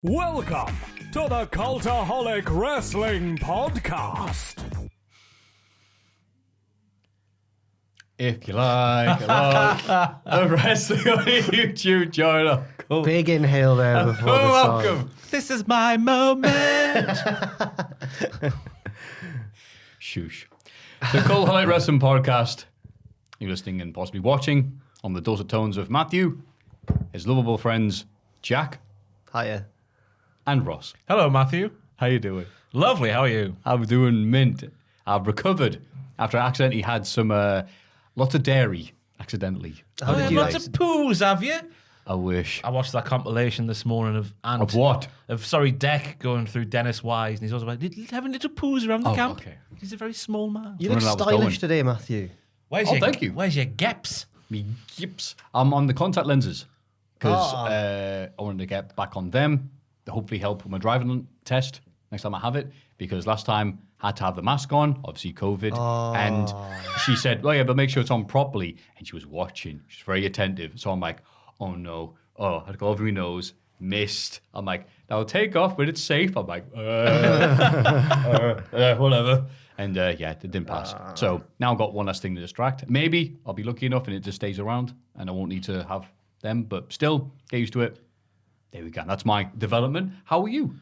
Welcome to the Cultaholic Wrestling Podcast. If you like a lot of wrestling on YouTube, join up. Cool. Big inhale there before the song. Welcome. This is my moment. Shush. The Cultaholic Wrestling Podcast. You're listening and possibly watching on the dulcet tones of Matthew, his lovable friends Jack Hiya. and Ross. Hello, Matthew. How you doing? Lovely. How are you? I'm doing mint. I've recovered after I accidentally had some lots of dairy accidentally. How did you lots of poos, have you? I wish. I watched that compilation this morning of Of what? Deck going through Dennis Wise, and he's also like having little poos around the camp. Okay. He's a very small man. You look Wonder how that was stylish going. today, Matthew. Thank you. Where's your gaps? Me yips. I'm on the contact lenses because I wanted to get back on them to hopefully help with my driving test next time I have it, because last time I had to have the mask on, obviously COVID, and she said, well, yeah, but make sure it's on properly, and she was watching. She's very attentive, so I'm like, oh no, I had to go over my nose, missed. I'm like, that'll take off when it's safe. I'm like, whatever. And yeah, it didn't pass. So now I've got one less thing to distract. Maybe I'll be lucky enough and it just stays around and I won't need to have them, but still, get used to it. There we go. That's my development. How are you?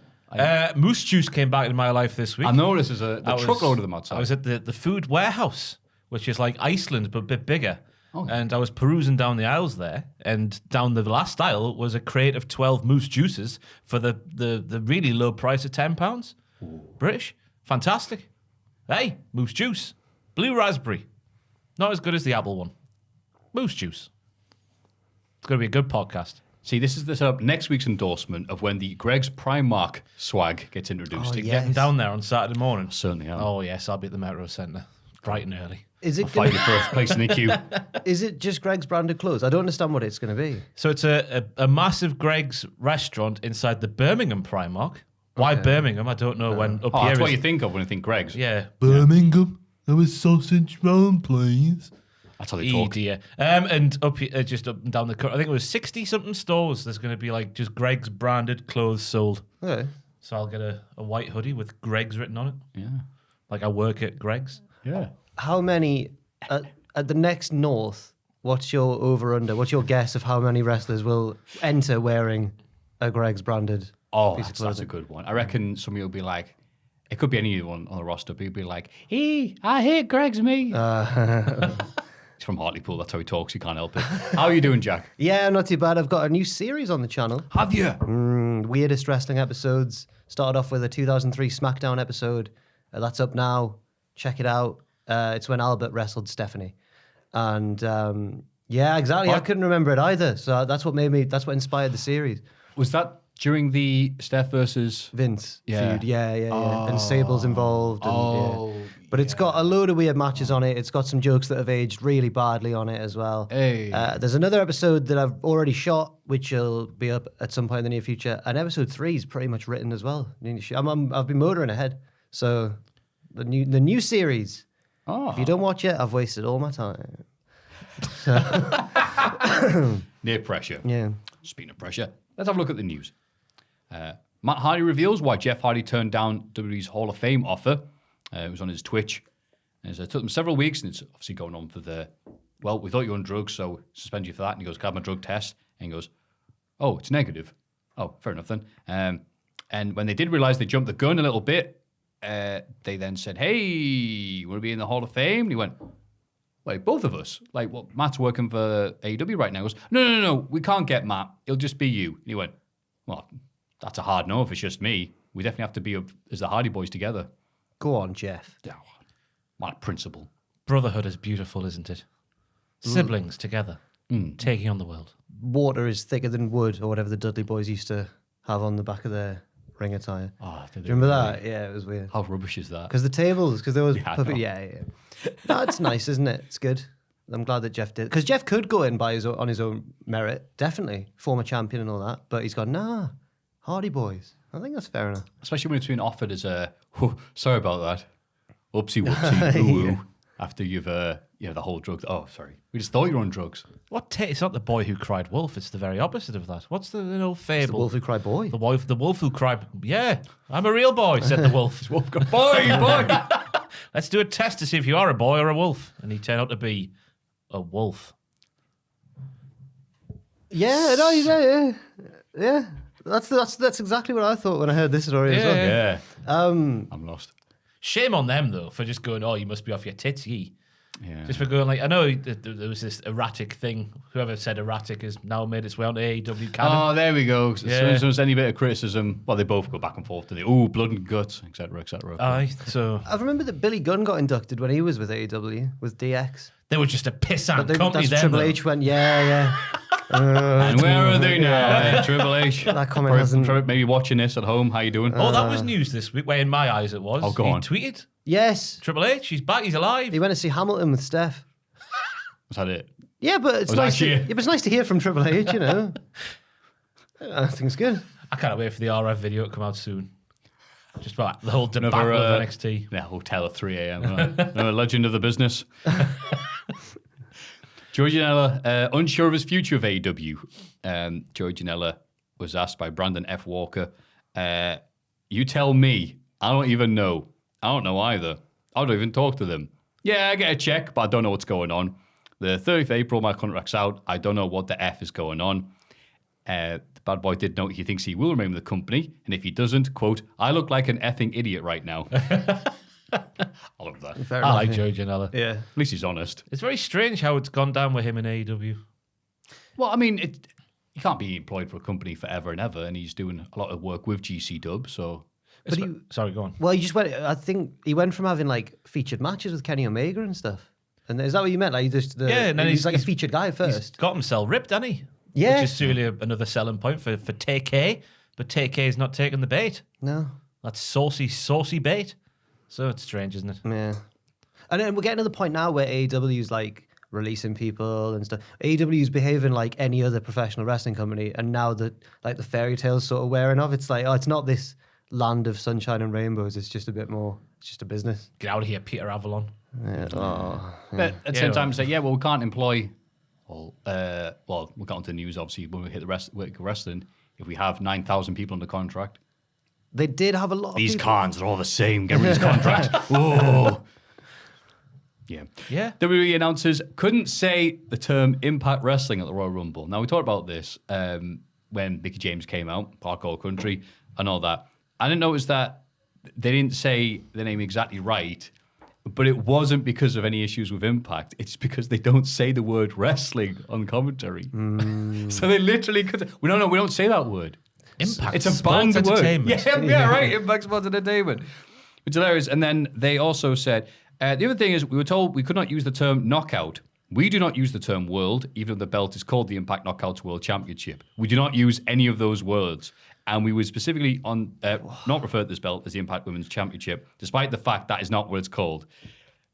Moose juice came back into my life this week. I noticed there's a truckload of them outside. I was at the food warehouse, which is like Iceland but a bit bigger. Oh. And I was perusing down the aisles there, and down the last aisle was a crate of 12 moose juices for the really low price of £10. British. Fantastic. Hey, moose juice. Blue raspberry. Not as good as the apple one. Moose juice. It's going to be a good podcast. See, this is the setup. Next week's endorsement of when the Greg's Primark swag gets introduced. Oh, again. yeah. Getting down there on Saturday morning. Certainly am. Oh, yes, I'll be at the Metro Centre. Bright and early. Is it Fighting for a place in the queue. is it just Greg's branded clothes? I don't understand what it's going to be. So it's a massive Greg's restaurant inside the Birmingham Primark. Why Birmingham? I don't know when up Oh, here that's what is- you think of when you think Greg's. Yeah. Birmingham, there was sausage roll, please. That's how they talk. Dear. And up here, just up and down the cut, I think it was 60-something stores. There's going to be like just Greg's branded clothes sold. Okay. So I'll get a white hoodie with Greg's written on it. Yeah. Like I work at Greg's. Yeah. How many, at the next North, what's your over-under? What's your guess of how many wrestlers will enter wearing a Greg's branded Oh, piece of that's a clothing? good one. I reckon somebody will be like, it could be anyone on the roster, but he'll be like, hey, I hate Greg's me. He's from Hartlepool. That's how he talks. He can't help it. How are you doing, Jack? Yeah, not too bad. I've got a new series on the channel. Have you? Weirdest wrestling episodes. Started off with a 2003 SmackDown episode. That's up now. Check it out. It's when Albert wrestled Stephanie. And yeah, exactly. I couldn't remember it either. So that's what inspired the series. Was that during the Steph versus... Vince Yeah. feud. Yeah. And Sable's involved. And, yeah. But it's got a load of weird matches on it. It's got some jokes that have aged really badly on it as well. Hey. There's another episode that I've already shot, which will be up at some point in the near future. And episode 3 is pretty much written as well. I've been motoring ahead. So the new series, if you don't watch it, I've wasted all my time. Near pressure. Yeah. Speaking of pressure, let's have a look at the news. Matt Hardy reveals why Jeff Hardy turned down WWE's Hall of Fame offer. It was on his Twitch. And it took them several weeks, and it's obviously going on for well, we thought you were on drugs, so suspend you for that. And he goes, can I have my drug test? And he goes, oh, it's negative. Oh, fair enough then. And when they did realize they jumped the gun a little bit, they then said, hey, you want to be in the Hall of Fame? And he went, wait, both of us? Like, well, Matt's working for AEW right now. He goes, no, we can't get Matt. It'll just be you. And he went, well, that's a hard no if it's just me. We definitely have to be up as the Hardy Boys together. Go on, Jeff. Yeah, my principle. Brotherhood is beautiful, isn't it? Siblings together, taking on the world. Water is thicker than wood, or whatever the Dudley Boys used to have on the back of their ring attire. Oh, Do you remember that? Yeah, it was weird. How rubbish is that? Because the tables, because there was Yeah, I puppet. know. Yeah. No, it's nice, isn't it? It's good. I'm glad that Jeff did. Because Jeff could go in on his own merit, definitely. Former champion and all that. But he's gone, nah, Hardy Boys. I think that's fair enough. Especially when it's been offered as a, sorry about that. Oopsie whoopsie, ooh. After you've, the whole drugs. Oh, sorry. We just thought you were on drugs. It's not the boy who cried wolf. It's the very opposite of that. What's the old fable? It's the wolf who cried boy. The wolf who cried. Yeah, I'm a real boy, said the wolf. Wolf go, boy. Let's do a test to see if you are a boy or a wolf. And he turned out to be a wolf. Yeah, no, yeah. That's exactly what I thought when I heard this story as well. Yeah. I'm lost. Shame on them, though, for just going, oh, you must be off your tits, ye. Yeah. Just for going, like, I know there was this erratic thing. Whoever said erratic has now made its way onto AEW canon. Oh, there we go. As soon as there's any bit of criticism, well, they both go back and forth to the, blood and guts, etc., etc. Aye, so I remember that Billy Gunn got inducted when he was with AEW, with DX. they were just a pissant company That's then. Triple though. H went, yeah. And where are they now? Triple H. That comment hasn't... Maybe watching this at home. How you doing? Oh, that was news this week, where in my eyes it was. Oh, go he on. tweeted, Yes. Triple H, he's back, he's alive. He went to see Hamilton with Steph. Was that it? Yeah, but it's Was nice. that you? But it's nice to hear from Triple H. I think it's good. I can't wait for the RF video to come out soon. Just about the whole debacle Another, of NXT. Yeah, hotel at 3 a.m. Another legend of the business. Joey Janela, unsure of his future of AEW. Joey Janela was asked by Brandon F. Walker, you tell me. I don't even know. I don't know either. I don't even talk to them. Yeah, I get a check, but I don't know what's going on. The 30th of April, my contract's out. I don't know what the F is going on. The bad boy did note he thinks he will remain with the company, and if he doesn't, quote, I look like an effing idiot right now. I love that. Fair I enough, like yeah. Joey Janela. Yeah. At least he's honest. It's very strange how it's gone down with him in AEW. Well, I mean, he can't be employed for a company forever and ever, and he's doing a lot of work with GC Dub, so... But Sorry, go on. well, he just went. I think he went from having like featured matches with Kenny Omega and stuff. And is that what you meant? Like, he just and then he's like a featured guy at He's first. got himself ripped, hasn't he? Yeah. Which is really another selling point for TK, but TK is not taking the bait. No. That's saucy bait. So it's strange, isn't it? Yeah. And then we're getting to the point now where AEW's like releasing people and stuff. AEW's behaving like any other professional wrestling company, and now the fairy tale's sort of wearing off. It's like, oh, it's not this land of sunshine and rainbows. It's just a bit more. It's just a business. Get out of here, Peter Avalon. Yeah. Oh. But at the same time, say, yeah, well, we can't employ... Well, we got onto the news, obviously, when we hit the wrestling, if we have 9,000 people under contract. They did have a lot of These people. cons are all the same. Get rid of these contracts. Whoa. Yeah. Yeah. WWE announcers couldn't say the term Impact Wrestling at the Royal Rumble. Now, we talked about this when Mickey James came out, Parkour Country, and all that. I didn't notice that they didn't say the name exactly right, but it wasn't because of any issues with Impact. It's because they don't say the word wrestling on commentary. So they literally could. We don't say that word. Impact It's a Sports banned word. Entertainment. Yeah, right. Impact Sports Entertainment. Which is hilarious. And then they also said, the other thing is we were told we could not use the term knockout. We do not use the term world, even though the belt is called the Impact Knockouts World Championship. We do not use any of those words. And we would specifically not refer to this belt as the Impact Women's Championship, despite the fact that is not what it's called.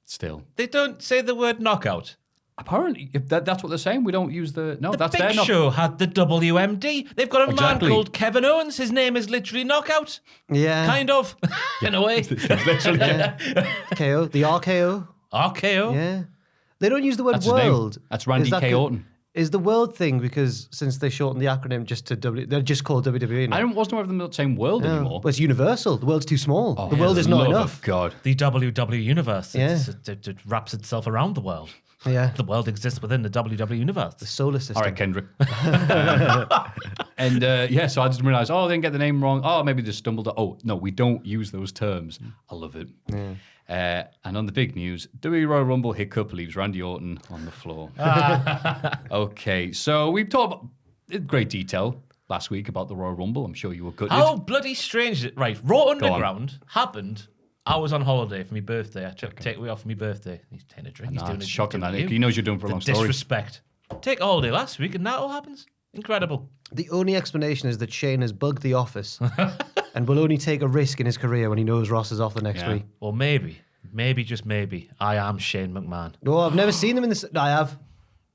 Still. They don't say the word knockout. Apparently, if that's what they're saying. We don't use the... No, The that's Big their knock- Show had the WMD. They've got a Exactly. man called Kevin Owens. His name is literally Knockout. Yeah. Kind of, in a way. Literally. KO. The RKO. RKO. Yeah. They don't use the word That's his name. world. That's Randy Is that K. the- Orton. Is the world thing because since they shortened the acronym just to they're just called WWE now? Wasn't aware of them not saying world anymore. But it's universal. The world's too small. the world is Love not of enough. God. The WWE Universe. Yeah. It wraps itself around the world. Yeah. The world exists within the WWE Universe. The solar system. All right, Kendrick. And so I just realized, they didn't get the name wrong. Oh, maybe they stumbled. Oh, no, we don't use those terms. I love it. And on the big news, WWE Royal Rumble hiccup leaves Randy Orton on the floor. Okay, so we've talked about, in great detail last week about the Royal Rumble. I'm sure you were gutted. How bloody strange. Right, Raw on. Underground happened. I was on holiday for my birthday. I took take me off for my birthday. He's taking a drink. He's doing it's it. shocking that. You. He knows you're doing for a The long story. disrespect. Take a holiday last week and that all happens. Incredible. The only explanation is that Shane has bugged the office and will only take a risk in his career when he knows Ross is off the next Yeah. week. Or maybe just maybe, I am Shane McMahon. No, I've never seen them in this. I have.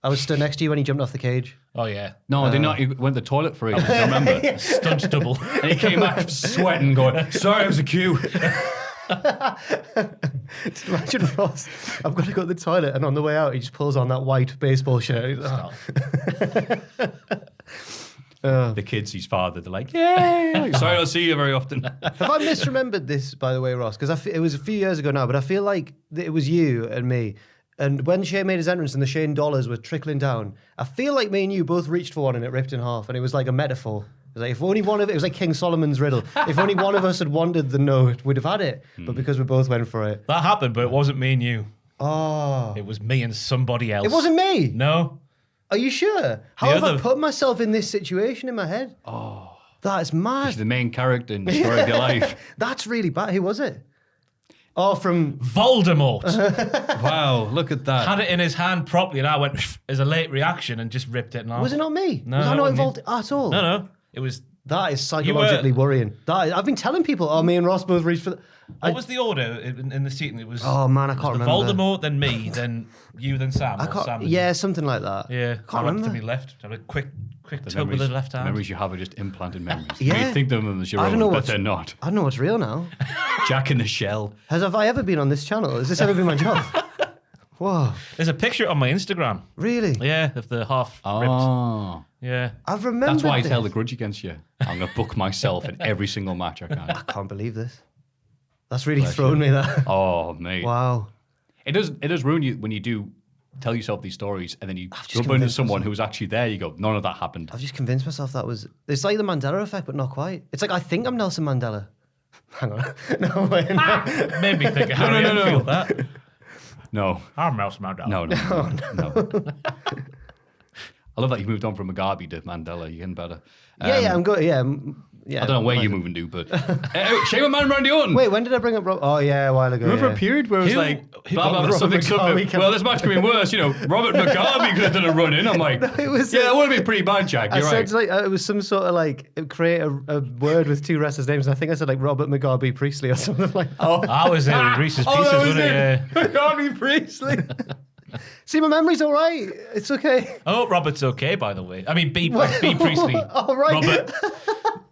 I was stood next to you when he jumped off the cage. Oh yeah, No, they not. He went to the toilet for it. I remember. stunt double. And he came back sweating, going, sorry, it was a cue. Just imagine Ross. I've got to go to the toilet, and on the way out, he just pulls on that white baseball shirt. The kids, his father, they're like, "Yay!" Sorry, I don't see you very often. Have I misremembered this, by the way, Ross? Because it was a few years ago now, but I feel like it was you and me. And when Shane made his entrance and the Shane dollars were trickling down, I feel like me and you both reached for one and it ripped in half. And it was like a metaphor. It was like if only one of it was like King Solomon's riddle. If only one of us had wanted the note, we'd have had it. But because we both went for it. That happened, but it wasn't me and you. Oh. It was me and somebody else. It wasn't me. No. Are you sure? How have I put myself in this situation in my head? Oh. That is mad. He's the main character in the story of your life. That's really bad. Who was it? Oh, from Voldemort. Wow, look at that. Had it in his hand properly, and I went as a late reaction and just ripped it in half. Was it not me? No, was I it not wasn't involved at all? No. It was. That is psychologically worrying. I've been telling people, me and Ross both reached for the... What was the order in the seating? It was. Oh, man, I can't remember. Voldemort, then me, then you, then Sam. I can't, Sam yeah, something like that. Yeah. Can't I went to remember. my left. Had a quick tug with the left hand. Memories you have are just implanted memories. Yeah. You think of them as your I own, don't know but they're not. I don't know what's real now. Jack in the Shell. Have I ever been on this channel? Has this ever been my job? Whoa. There's a picture on my Instagram. Really? Yeah, of the half ripped. Oh. Yeah. I've remembered That's why I this. held a grudge against you. I'm going to book myself in every single match I can. I can't believe this. That's really thrown me, that. Oh, mate. Wow. It does ruin you when you do tell yourself these stories and then you just run into convinced someone myself. who was actually there. You go, none of that happened. I've just convinced myself that was... It's like the Mandela effect, but not quite. It's like I think I'm Nelson Mandela. Hang on. No, wait. No. Made me think of Harry Enfield, that. No. I'm Mouse Mandela. No. I love that you moved on from Mugabe to Mandela. You're getting better. Yeah, I'm good. Yeah. I don't know where you're moving to, but shame on man Randy Orton. Wait, when did I bring up Rob? Oh, yeah, a while ago. Remember yeah. a period where it was Who- like, who blah, got blah, Robert something. Mugabe? Well, this match could be worse. Robert Mugabe could have done a run in. I'm like, it was, yeah, that would have been pretty bad, Jack. I You're said right. like it was some sort of like create a word with two wrestlers' names, and I think I said like Robert Mugabe Priestley or something like that. Oh, I was there with Reese's Pieces, that was wasn't it? it. Yeah. Mugabe Priestley. See, my memory's all right. It's okay. I hope Robert's okay, by the way. I mean, B Priestley. All right. Robert.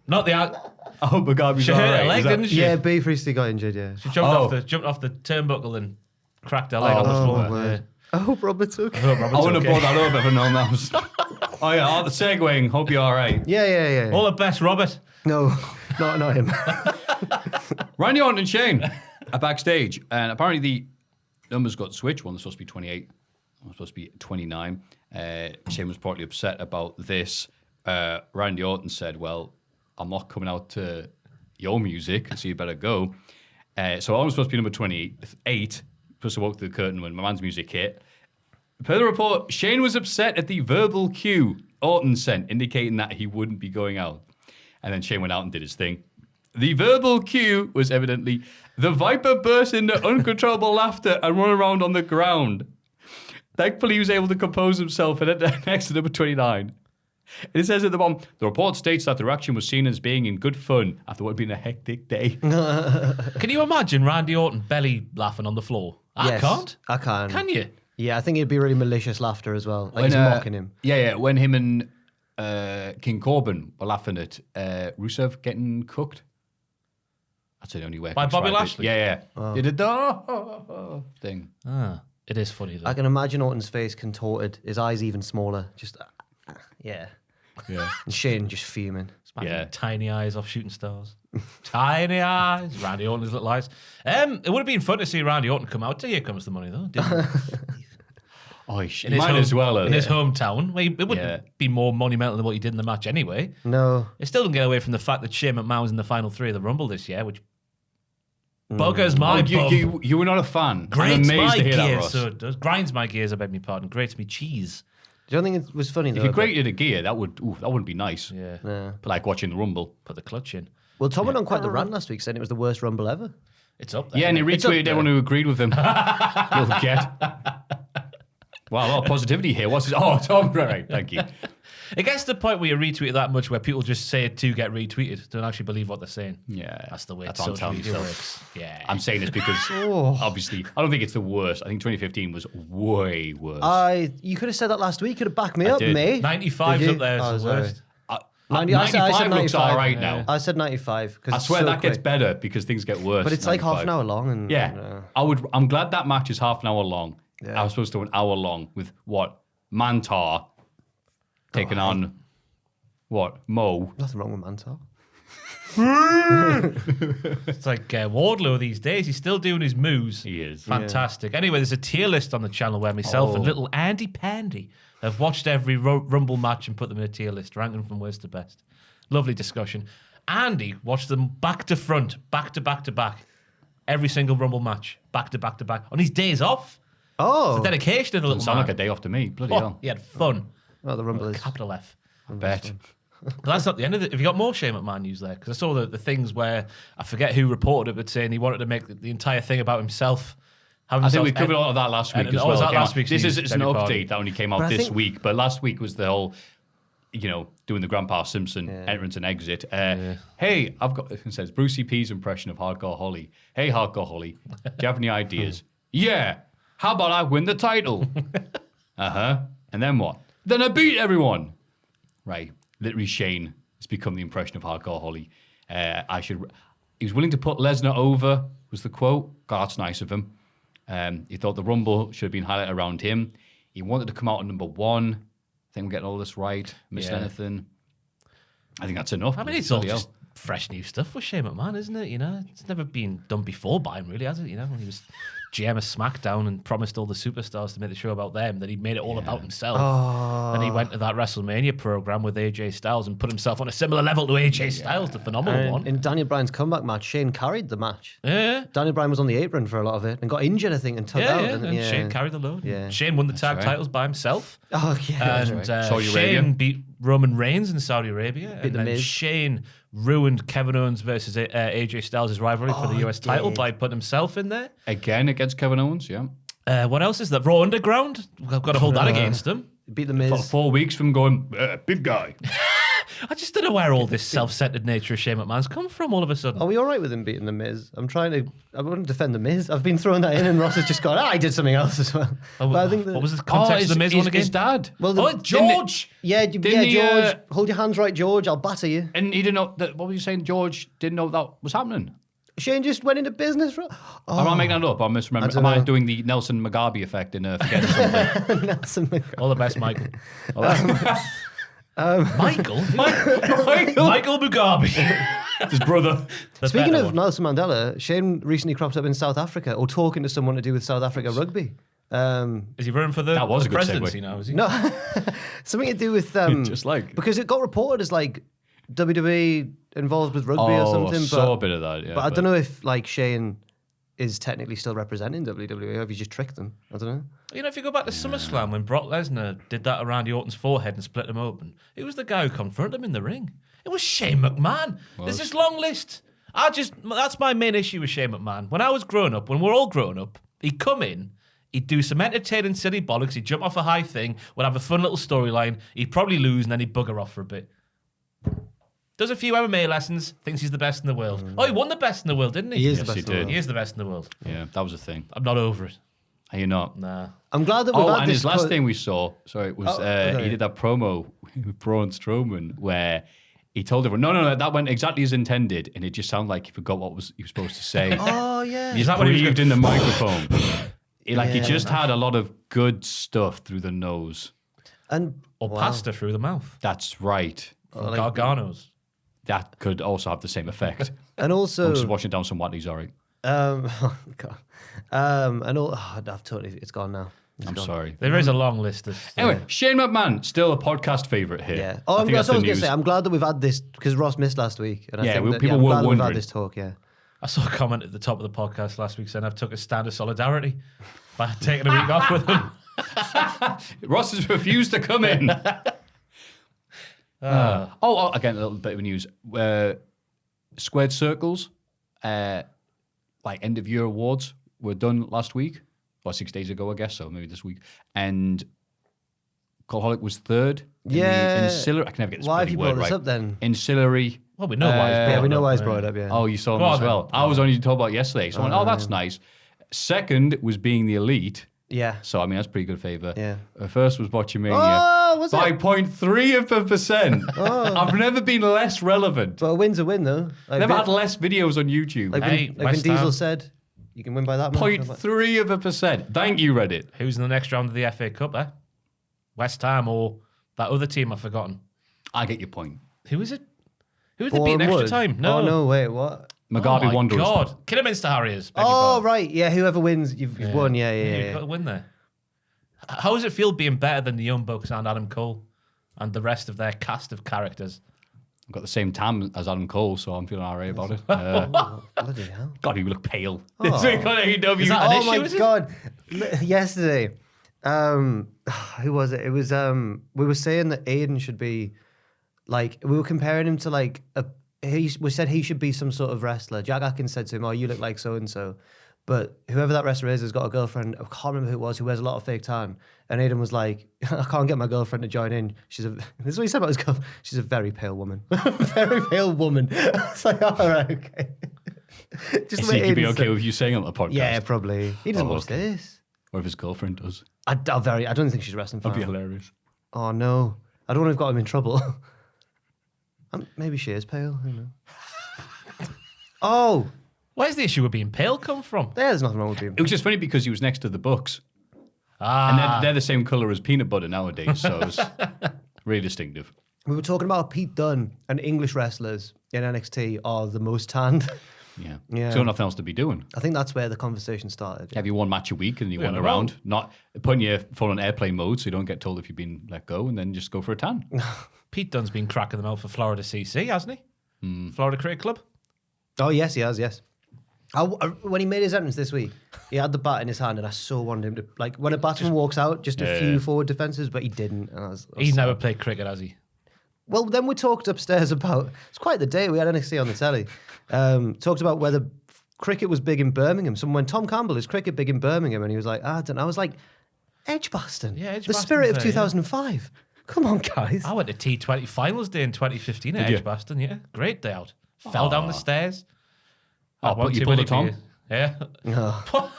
Not the I hope Mugabe's She all hurt her right. leg, Is that- didn't she? Yeah, B Priestley got injured. Yeah. She jumped off the turnbuckle and cracked her leg on the Oh, floor. my word. I hope Robert's okay. I hope I Robert's wouldn't okay. have brought that up if I'd known that was... Oh, yeah, the segueing. Hope you're all right. Yeah. All the best, Robert. No, not him. Randy Orton and Shane are backstage, and apparently the numbers got switched. One was supposed to be 28, one was supposed to be 29. Shane was partly upset about this. Randy Orton said, well, I'm not coming out to your music, so you better go. So I was supposed to be number 28, supposed to walk through the curtain when my man's music hit. Per the report, Shane was upset at the verbal cue Orton sent, indicating that he wouldn't be going out. And then Shane went out and did his thing. The verbal cue was evidently, the Viper burst into uncontrollable laughter and run around on the ground. Thankfully, he was able to compose himself and enter next to number 29. And it says at the bottom, the report states that the reaction was seen as being in good fun after what had been a hectic day. Can you imagine Randy Orton belly laughing on the floor? I Yes, can't. I can. Can you? Yeah, I think it'd be really malicious laughter as well. Like he's mocking him. Yeah, when him and King Corbin were laughing at Rusev getting cooked. That's the only way I By can Bobby describe Lashley? it. Yeah. They did the thing. Ah, it is funny though. I can imagine Orton's face contorted, his eyes even smaller. Just, yeah. Yeah. And Shane just fuming. Imagine Yeah. Tiny eyes off shooting stars. Tiny eyes. Randy Orton's little eyes. It would have been fun to see Randy Orton come out to Here Comes the Money though, didn't it? Oh, In he his might as well. in his hometown. Well, it wouldn't Yeah. be more monumental than what he did in the match anyway. No. It still doesn't get away from the fact that Shane McMahon was in the final three of the Rumble this year, which buggers my bum. You were not a fan. Grates I'm amazed my to hear that, gears. Ross. So it does. Grinds my gears, I beg me pardon. Grates me cheese. Do you think it was funny though? If you that- grated a gear, that wouldn't be nice. Yeah. Yeah. But like watching the Rumble. Put the clutch in. Well, Tom went on quite the rant last week, saying it was the worst Rumble ever. It's up there. Yeah, and he It's up retweeted there. everyone who agreed with him. You'll get. Wow, a lot of positivity here. What's his? Oh, Tom, right, thank you. It gets to the point where you retweet it that much where people just say it to get retweeted. Don't actually believe what they're saying. Yeah, That's the way that's it's what I'm social telling media myself. works. Yeah. I'm saying this because obviously I don't think it's the worst. I think 2015 was way worse. You could have said that last week. Could have backed me up, did. mate. 95's Did you? up there. Oh, It's the sorry. worst. I said 95 looks 95. all right now. I said 95. I swear that gets better because things get worse. But it's like 95. half an hour long. And, Yeah, I'm glad that match is half an hour long. Yeah. I was supposed to do an hour long with what Mantar taking on what Mo. Nothing wrong with Mantar. It's like Wardlow these days. He's still doing his moves. He is. Fantastic. Anyway, there's a tier list on the channel where myself and little Andy Pandy have watched every Rumble match and put them in a tier list, ranking from worst to best. Lovely discussion. Andy watched them back to front, back to back to back. Every single Rumble match, back to back to back. On his days off. Oh. It's a dedication of the little Sound man. like a day off to me. Bloody Oh, hell. he had fun. Oh, the Rumble is. Capital F. I bet. But that's not the end of it. Have you got more Shane McMahon news there? Because I saw the things where I forget who reported it, but saying he wanted to make the entire thing about himself. I think we covered a lot of that last week as was well. that last week's This news, is an Debbie update Party? that only came out But I this think- week, but last week was the whole, doing the Grandpa Simpson entrance and exit. Hey, I've got, it says Brucey P's impression of Hardcore Holly. Hey, Hardcore Holly, do you have any ideas? Yeah. How about I win the title? And then what? Then I beat everyone. Right. Literally, Shane has become the impression of Hardcore Holly. He was willing to put Lesnar over, was the quote. God, that's nice of him. He thought the Rumble should have been highlighted around him. He wanted to come out at number 1. I think I'm getting all this right. Missed anything? I think that's enough. I mean, it's all just fresh new stuff with Shane McMahon, isn't it? It's never been done before by him, really, has it? When he was GM of SmackDown and promised all the superstars to make the show about them, that he made it all about himself. And he went to that WrestleMania program with AJ Styles and put himself on a similar level to AJ Styles, the phenomenal one. In Daniel Bryan's comeback match, Shane carried the match. Yeah. Daniel Bryan was on the apron for a lot of it and got injured, I think, and took out. And Shane carried the load. Yeah. Shane won the tag right. titles by himself. Oh, yeah. And Saudi Shane Arabia. beat Roman Reigns in Saudi Arabia. And The then Miz. Shane ruined Kevin Owens versus AJ Styles' rivalry for the US title by putting himself in there. Again against Kevin Owens, yeah. What else is that? Raw Underground? I've got to hold that against him. Beat the For Miz. 4 weeks from going, big guy. I just don't know where all this self-centered nature of Shane McMahon's come from all of a sudden. Are we all right with him beating the Miz? I wouldn't defend the Miz. I've been throwing that in, and Ross has just gone, I did something else as well. But I think what was the context of the Miz one again? His dad. Well, George! George. he, Hold your hands right, George. I'll batter you. And he didn't know that. What were you saying? George didn't know that was happening. Shane just went into business. Am I making that up? I'm misremembering. don't Am I know. doing the Nelson Mugabe effect in forgetting something? Nelson McGraw. All the best, Michael. Michael? Michael Mugabe. His brother. Speaking of Nelson Mandela, Shane recently cropped up in South Africa, or talking to someone to do with South Africa rugby. Is he running for the That was a good presidency segue. now, is he? No, something to do with Just like- because it got reported as like WWE involved with rugby or something. I saw a bit of that. Yeah, but I don't know if like Shane is technically still representing WWE, or if he just tricked them. I don't know. If you go back to SummerSlam when Brock Lesnar did that around Orton's forehead and split him open, it was the guy who confronted him in the ring. It was Shane McMahon. There's this long list. That's my main issue with Shane McMahon. When I was growing up, when we're all growing up, he'd come in, he'd do some entertaining silly bollocks, he'd jump off a high thing, would have a fun little storyline, he'd probably lose, and then he'd bugger off for a bit. Does a few MMA lessons, thinks he's the best in the world. Oh, he won the best in the world, didn't he? He is Yes, the he best in the did. world. He is the best in the world. Yeah, that was a thing. I'm not over it. Are you not? Nah. I'm glad that we've Oh, had and this. his last thing we saw, sorry, it was okay. he did that promo with Braun Strowman where he told everyone, no, that went exactly as intended, and it just sounded like he forgot what he was supposed to say. Oh yeah. He just what he was breathed in the microphone. He Yeah. just had a lot of good stuff through the nose. And Or pasta through the mouth. That's right. From Gargano's. That could also have the same effect. And also, I'm just washing down some Watley, sorry. oh God. And all, I've totally, it's gone now. It's I'm gone. sorry. There is a long list of... Anyway, Shane McMahon, still a podcast favourite here. Yeah. I think That's what I was the going to news. say. I'm glad that we've had this because Ross missed last week. And I Yeah, think that, people I'm were glad that we've wondering. had this talk. Yeah. I saw a comment at the top of the podcast last week saying I've took a stand of solidarity by taking a week off with him. Ross has refused to come in. Again, a little bit of news. Squared Circles, like end of year awards were done last week, or 6 days ago, I guess, so maybe this week. And Cultaholic was third. Yeah. Ancillary. I can never get this Why have bloody you word brought this right. up then? Ancillary. Well, we know why he's brought Yeah, we it know up, why he's yeah. brought it up. Yeah. Oh, you saw Go them on as then. well. I was only talking about yesterday. So I went, that's nice. Second was being the elite. Yeah. So, I mean, that's pretty good favour. Yeah. First was Botchamania. Oh, was by it? 0.3%. I've never been less relevant. But a win's a win, though. Like Never had less videos on YouTube. Like Hey, Vin West Diesel Ham. said, you can win by that much. 0.3%. Thank you, Reddit. Who's in the next round of the FA Cup, eh? West Ham or that other team I've forgotten. I get your point. Who is it? Who did they beat in extra Wood. time? Oh, no, wait, what? Mugabe oh my Wanderers. God. Kidderminster Harriers. beg your Oh, pardon. right. Yeah, whoever wins, you've won. Yeah, You've yeah. got to win there. How does it feel being better than the Young Bucks and Adam Cole and the rest of their cast of characters? I've got the same tam as Adam Cole, so I'm feeling alright about it. Bloody hell. God, you look pale. Oh. This week on AEW. Is that an Oh issue, my is it? God. Yesterday, who was it? It was, we were saying that Aiden should be, like, we were comparing him to, like, we said he should be some sort of wrestler. Jack Atkins said to him, oh, you look like so-and-so. But whoever that wrestler is has got a girlfriend. I can't remember who it was, who wears a lot of fake time. And Aiden was like, I can't get my girlfriend to join in. This is what he said about his girlfriend. She's a very pale woman. Very pale woman. I was like, all right, okay. Just Is the way he be Aiden okay said- with you saying on the podcast? Yeah, probably. He doesn't Oh, watch okay. this. Or if his girlfriend does. I don't think she's a wrestling fan. That'd be hilarious. Oh no, I don't want to have got him in trouble. Maybe she is pale. Who knows? Oh, Where's the issue with being pale come from? there's nothing wrong with being. It was just funny because he was next to the Bucks. Ah, And they're the same colour as peanut butter nowadays, so it's really distinctive. We were talking about Pete Dunne and English wrestlers in NXT are the most tanned. Yeah. Yeah. So nothing else to be doing. I think that's where the conversation started. Have you one match a week and you Yeah, run well- around, not putting your phone on airplane mode so you don't get told if you've been let go, and then just go for a tan. Pete Dunne's been cracking them out for Florida CC, hasn't he? Florida Cricket Club. Oh yes, he has. Yes. When he made his entrance this week, he had the bat in his hand, and I so wanted him to, like, when a batsman walks out, just a few forward defenses, but he didn't. And I was He's sad. never played cricket, has he? Well, then we talked upstairs about, it's quite the day, we had NXT on the telly, talked about whether cricket was big in Birmingham. Someone went, Tom Campbell, is cricket big in Birmingham? And he was like, I don't know. I was like, Edgbaston. Yeah, the Edgbaston's spirit of there, yeah. 2005. Come on, guys. I went to T20 finals day in 2015 at you? Edgbaston, yeah. Great day out. Fell down the stairs. Oh, One but you too pulled many a Tom? beers. Yeah. Oh.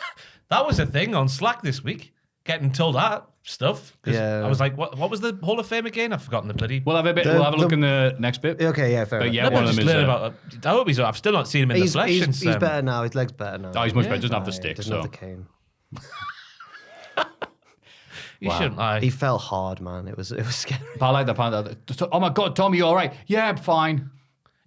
That was a thing on Slack this week. Getting told that stuff. 'Cause Yeah. I was like, what was the Hall of Fame again? I've forgotten the bloody... We'll have a look in the next bit. Okay, yeah, fair But enough. yeah, No, but one of just them is. learn about... I hope he's... I've still not seen him in the flesh since... He's better now. His leg's better now. Oh, he's much better. Doesn't have the Aye, stick, doesn't so. have the cane. You shouldn't lie. He fell hard, man. It was scary. But I like that part. Oh my God, Tom, you all right? Yeah, I'm fine.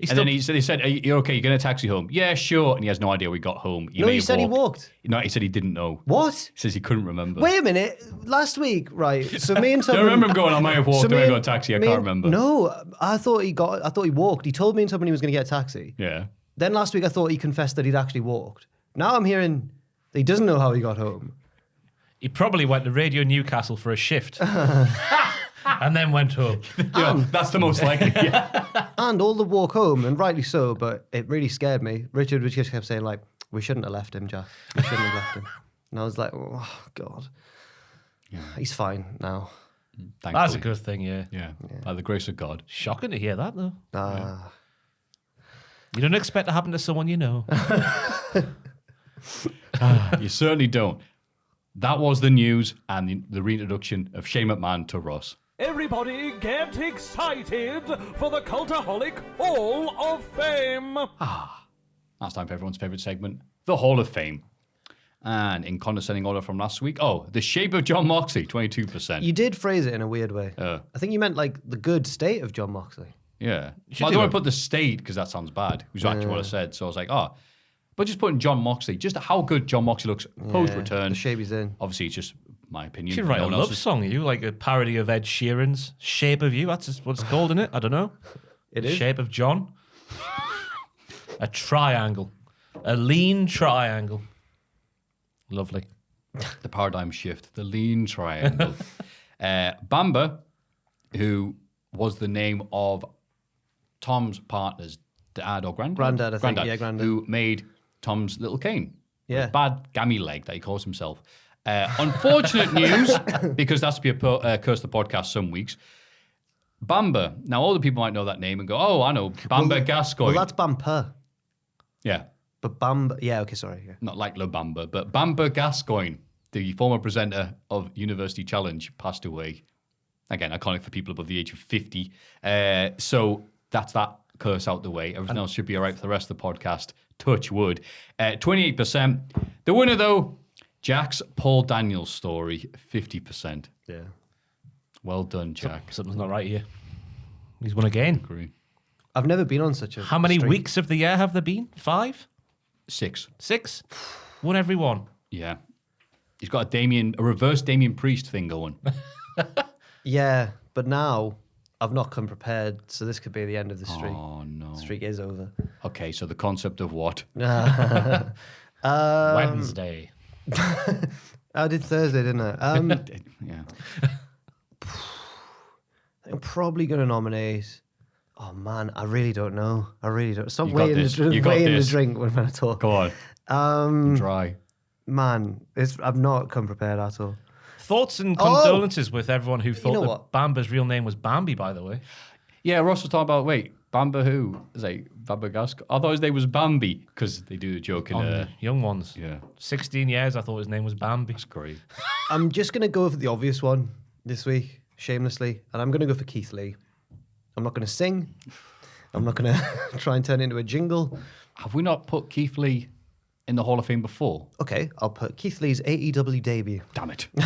He's And still... then he said, "You're okay. You're going to taxi home." Yeah, sure. And he has no idea we got home. No, may he have said he walked. No, he said he didn't know. What? He says he couldn't remember. Wait a minute. Last week, right? So me and I Tubman... remember him going, I might have walked me or I and- got a taxi. I me can't and- remember. No, I thought he walked. He told me and Tubman he was going to get a taxi. Yeah. Then last week I thought he confessed that he'd actually walked. Now I'm hearing that he doesn't know how he got home. He probably went to Radio Newcastle for a shift. And then went home. Yeah, that's the most likely. Yeah. And all the walk home, and rightly so, but it really scared me. Richard just kept saying, like, we shouldn't have left him, Jack. We shouldn't have left him. And I was like, oh, God. He's fine now. That's a Thankfully. good thing, yeah. Yeah. By the grace of God. Shocking to hear that, though. You don't expect to happen to someone you know. You certainly don't. That was the news and the reintroduction of Shane McMahon to Ross. Everybody get excited for the Cultaholic Hall of Fame! That's time for everyone's favourite segment, the Hall of Fame. And in condescending order from last week, the shape of John Moxley, 22%. You did phrase it in a weird way. I think you meant, like, the good state of John Moxley. Yeah. should But I do don't it. want to put the state because that sounds bad, which is actually what I said. So I was like, but just putting John Moxley, just how good John Moxley looks post-return. The shape he's in. Obviously, it's just my opinion. You should No write a one love else's. song, you, like a parody of Ed Sheeran's Shape of You. That's what it's called, isn't it? I don't know. It The is. Shape of John. A triangle. A lean triangle. Lovely. The paradigm shift, the lean triangle. Bamba, who was the name of Tom's partner's dad or granddad? Granddad, I think. Yeah, granddad. Who made Tom's little cane. Yeah. Bad gammy leg that he calls himself. Unfortunate news, because that's to be a curse the podcast some weeks. Bamba. Now, all the people might know that name and go, oh, I know, Bamba Gascoigne. Well, that's Bampa. Yeah, But Bamba... Yeah, okay, sorry. Yeah. not like La Bamba, but Bamba Gascoigne. the former presenter of University Challenge, passed away. Again, iconic for people above the age of 50. So that's that curse out the way. Everything else should be all right for the rest of the podcast. Touch wood. 28%. The winner, though, Jack's Paul Daniels story, 50%. Yeah. Well done, Jack. Something's not right here. He's won again. Agree. I've never been on such a How many streak. weeks of the year have there been? 5? 6. 6? Won every one. Yeah. He's got a reverse Damien Priest thing going. Yeah, but now I've not come prepared, so this could be the end of the streak. Oh, no. The streak is over. Okay, so the concept of what? Wednesday. I did Thursday, didn't I? Yeah. I'm probably going to nominate. Oh man, I really don't know. I really don't. Stop You got waiting this. to You got waiting to this. drink when I talk. Go on. Dry. Man, I've not come prepared at all. Thoughts and condolences with everyone who thought know that what? Bamba's real name was Bambi, by the way. Yeah, Ross was talking about, Bamba who? Is like Bamba Gasco? I thought his name was Bambi because they do a joke in On the young ones. yeah. 16 years, I thought his name was Bambi. That's great. I'm just going to go for the obvious one this week, shamelessly, and I'm going to go for Keith Lee. I'm not going to sing. I'm not going to try and turn it into a jingle. Have we not put Keith Lee in the Hall of Fame before? Okay, I'll put Keith Lee's AEW debut. Damn it. It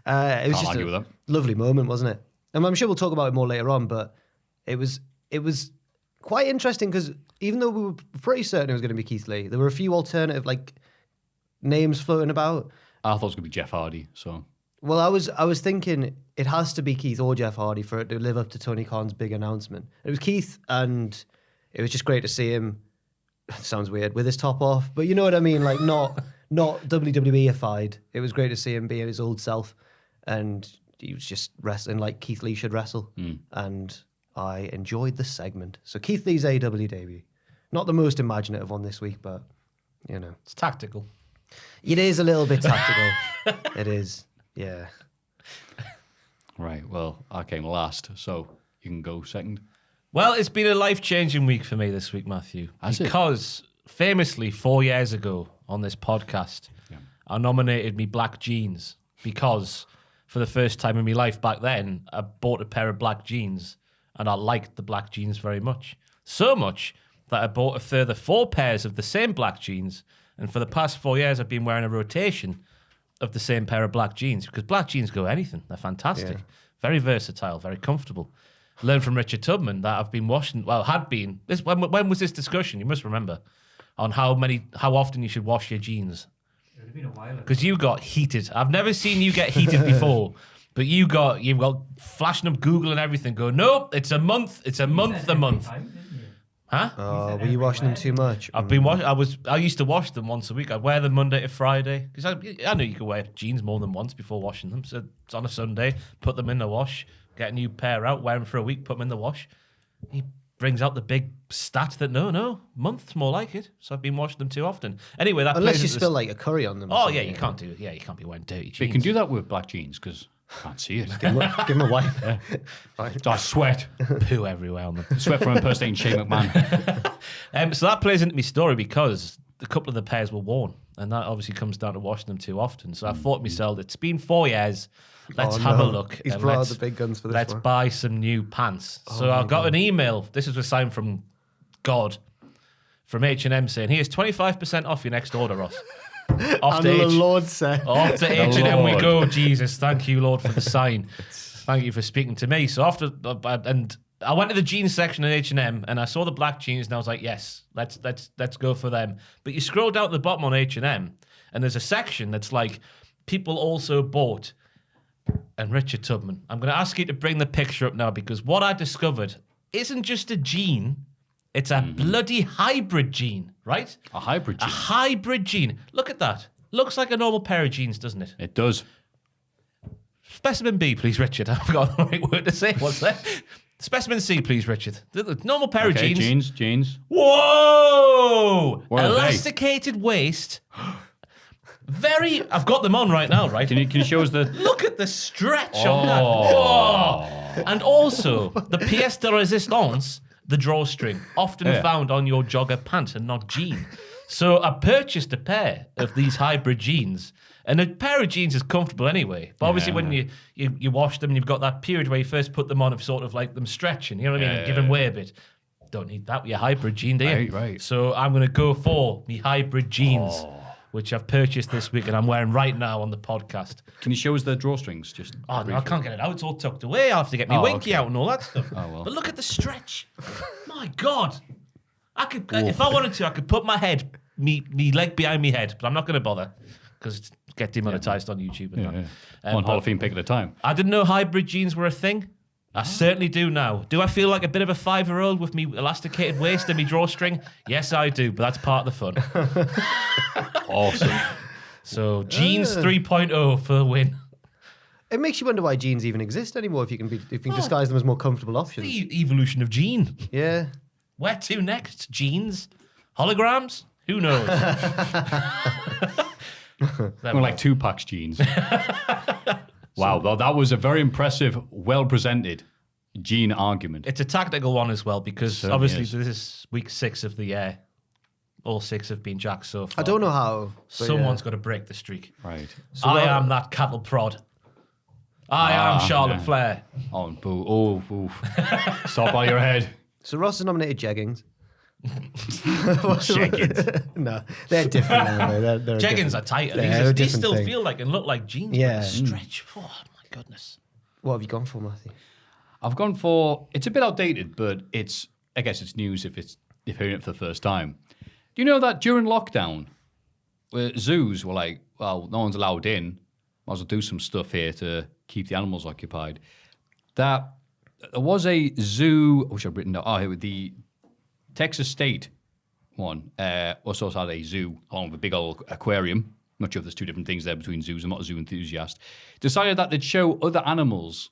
was just argue a with that. lovely moment, wasn't it? And I'm sure we'll talk about it more later on, but it was quite interesting because even though we were pretty certain it was going to be Keith Lee, there were a few alternative names floating about. I thought it was going to be Jeff Hardy, so... Well, I was thinking it has to be Keith or Jeff Hardy for it to live up to Tony Khan's big announcement. It was Keith, and it was just great to see him. Sounds weird with his top off, but you know what I mean. Like not WWE-ified. It was great to see him be his old self, and he was just wrestling like Keith Lee should wrestle. And I enjoyed the segment. So Keith Lee's AEW debut, not the most imaginative one this week, but you know, It's tactical. it is a little bit tactical. It is. Yeah. Right, well, I came last, so you can go second. Well, it's been a life-changing week for me this week, Matthew. Has it? Because famously 4 years ago on this podcast, I nominated me black jeans because for the first time in my life back then, I bought a pair of black jeans and I liked the black jeans very much. So much that I bought a further 4 pairs of the same black jeans, and for the past 4 years I've been wearing a rotation of the same pair of black jeans because black jeans go anything. They're fantastic. Yeah. Very versatile, very comfortable. Learned from Richard Tubman that I've been washing, had been. When was this discussion? You must remember on how often you should wash your jeans. It would have been a while ago. Because you got heated. I've never seen you get heated before, but you've got flashing up Google and everything. Go, nope, it's a month. It's a month. Huh? Oh, were you washing them too much? I've been I used to wash them once a week. I'd wear them Monday to Friday because I knew you could wear jeans more than once before washing them. So it's on a Sunday, put them in the wash, get a new pair out, wear them for a week, put them in the wash. He brings out the big stat that no, month's more like it. So I've been washing them too often. Anyway, that Unless plays you into spill like a curry on them. or Oh something, yeah, you can't do it. Yeah, you can't be wearing dirty jeans. But you can do that with black jeans because I can't see it. Give him a wipe. I sweat. poo everywhere on them. Sweat from impersonating Shane McMahon. So that plays into my story because a couple of the pairs were worn, and that obviously comes down to washing them too often. So I thought to myself, it's been 4 years. Let's Oh, have a no. look. He's and brought out let's- the big guns for this Let's one. buy some new pants. So I got an email. This is a sign from God, from H&M saying, here's 25% off your next order, Ross. Off And to the H- Lord said. Off to H&M we Lord. go, Jesus. Thank you, Lord, for the sign. Thank you for speaking to me. So after, and I went to the jeans section at H&M and I saw the black jeans and I was like, yes, let's go for them. But you scroll down to the bottom on H&M and there's a section that's like, people also bought. And Richard Tubman, I'm going to ask you to bring the picture up now because what I discovered isn't just a jean, it's a bloody hybrid jean, right? A hybrid A jean. hybrid jean. Look at that. Looks like a normal pair of jeans, doesn't it? It does. Specimen B, please, Richard. I forgot the right word to say. What's that? Specimen C, please, Richard. The normal pair Okay, of jeans. jeans. Whoa! What are they? Elasticated waist. I've got them on right now, right? Can you show us the... Look at the stretch on that. Whoa. And also, the pièce de résistance, the drawstring, often Yeah. found on your jogger pant and not jean. So I purchased a pair of these hybrid jeans, and a pair of jeans is comfortable anyway. But obviously, when you wash them, and you've got that period where you first put them on of sort of like them stretching, you know what I mean, and give them way a bit. Don't need that with your hybrid jean, do you? Right. So I'm going to go for me hybrid jeans, which I've purchased this week, and I'm wearing right now on the podcast. Can you show us the drawstrings? Just Oh, no, I briefly? can't get it out. It's all tucked away. I'll have to get my winky out and all that stuff. well. But look at the stretch. My God. I could, if I wanted to, I could put my head, me leg behind me head, but I'm not going to bother because it's get demonetized on YouTube. And that. One Hall of Fame pick at a time. I didn't know hybrid jeans were a thing. I certainly do now. Do I feel like a bit of a 5-year-old with me elasticated waist and me drawstring? Yes, I do, but that's part of the fun. Awesome. So jeans 3.0 for the win. It makes you wonder why jeans even exist anymore. If you can disguise them as more comfortable options. The evolution of jean. Yeah. Where to next? Jeans? Holograms? Who knows? More like Tupac's jeans. Wow, though, that was a very impressive, well-presented gene argument. It's a tactical one as well because Certainly obviously is. this is week 6 of the year. All 6 have been jacked so far. I don't know how. but Someone's got to break the streak. Right. I am that cattle prod. I am Charlotte yeah. Flair. Oh, boo. Oh, oof. Stop by your head. So Ross has nominated jeggings. Jeggings. No, they're different anyway. They're Jeggings different- are tight. Yeah, they're a These different still thing. feel like and look like jeans. Yeah. But stretch. Oh my goodness. What have you gone for, Matthew? I've gone for, it's a bit outdated, but I guess it's news if you're hearing it for the first time. Do you know that during lockdown, where zoos were like, well, no one's allowed in, might as well do some stuff here to keep the animals occupied. That there was a zoo, which I've written down, the Texas State one, also had a zoo along with a big old aquarium. I'm not sure if there's two different things there between zoos. I'm not a zoo enthusiast. Decided that they'd show other animals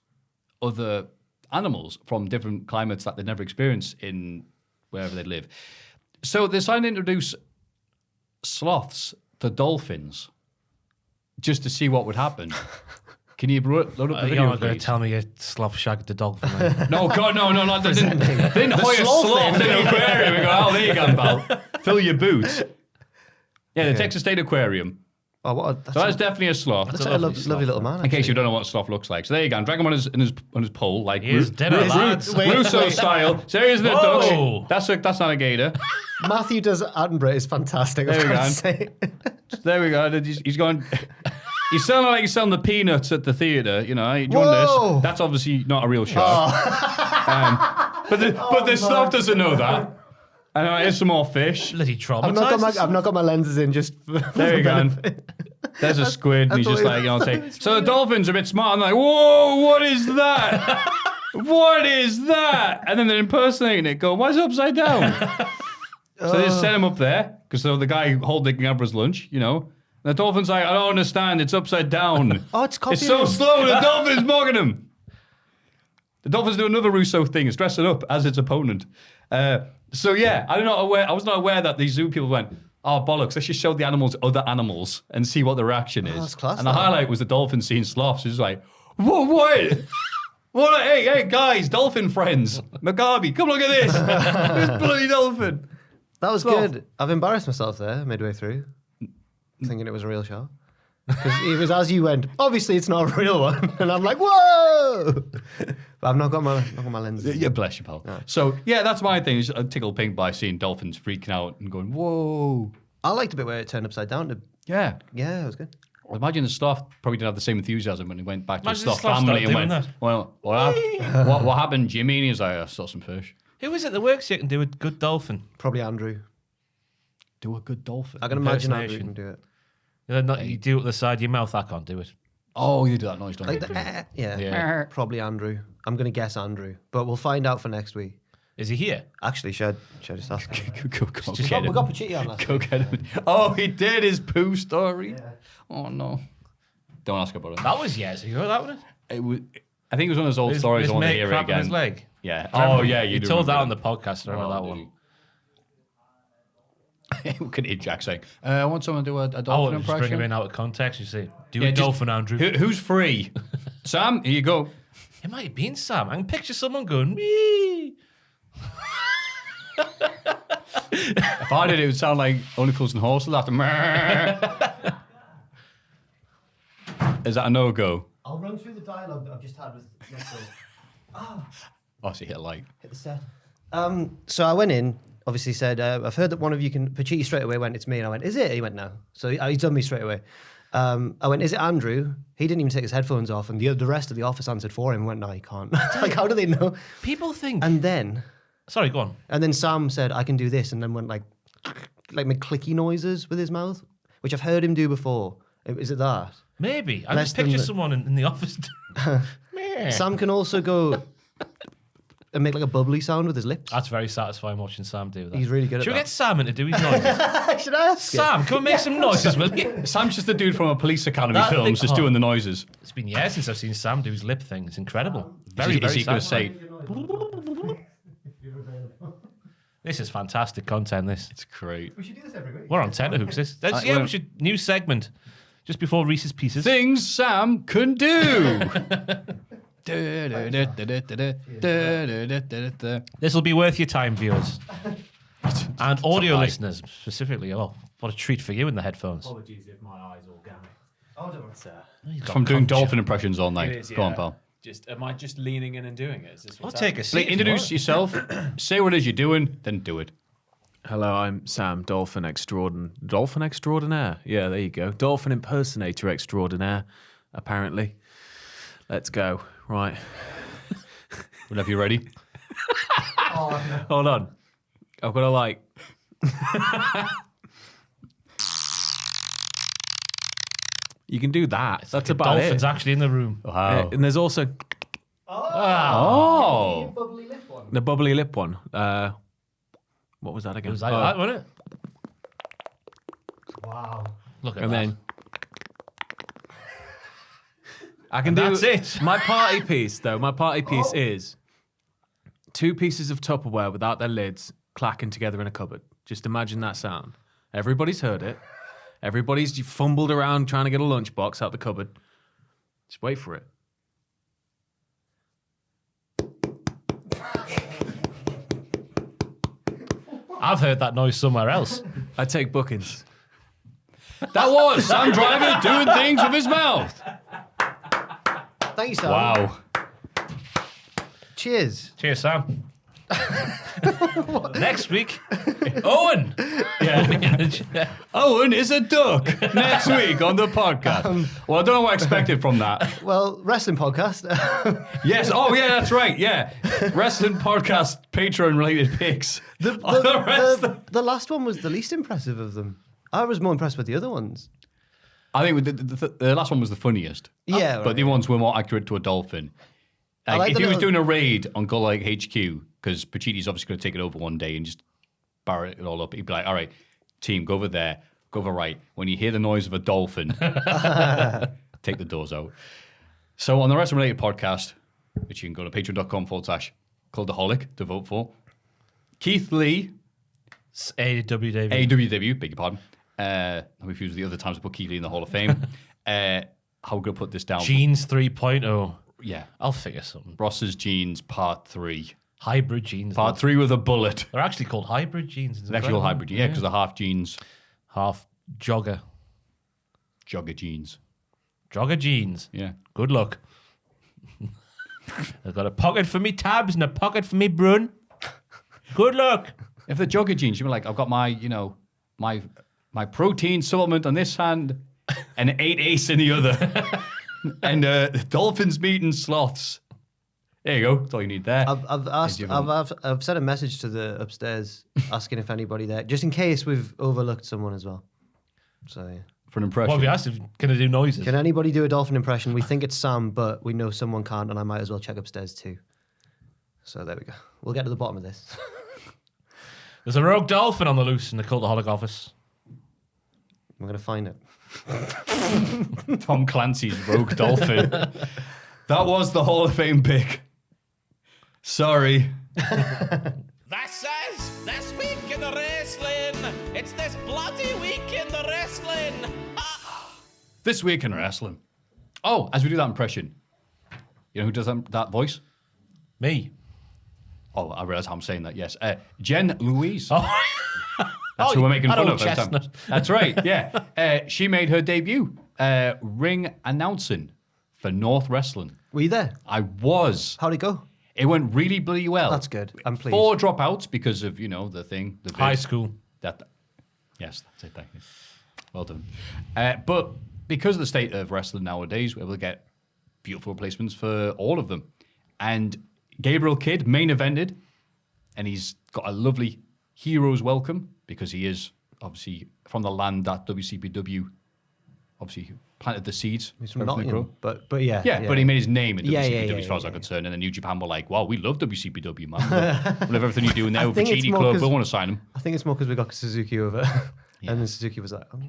from different climates that they'd never experienced in wherever they live. So they decided to introduce sloths to dolphins just to see what would happen. Can you load up the You're video, not going to please? tell me you sloth shagged the dolphin. Right? No, God, no. They didn't hire a sloth in an aquarium and go, oh, there you go, pal. Fill your boots. Yeah, the Texas State Aquarium. Oh, what? So that's definitely a sloth. That's a lovely little man. In case you don't know what a sloth looks like. So there you go. Drag him on his pole, like Here's dinner, lads. Russo style. So here's the Whoa. duck. That's not a gator. Matthew does Attenborough is fantastic. There we go. Say. There we go. He's going. He's sounding like he's selling the peanuts at the theater. You know, you want Whoa. this? That's obviously not a real shark. But the sloth doesn't know that. And here's some more fish. Bloody traumatized. I've not got my lenses in just for There you go. benefit. There's a squid, and he's just like, thought so the dolphins are a bit smart, and they're like, whoa, what is that? What is that? And then they're impersonating it, going, why is it upside down? So they just set him up there, because the guy holding him for his lunch, you know. And the dolphin's like, I don't understand, it's upside down. Oh, it's It's so slow, the dolphin's mugging him. The dolphins do another Russo thing, is dress it up as its opponent. So yeah, I was not aware that these zoo people went, oh, bollocks, let's just show the animals other animals and see what the reaction is. That's class, and the that. highlight was the dolphin seeing sloths. It's like, what? What? Hey, guys, dolphin friends. McGarvey, come look at this. This bloody dolphin. That was Sloth. good. I've embarrassed myself there midway through, thinking it was a real shark. Because it was as you went, obviously it's not a real one. And I'm like, whoa! But I've not got my lenses. Yeah, bless you, pal. So, yeah, that's my thing. Is tickled pink by seeing dolphins freaking out and going, whoa. I liked the bit where it turned upside down. Yeah. Yeah, it was good. Well, imagine the sloth probably didn't have the same enthusiasm when he went back to his Imagine the sloth sloth family and started went, doing well, what happened, Jimmy? And he's like, I saw some fish. Who is it that works here can do a good dolphin? Probably Andrew. Do a good dolphin. I can imagine Andrew Impersonation. can do it. You do it at the side of your mouth. I can't do it. Oh, you do that noise, don't Like you? the, yeah. Yeah. Probably Andrew. I'm going to guess Andrew. But we'll find out for next week. Is he here? Actually, should I just ask him? Go We get him. got Pachitti on last Go get him. Oh, he did his poo story. Oh, no. Don't ask about it. That was years ago. That was It was, I think it was one of those old his, stories. his I want to mate hear it crapping his again. leg. Yeah. Remember? Oh, yeah. You do told that on remember the podcast. I remember that one. Look at it, Jack saying, I want someone to do a I dolphin wouldn't just bring impression. him in out of context. You say, do Yeah, a just- dolphin, Andrew. Who's free? Sam, here you go. It might have been Sam. I can picture someone going, wee. If I did it would sound like Only Fools and Horses after. Is that a no-go? I'll run through the dialogue that I've just had with Russell. Oh, so hit like. Hit the set. So I went in, obviously said, I've heard that one of you can... Pacitti straight away went, it's me. And I went, is it? He went, no. So he's done me straight away. I went, is it Andrew? He didn't even take his headphones off. And the rest of the office answered for him and went, no, he can't. Like, how do they know? People think. And then... Sorry, go on. And then Sam said, I can do this. And then went like make clicky noises with his mouth, which I've heard him do before. Is it that? Maybe. I Less just than picture the- someone in the office. Sam can also go and make like a bubbly sound with his lips. That's very satisfying watching Sam do that. He's really good at Should we that. get Sam in to do his noises? Should I ask him? Sam, come and make some noises, will you? Sam's just the dude from a police academy That films, thing- just oh. doing the noises. It's been years since I've seen Sam do his lip thing. It's incredible. Very, is very he going to satisfying. say? This is fantastic content, this. It's great. We should do this every week. We're on tenterhooks. This. well- We should... New segment. Just before Reese's Pieces. Things Sam can do. This will be worth your time, viewers. And audio listeners, specifically. Oh, what a treat for you in the headphones. Apologies if my eyes all gammy. Oh, don't worry. From doing dolphin impressions all night. It is, Go on, yeah. pal. Am I just leaning in and doing it? Is this I'll what's take a happening? seat. if you Introduce want. yourself, say what it is you're doing, then do it. Hello, I'm Sam, Dolphin Extraordinaire? Yeah, there you go. Dolphin Impersonator Extraordinaire, apparently. Let's go. Right. Whenever you're ready. Hold on. I've got to like... You can do that. That's about Dolphin's it. actually in the room. Wow. And there's also Oh. Bubbly lip one. the bubbly lip one. What was that It again? was like Oh, that, wasn't it? Wow. Look at and that. then I can And do that's it. My party piece, though. My party piece is 2 pieces of Tupperware without their lids clacking together in a cupboard. Just imagine that sound. Everybody's heard it. Everybody's fumbled around trying to get a lunchbox out the cupboard. Just wait for it. I've heard that noise somewhere else. I take bookings. That was Sam Driver doing things with his mouth. Thank you, Sam. Wow. Cheers. Cheers, Sam. Next week, Owen. Yeah. Owen is a duck next week on the podcast. Well, I don't know what I expected from that. Well, wrestling podcast. Yes. Oh, yeah, that's right. Yeah. Wrestling podcast, Patreon related picks. the last one was the least impressive of them. I was more impressed with the other ones. I think the last one was the funniest. Yeah, But the other ones were more accurate to a dolphin. Like, like if the he was little- doing a raid on Cultaholic HQ, because Pachiti's obviously going to take it over one day and just bar it all up, he'd be like, all right, team, go over there, go over right. When you hear the noise of a dolphin, take the doors out. So on the Wrestling Related podcast, which you can go to patreon.com/Cultaholic to vote for, Keith Lee, AWW. AWW, beg your pardon. I'm confused with the other times we put Keith Lee in the Hall of Fame. How we're going to put this down. Jeans 3.0. Yeah. I'll figure something. Ross's Jeans Part 3. Hybrid jeans. Part 3 with a bullet. They're actually called hybrid jeans. It's It's actually all incredible. hybrid, yeah, because they're half jeans, Half jogger. jogger jeans. Jogger jeans. Yeah. Good luck. I've got a pocket for me tabs and a pocket for me brun. Good luck. If they're jogger jeans, you'd be like, I've got my, my protein supplement on this hand and 8 ace in the other. And dolphins meat and sloths. There you go. That's all you need there. I've sent a message to the upstairs asking if anybody there, just in case we've overlooked someone as well. So yeah. For an impression. What have you asked? Can I do noises? Can anybody do a dolphin impression? We think it's Sam, but we know someone can't, and I might as well check upstairs too. So there we go. We'll get to the bottom of this. There's a rogue dolphin on the loose in the Cultaholic office. We're gonna find it. Tom Clancy's Rogue Dolphin. That was the Hall of Fame pick. Sorry. That says this week in the wrestling. It's this bloody week in the wrestling. This week in wrestling. Oh, as we do that impression, you know who does that voice? Me. Oh, I realize how I'm saying that, yes. Jen Louise. Oh. That's who we're making that fun old of. every time. chestnut. That's right. Yeah. She made her debut ring announcing for North Wrestling. Were you there? I was. How'd it go? It went really bloody well. That's good. I'm pleased. 4 dropouts because of, the thing. The High vid. school. Yes, that's it. Thank you. Well done. But because of the state of wrestling nowadays, we're able to get beautiful replacements for all of them. And Gabriel Kidd main evented, and he's got a lovely hero's welcome because he is obviously from the land that WCPW obviously planted the seeds. He's for from everything to Nottingham, grow. but yeah. Yeah, but he made his name in Yeah, WCPW yeah, as far as yeah, I'm concerned. And then New Japan were like, wow, we love WCPW, man. We love everything you're doing there with think it's Bikini more Club. 'cause- We want to sign him. I think it's more because we got Suzuki over. And then Suzuki was like, oh.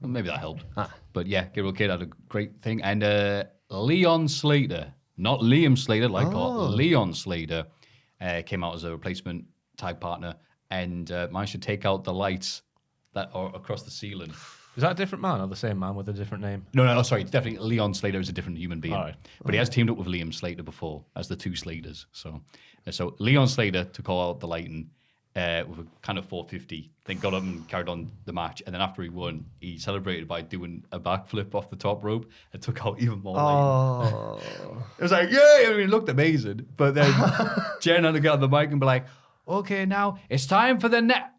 Well, maybe that helped. But yeah, Gabriel Kidd had a great thing. And Leon Slater, not Liam Slater, Leon Slater, came out as a replacement tag partner and managed to take out the lights that are across the ceiling. Is that a different man or the same man with a different name? No, sorry. It's definitely Leon Slater is a different human being. All right. But he has teamed up with Liam Slater before as the two Slaters. So Leon Slater took out the lighting with a kind of 450, then got up and carried on the match. And then after he won, he celebrated by doing a backflip off the top rope and took out even more lighting. Oh. It was like, yay! I mean, it looked amazing. But then Jen had to get on the mic and be like, okay, now it's time for the net.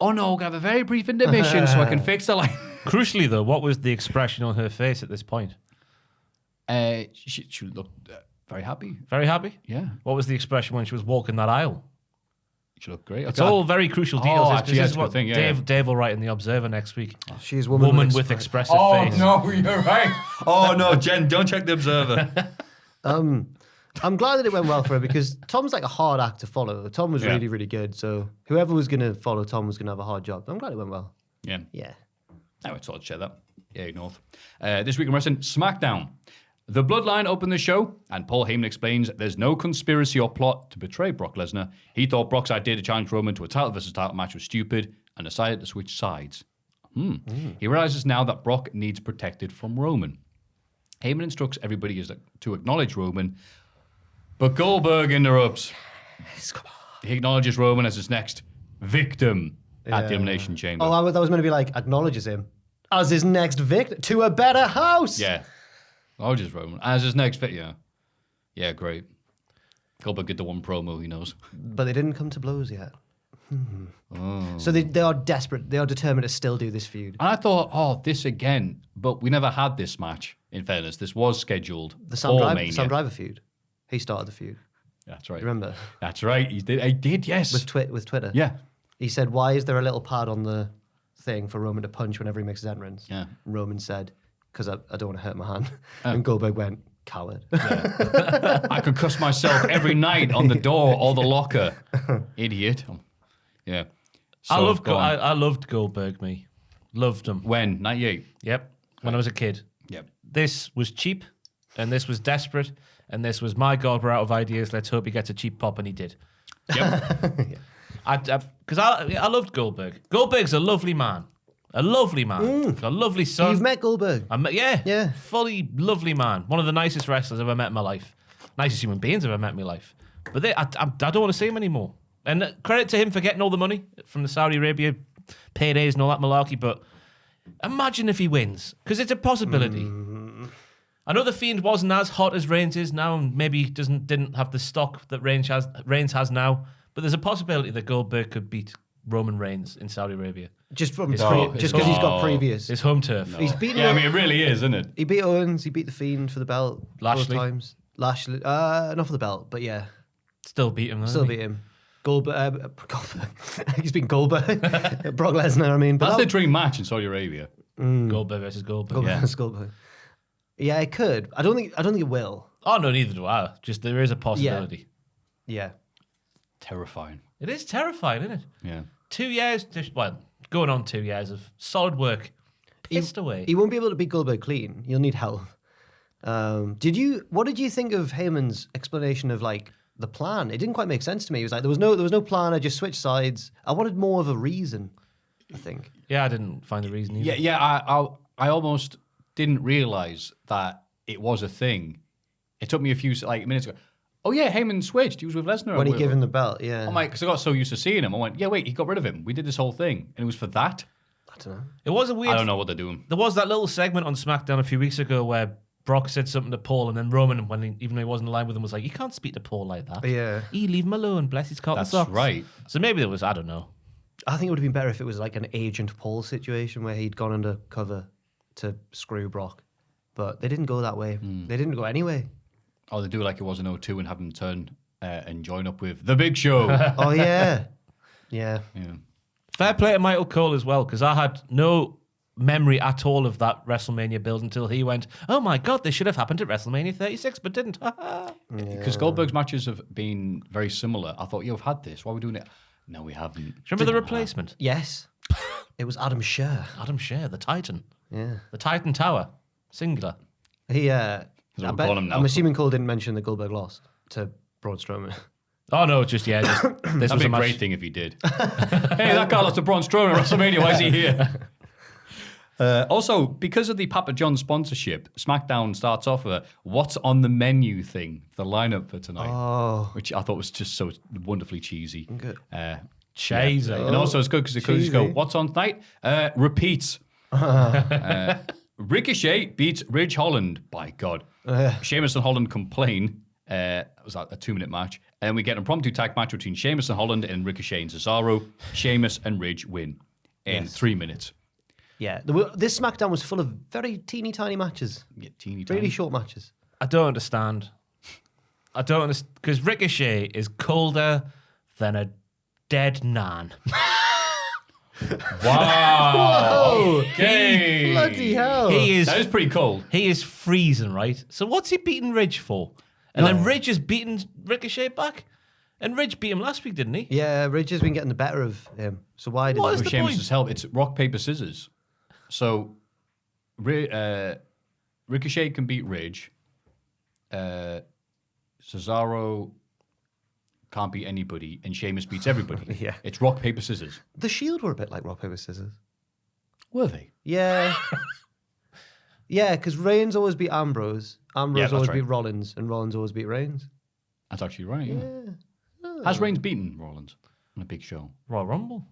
Oh no, we're going to have a very brief intermission so I can fix the light. Crucially, though, what was the expression on her face at this point? She looked very happy. Very happy? Yeah. What was the expression when she was walking that aisle? She looked great. It's all very crucial details. Oh, This- actually, this that's is a good what thing, yeah, Dave will write in The Observer next week. She's Woman with expre- expressive Oh face. no, you're right. Oh no, Jen, don't check the Observer. I'm glad that it went well for her because Tom's like a hard act to follow. Tom was Yeah. really, really good. So whoever was going to follow Tom was going to have a hard job. I'm glad it went well. Yeah. Yeah. I would sort of share that. Yeah, North. This week in wrestling, SmackDown. The Bloodline opened the show, and Paul Heyman explains there's no conspiracy or plot to betray Brock Lesnar. He thought Brock's idea to challenge Roman to a title versus title match was stupid and decided to switch sides. He realizes now that Brock needs protected from Roman. Heyman instructs everybody to acknowledge Roman, but Goldberg interrupts. He acknowledges Roman as his next victim at the Elimination Chamber. Oh, that was meant to be like acknowledges him as his next victim to a better house. Yeah. Acknowledges Roman as his next victim. Yeah. Yeah, great. Goldberg did the one promo, he knows. But they didn't come to blows yet. So they are desperate. They are determined to still do this feud. And I thought, oh, this again. But we never had this match, in fairness. This was scheduled The for Sam Mania. Driver feud. He started the feud. That's right. Remember? That's right. He did, yes. With Twitter. Yeah. He said, why is there a little pad on the thing for Roman to punch whenever he makes his entrance? Yeah. Roman said, because I don't want to hurt my hand. And Goldberg went, coward. I could cuss myself every night on the door or the locker. Idiot. Yeah. So, I loved Goldberg, me. Loved him. When? 98? Yep. When I was a kid. Yep. This was cheap, and this was desperate, and this was, my God, we're out of ideas. Let's hope he gets a cheap pop, and he did. Yep. Because I loved Goldberg. Goldberg's a lovely man. A lovely man. A lovely son. You've met Goldberg. Yeah. Fully lovely man. One of the nicest wrestlers I've ever met in my life. Nicest human beings I've ever met in my life. But I don't want to see him anymore. And credit to him for getting all the money from the Saudi Arabia paydays and all that malarkey. But imagine if he wins. Because it's a possibility. I know the Fiend wasn't as hot as Reigns is now, and maybe didn't have the stock that Reigns has now. But there's a possibility that Goldberg could beat Roman Reigns in Saudi Arabia. Just from home. just because he's got previous. His home turf. He's beaten. Yeah, I mean, it really is, isn't it? He beat Owens. He beat the Fiend for the belt Lashley. both times. Lashley, not for the belt, but yeah, Still beat him, though. still hasn't he? beat him. Goldberg. He's been Goldberg. Brock Lesnar. I mean, but That's that, the dream match in Saudi Arabia. Goldberg versus Goldberg. Goldberg Yeah. versus Goldberg. Yeah, it could. I don't think it will. Oh, no, neither do I. Just there is a possibility. Yeah. Terrifying. It is terrifying, isn't it? Yeah. 2 years, going on 2 years of solid work. Pissed away. He won't be able to beat Goldberg clean. You'll need help. What did you think of Heyman's explanation of like the plan? It didn't quite make sense to me. He was like, there was no plan. I just switched sides. I wanted more of a reason, I think. Yeah, I didn't find the reason either. Yeah, I almost didn't realize that it was a thing. It took me a few minutes ago. Oh yeah, Heyman switched. He was with Lesnar. When he gave him the belt, yeah. I'm like, because I got so used to seeing him. I went, yeah, wait, he got rid of him. We did this whole thing, and it was for that. I don't know. It was a weird. I don't know what they're doing. There was that little segment on SmackDown a few weeks ago where Brock said something to Paul, and then Roman, even though he wasn't aligned with him, was like, "You can't speak to Paul like that. Yeah. Leave him alone. Bless his cotton That's socks." right. So maybe there was. I don't know. I think it would have been better if it was like an Agent Paul situation where he'd gone undercover to screw Brock. But they didn't go that way. They didn't go anyway. Oh, they do like it was in 02 and have him turn and join up with The Big Show. Oh, yeah. Yeah. Yeah. Fair play to Michael Cole as well, because I had no memory at all of that WrestleMania build until he went, "Oh my God, this should have happened at WrestleMania 36, but didn't." Because Goldberg's matches have been very similar. I thought, you've had this. Why are we doing it? No, we haven't. Do you remember the replacement? Yes. It was Adam Scher. Adam Scher, the Titan. Yeah. The Titan Tower. Singular. He, we'll call him now. I'm assuming Cole didn't mention that Goldberg lost to Braun Strowman. Oh, no, just this That'd was be a a match. great thing if he did. Hey, that guy lost to Braun Strowman at WrestleMania. Why is he here? Also, because of the Papa John sponsorship, SmackDown starts off with a what's on the menu thing, the lineup for tonight, which I thought was just so wonderfully cheesy. Good. Cheesy. And also it's good because it could just go, what's on tonight? Repeats. Ricochet beats Ridge Holland. By God. Sheamus and Holland complain. It was like a 2-minute match. And we get an impromptu tag match between Sheamus and Holland and Ricochet and Cesaro. Sheamus and Ridge win in 3 minutes. Yeah. This SmackDown was full of very teeny tiny matches. Yeah, teeny Really tiny. short matches. I don't understand. Because Ricochet is colder than a dead nan. Wow. Okay. Bloody hell. That is pretty cold. He is freezing, right? So what's he beating Ridge for? And then Ridge is beating Ricochet back? And Ridge beat him last week, didn't he? Yeah, Ridge has been getting the better of him. So why did What is For the Sheamus's point? help, it's rock, paper, scissors. So Ricochet can beat Ridge. Cesaro can't beat anybody, and Sheamus beats everybody. Yeah. It's rock, paper, scissors. The Shield were a bit like rock, paper, scissors. Were they? Yeah. Yeah, because Reigns always beat Ambrose. Ambrose that's always right. beat Rollins, and Rollins always beat Reigns. That's actually right, yeah. Has Reigns beaten Rollins on a big show? Royal Rumble.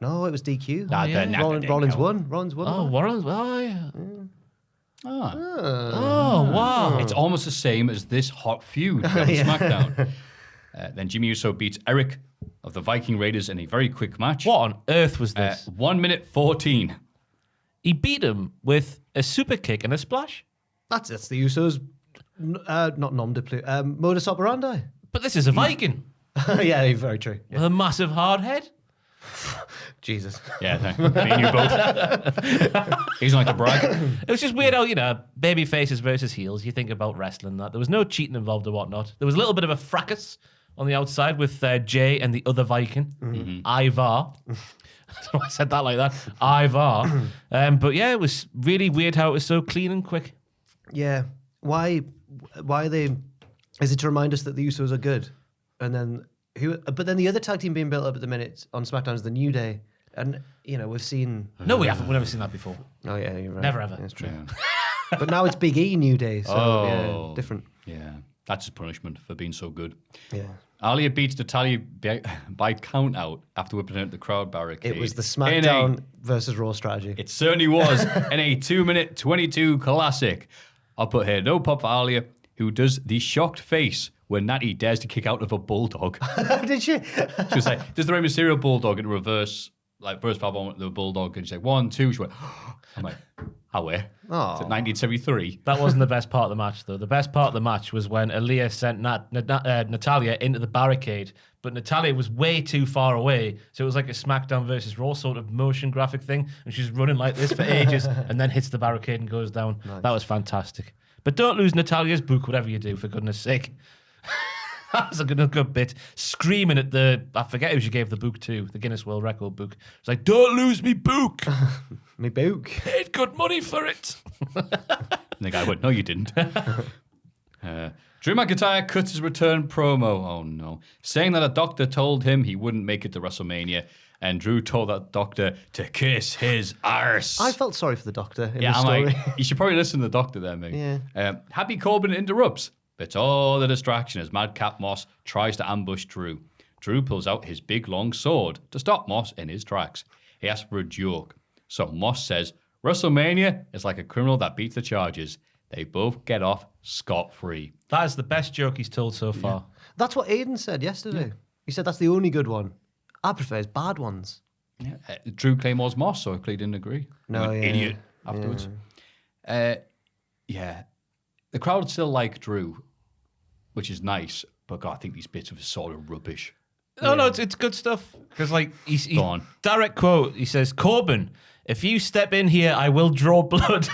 No, it was DQ. Nah, yeah. that Rollins didn't count. won. Rollins won. Oh, Warren. Oh, yeah. Ah. Oh, wow. It's almost the same as this hot feud on SmackDown. Then Jimmy Uso beats Eric of the Viking Raiders in a very quick match. What on earth was this? 1 minute 14. He beat him with a super kick and a splash. That's the Usos, not non-deploy, modus operandi. But this is a Viking Yeah, very true. Yeah. with a massive hard head. Jesus. Yeah, me and you both. He doesn't like to brag. It was just weird how, baby faces versus heels. You think about wrestling that. There was no cheating involved or whatnot. There was a little bit of a fracas on the outside with Jay and the other Viking, Ivar. I don't know why I said that like that. Ivar. But yeah, it was really weird how it was so clean and quick. Yeah. Why are they? Is it to remind us that the Usos are good? And then who? But then the other tag team being built up at the minute on SmackDown is the New Day, and we've seen. No, we haven't. We've never seen that before. Oh yeah, you're right. Never ever. That's true. Yeah. But now it's Big E New Day, so yeah, different. Yeah, that's his punishment for being so good. Yeah. Alia beats Natalia by count out after whipping out the crowd barricade. It was the SmackDown versus Raw strategy. It certainly was in a 2-minute 22 classic. I'll put here no pop for Alia, who does the shocked face when Natty dares to kick out of a bulldog. Did she? She was like, does the Rey Mysterio bulldog in reverse, like first pop on the bulldog, and she's like 1, 2. She went, I'm like, how where? Oh. It's at 1973. That wasn't the best part of the match, though. The best part of the match was when Aaliyah sent Natalia into the barricade, but Natalia was way too far away, so it was like a SmackDown versus Raw sort of motion graphic thing, and she's running like this for ages, and then hits the barricade and goes down. Nice. That was fantastic. But don't lose Natalia's book, whatever you do, for goodness sake. That was a good bit. Screaming at I forget who she gave the book to, the Guinness World Record book. It's like, don't lose me book. Me book. Paid good money for it. And the guy went, no, you didn't. Drew McIntyre cuts his return promo. Oh, no. Saying that a doctor told him he wouldn't make it to WrestleMania. And Drew told that doctor to kiss his arse. I felt sorry for the doctor in yeah, the I'm story. like, you should probably listen to the doctor there, mate. Yeah. Happy Corbin interrupts. But all the distraction as Madcap Moss tries to ambush Drew. Drew pulls out his big long sword to stop Moss in his tracks. He asks for a joke. So Moss says, WrestleMania is like a criminal that beats the charges. They both get off scot-free. That is the best joke he's told so far. That's what Aiden said yesterday. He said that's the only good one. I prefer his bad ones. Yeah. Drew claims Moss, so I clearly didn't agree. No, I'm an yeah. idiot afterwards. Yeah. The crowd still like Drew, which is nice, but God, I think these bits of his sword are rubbish. No, it's good stuff. Because, like, he's Go on. direct quote, he says, Corbin, if you step in here, I will draw blood.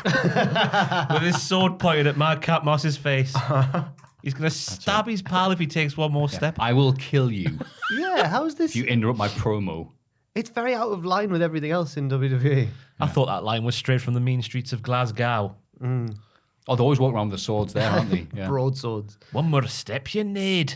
With his sword pointed at Madcap Moss's face. He's going to stab his pal if he takes one more step. I will kill you Yeah, how's this? if you interrupt my promo. It's very out of line with everything else in WWE. I thought that line was straight from the mean streets of Glasgow. Oh, they always walk around with the swords there, aren't they? Yeah. Broadswords. One more step you need.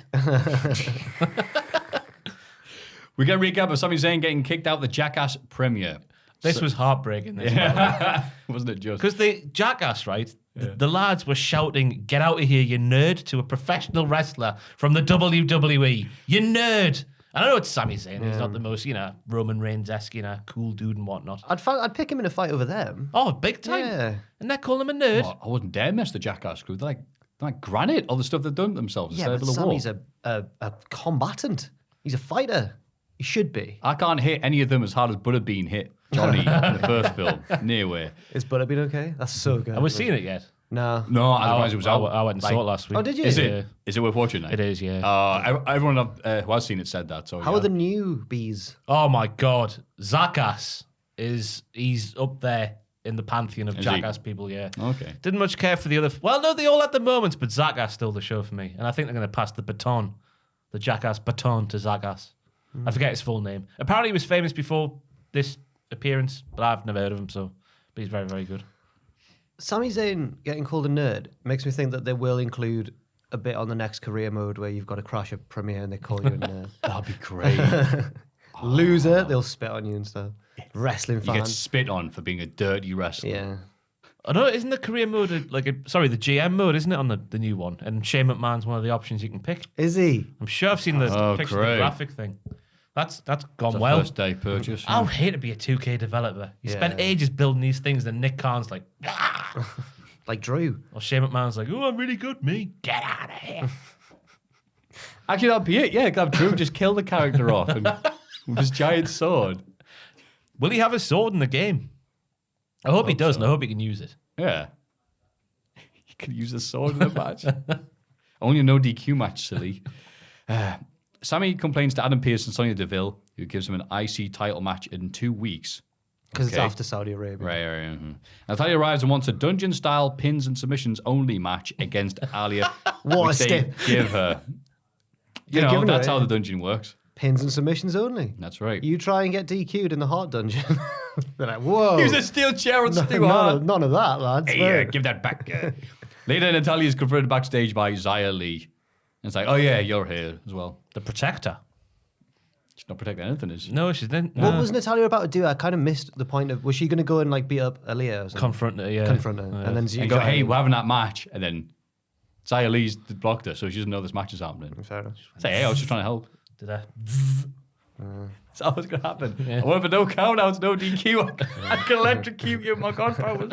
We get a recap of Sami Zayn getting kicked out the Jackass premiere. This was heartbreaking. Wasn't it just? Because the Jackass, right? The lads were shouting, "Get out of here, you nerd," to a professional wrestler from the WWE. You nerd. And I know it's Sami Zayn. He's not the most, Roman Reigns-esque, cool dude and whatnot. I'd pick him in a fight over them. Oh, big time. Yeah. And they're calling him a nerd. Oh, I wouldn't dare mess the Jackass crew. They're like granite, all the stuff they've done themselves. Yeah, instead but of the war. Sammy's a combatant. He's a fighter. He should be. I can't hit any of them as hard as Butterbean hit Johnny in the first film. Near way. Is Butterbean okay? That's so good. Have we seen it yet? No. No, otherwise it was out. I went and saw it last week. Oh, did you? Is Yeah. it? Is it worth watching? It is, yeah. Everyone who has seen it said that. So How yeah. are the newbies? Oh my God, Jackass he's up there in the pantheon of Is he? Jackass people. Yeah. Okay. Didn't much care for the other. Well, no, they all had the moments, but Jackass stole the show for me, and I think they're going to pass the baton, the Jackass baton to Jackass. I forget his full name. Apparently, he was famous before this appearance, but I've never heard of him. But he's very, very good. Sami Zayn getting called a nerd makes me think that they will include a bit on the next career mode where you've got to crash a premiere and they call you a nerd. That'd be great. Loser, they'll spit on you and stuff. Wrestling You fan. get spit on for being a dirty wrestler. Yeah. I know, isn't the career mode the GM mode, isn't it, on the new one? And Shane McMahon's one of the options you can pick. Is he? I'm sure I've seen the picture of the great. graphic thing. That's gone It's a well. first day purchase. I would hate to be a 2K developer. You spent Yeah. ages building these things, then Nick Khan's like, ah! Like Drew. Or Shane McMahon's like, oh, I'm really good, me. Get out of here. Actually, that'd be it. Yeah, have Drew just kill the character off and, with his giant sword. Will he have a sword in the game? I hope he does, and I hope he can use it. Yeah. You could use a sword in the match. Only a no DQ match, silly. Sammy complains to Adam Pearce and Sonya Deville, who gives him an IC title match in 2 weeks. Because it's Okay. after Saudi Arabia. Right. Natalia arrives and wants a dungeon-style pins and submissions only match against Alia. What which a they step. give her. They're giving her That's it. how the dungeon works. Pins and submissions only. That's right. You try and get DQ'd in the Heart Dungeon. They're like, whoa. Use a steel chair and Stu none, Hart. of, none of that, lads. Hey, Where? give that back. Later, Natalia is confronted backstage by Xia Li. And it's like, oh yeah, you're here as well. The Protector. She's not protecting anything, is she? No, she didn't. What was Natalia about to do? I kind of missed the point of. Was she going to go and like beat up Aaliyah or something? Confront her, yeah. Confront her. And then And go, hey, we're having that match. And then Xia Li's blocked her, so she doesn't know this match is happening. Fair enough. Say, hey, I was just trying to help. Did I? That's how it's going to happen. I went for no countouts, no DQ. I can electrocute you with my god powers.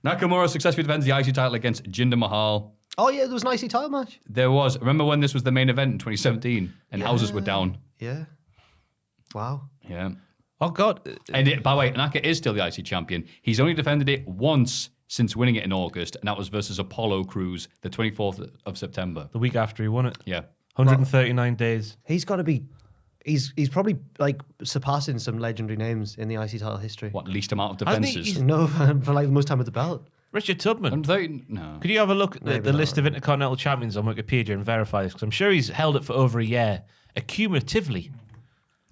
Nakamura successfully defends the IC title against Jinder Mahal. Oh yeah, there was an IC title match. There was. Remember when this was the main event in 2017 and houses were down? Yeah. Wow. Yeah. Oh, God. And by the way, Naka is still the IC champion. He's only defended it once since winning it in August, and that was versus Apollo Crews, the 24th of September. The week after he won it. Yeah. 139 days. He's got to be. He's probably like surpassing some legendary names in the IC title history. What, least amount of Hasn't he- defenses? No, for like the most time with the belt. Richard Tubman. 130? No. Could you have a look at Maybe the not. list of Intercontinental Champions on Wikipedia and verify this? Because I'm sure he's held it for over a year, accumulatively.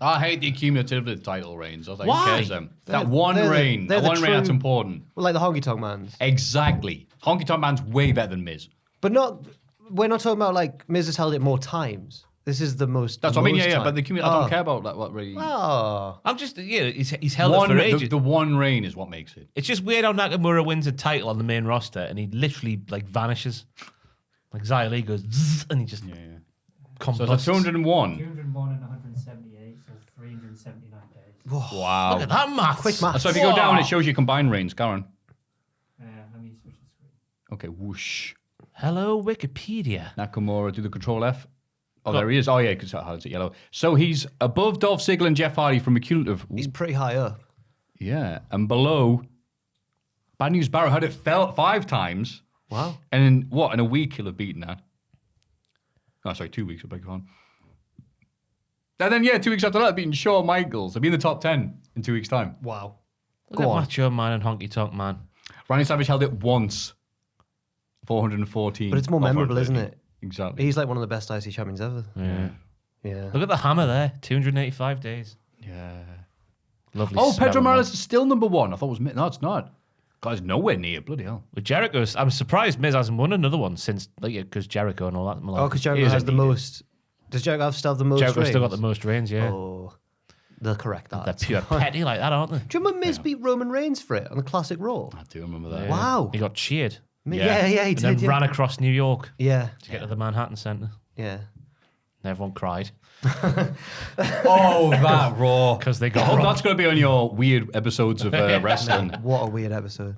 I hate the cumulative title reigns. I was like, Why? who cares them? That They're- one they're the- reign. they're That the one reign that's true- important. Well, like the Honky Tonk Man's, Exactly. Honky Tonk Man's way better than Miz. but not. We're not talking about like Miz has held it more times. This is the most. That's what I mean. most Yeah, time. but the community, I don't care about that. What really? Oh, I'm just, he's held it for ages. The one reign is what makes it. It's just weird how Nakamura wins a title on the main roster and he literally like vanishes. Like Xia Li goes, zzz, and he just So combusts. that's 201. 201 and 178, so 379 days. Wow. Look at that math. quick math. So if you go down, it shows you combined reigns. Karen. Let me switch the screen. Okay, whoosh. Hello, Wikipedia. Nakamura, do the control F. Oh, there he is. Oh, yeah, because how is it yellow? So he's above Dolph Ziggler and Jeff Hardy from a cumulative. he's pretty high up. Yeah, and below, Bad News Barrett had it fell 5 times. Wow. And in a week he'll have beaten that. Oh, sorry, 2 weeks, I beg your pardon. And then, 2 weeks after that, beating Shawn Michaels. He'll be in the top 10 in 2 weeks' time. Wow. Look at Macho Man and Honky Tonk Man. Randy Savage held it once. 414. But it's more or memorable, 430. isn't it? Exactly. He's like one of the best IC champions ever. Yeah. Yeah. Look at the hammer there. 285 days. Yeah. Lovely. Oh, Pedro smelling Morales man. is still number 1. I thought it was... No, it's not. Guy's nowhere near. Bloody hell. With Jericho, I'm surprised Miz hasn't won another one since, because Jericho and all that. Oh, because Jericho has the most. Does Jericho still have the most? Jericho's still got reigns? the most reigns, yeah. Oh, they'll correct that. They're pure petty like that, aren't they? Do you remember Miz beat Roman Reigns for it on the classic Raw? I do remember that. Wow. He got cheered. Yeah, he And did. then Yeah. ran across New York Yeah, to get to the Manhattan Center. yeah. And everyone cried Oh, that Raw. because they I got hope robbed. that's going to be on your weird episodes of wrestling. What a weird episode.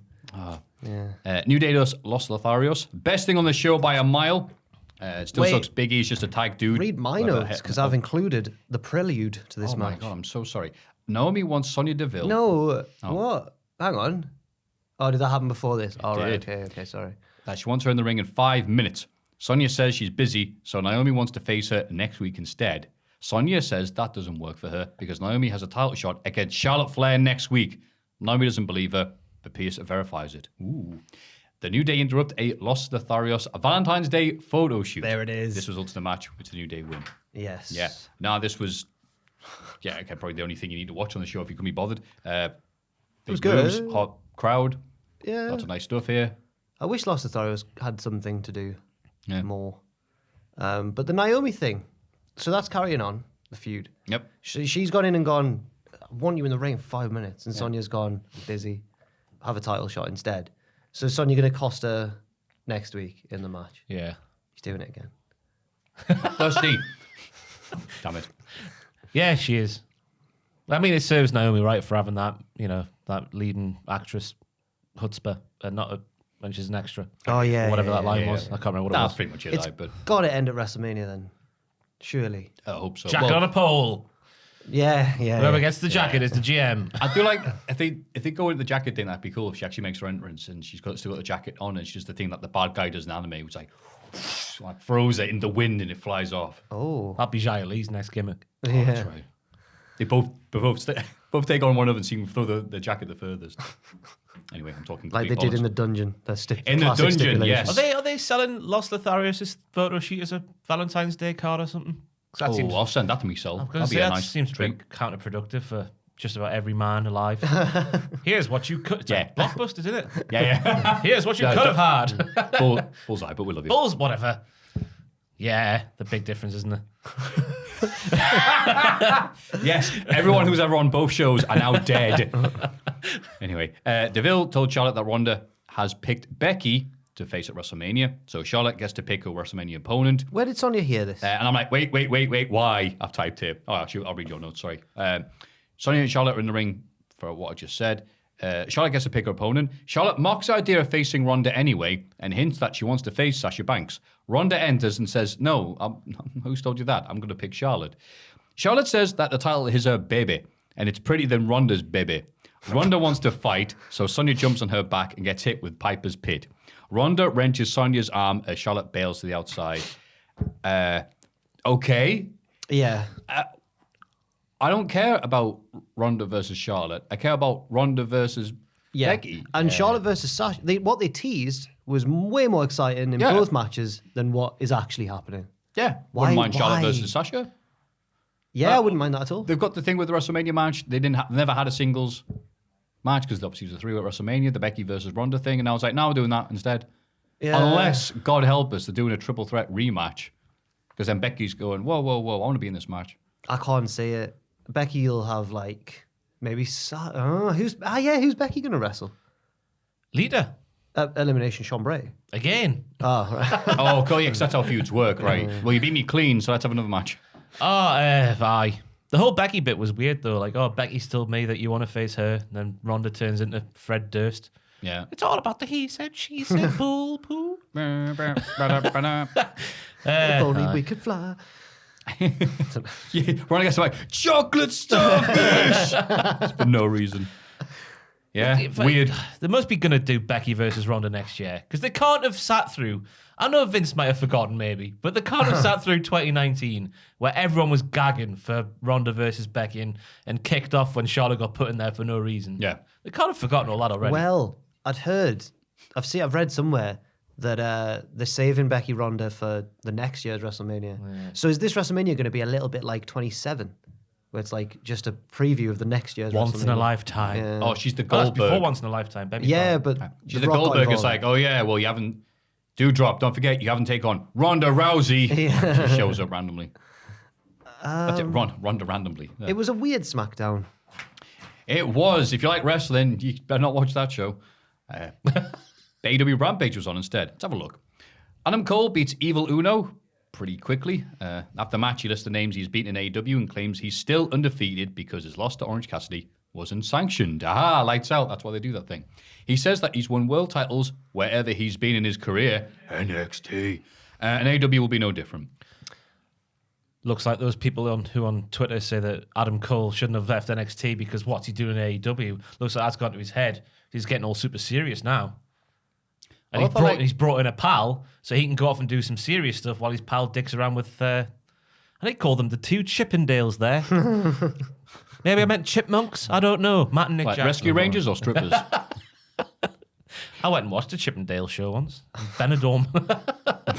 Yeah. New Day does Los Lotharios. Best thing on the show by a mile. It still Wait. sucks. Big E's just a tag dude. Read my Whatever notes hit- because I've included the prelude to this Oh my match. god, I'm so sorry. Naomi wants Sonya Deville. No, what? Hang on. Oh, did that happen before this? All right. did. Okay, sorry. That she wants her in the ring in 5 minutes. Sonya says she's busy, so Naomi wants to face her next week instead. Sonya says that doesn't work for her because Naomi has a title shot against Charlotte Flair next week. Naomi doesn't believe her, but Pierce verifies it. Ooh. The New Day interrupt a Los Lotharios Valentine's Day photo shoot. There it is. This results in the match, which the New Day win. Yes. Yeah. Now this was, okay, probably the only thing you need to watch on the show if you can be bothered. It was good. Hot crowd. Yeah. Lots of nice stuff here. I wish Los Lotharios had something to do Yeah. more. But the Naomi thing, so that's carrying on the feud. Yep. She's gone in and gone, I want you in the ring in 5 minutes. And Sonya's gone, busy, have a title shot instead. So Sonya going to cost her next week in the match. Yeah. She's doing it again. Thirsty. Damn it. Yeah, she is. I mean, it serves Naomi right for having that, that leading actress chutzpah, and not when she's an extra. Oh, yeah. Or whatever yeah, that line yeah, was. yeah. I can't remember what it That's was. pretty much it, It's but got to end at WrestleMania then. Surely. I hope so. Jacket on a pole. Yeah. Whoever gets the jacket is the GM. I feel like if they go into the jacket thing, that'd be cool if she actually makes her entrance and she's still got the jacket on and she does the thing that the bad guy does in anime, which like throws it in the wind and it flies off. Oh. That'd be Xia Li's next gimmick. Yeah. That's right. They both take on one of them so you can throw the jacket the furthest. Anyway, I'm talking Like they complete did in the bollocks. dungeon. In the classic dungeon, stipulation. yes. Are they selling Los Lotharios' photo sheet as a Valentine's Day card or something? 'Cause that seems, I'll send that to myself. I'm gonna That'd say be a that nice seems treat. counterproductive for just about every man alive. Here's what you could. Yeah. Blockbusters, isn't it? Yeah. Here's what you No, could have had. Bullseye, but we love you. Bulls, whatever. Yeah, the big difference, isn't it? Yes, everyone who's ever on both shows are now dead. Anyway, Deville told Charlotte that Ronda has picked Becky to face at WrestleMania, so Charlotte gets to pick her WrestleMania opponent. Where did Sonya hear this? And I'm like, wait, why? I've typed here. Oh, actually, I'll read your notes, sorry. Sonya and Charlotte are in the ring for what I just said. Charlotte gets to pick her opponent. Charlotte mocks the idea of facing Ronda anyway and hints that she wants to face Sasha Banks. Ronda enters and says, no, who's told you that? I'm going to pick Charlotte. Charlotte says that the title is her baby, and it's prettier than Ronda's baby. Ronda wants to fight, so Sonya jumps on her back and gets hit with Piper's Pit. Ronda wrenches Sonya's arm as Charlotte bails to the outside. Okay. Yeah. I don't care about Ronda versus Charlotte. I care about Ronda versus Yeah. Becky. And Charlotte versus Sasha, what they teased was way more exciting in Yeah. both matches than what is actually happening. Yeah. Why- Wouldn't mind Charlotte why? versus Sasha. Yeah, I wouldn't mind that at all. They've got the thing with the WrestleMania match. They never had a singles match because obviously it was a 3-way WrestleMania, the Becky versus Ronda thing. And I was like, now we're doing that instead. Yeah. Unless, God help us, they're doing a triple threat rematch Because then Becky's going, whoa, whoa, whoa, I want to be in this match. I can't see it. Becky will have like maybe who's Becky gonna wrestle? Leader. Elimination, Sean Bray. Again. Oh, right. Oh, cool, yeah, 'cause that's how feuds work, right? Well, you beat me clean, so let's have another match. Oh, aye. The whole Becky bit was weird though. Like, oh, Becky's told me that you want to face her, and then Ronda turns into Fred Durst. Yeah. It's all about the he said, she said, bull, poo. If only we could fly. Yeah, Ronda gets like, chocolate starfish! For no reason. Yeah, If I- weird. They must be going to do Becky versus Ronda next year because they can't have sat through. I know Vince might have forgotten maybe, but they can't have sat through 2019 where everyone was gagging for Ronda versus Becky and kicked off when Charlotte got put in there for no reason. Yeah. They can't have forgotten all that already. Well, I've read somewhere that they're saving Becky Ronda for the next year's WrestleMania. So is this WrestleMania going to be a little bit like 27, where it's like just a preview of the next year's once in a WrestleMania? lifetime. Yeah. Oh, she's the Oh, that's Goldberg. before once in a lifetime, baby. Yeah, but She's The the Rock got Goldberg. It's involved. like, oh yeah, well, you haven't. Dewdrop, don't forget, you haven't taken on Ronda Rousey. She shows up randomly. That's it, Ronda randomly. Yeah. It was a weird SmackDown. It was. If you like wrestling, you better not watch that show. AEW Rampage was on instead. Let's have a look. Adam Cole beats Evil Uno pretty quickly. After the match, he lists the names he's beaten in AEW and claims he's still undefeated because his loss to Orange Cassidy wasn't sanctioned. Aha, lights out. That's why they do that thing. He says that he's won world titles wherever he's been in his career. NXT. And AEW will be no different. Looks like those people who on Twitter say that Adam Cole shouldn't have left NXT because what's he doing in AEW? Looks like that's got to his head. He's getting all super serious now. And he's brought in a pal so he can go off and do some serious stuff while his pal dicks around with, I think call them the two Chippendales there. Maybe I meant chipmunks. I don't know. Matt and Nick Like Jackson. Rescue Rangers or strippers? I went and watched a Chippendale show once. Benidorm.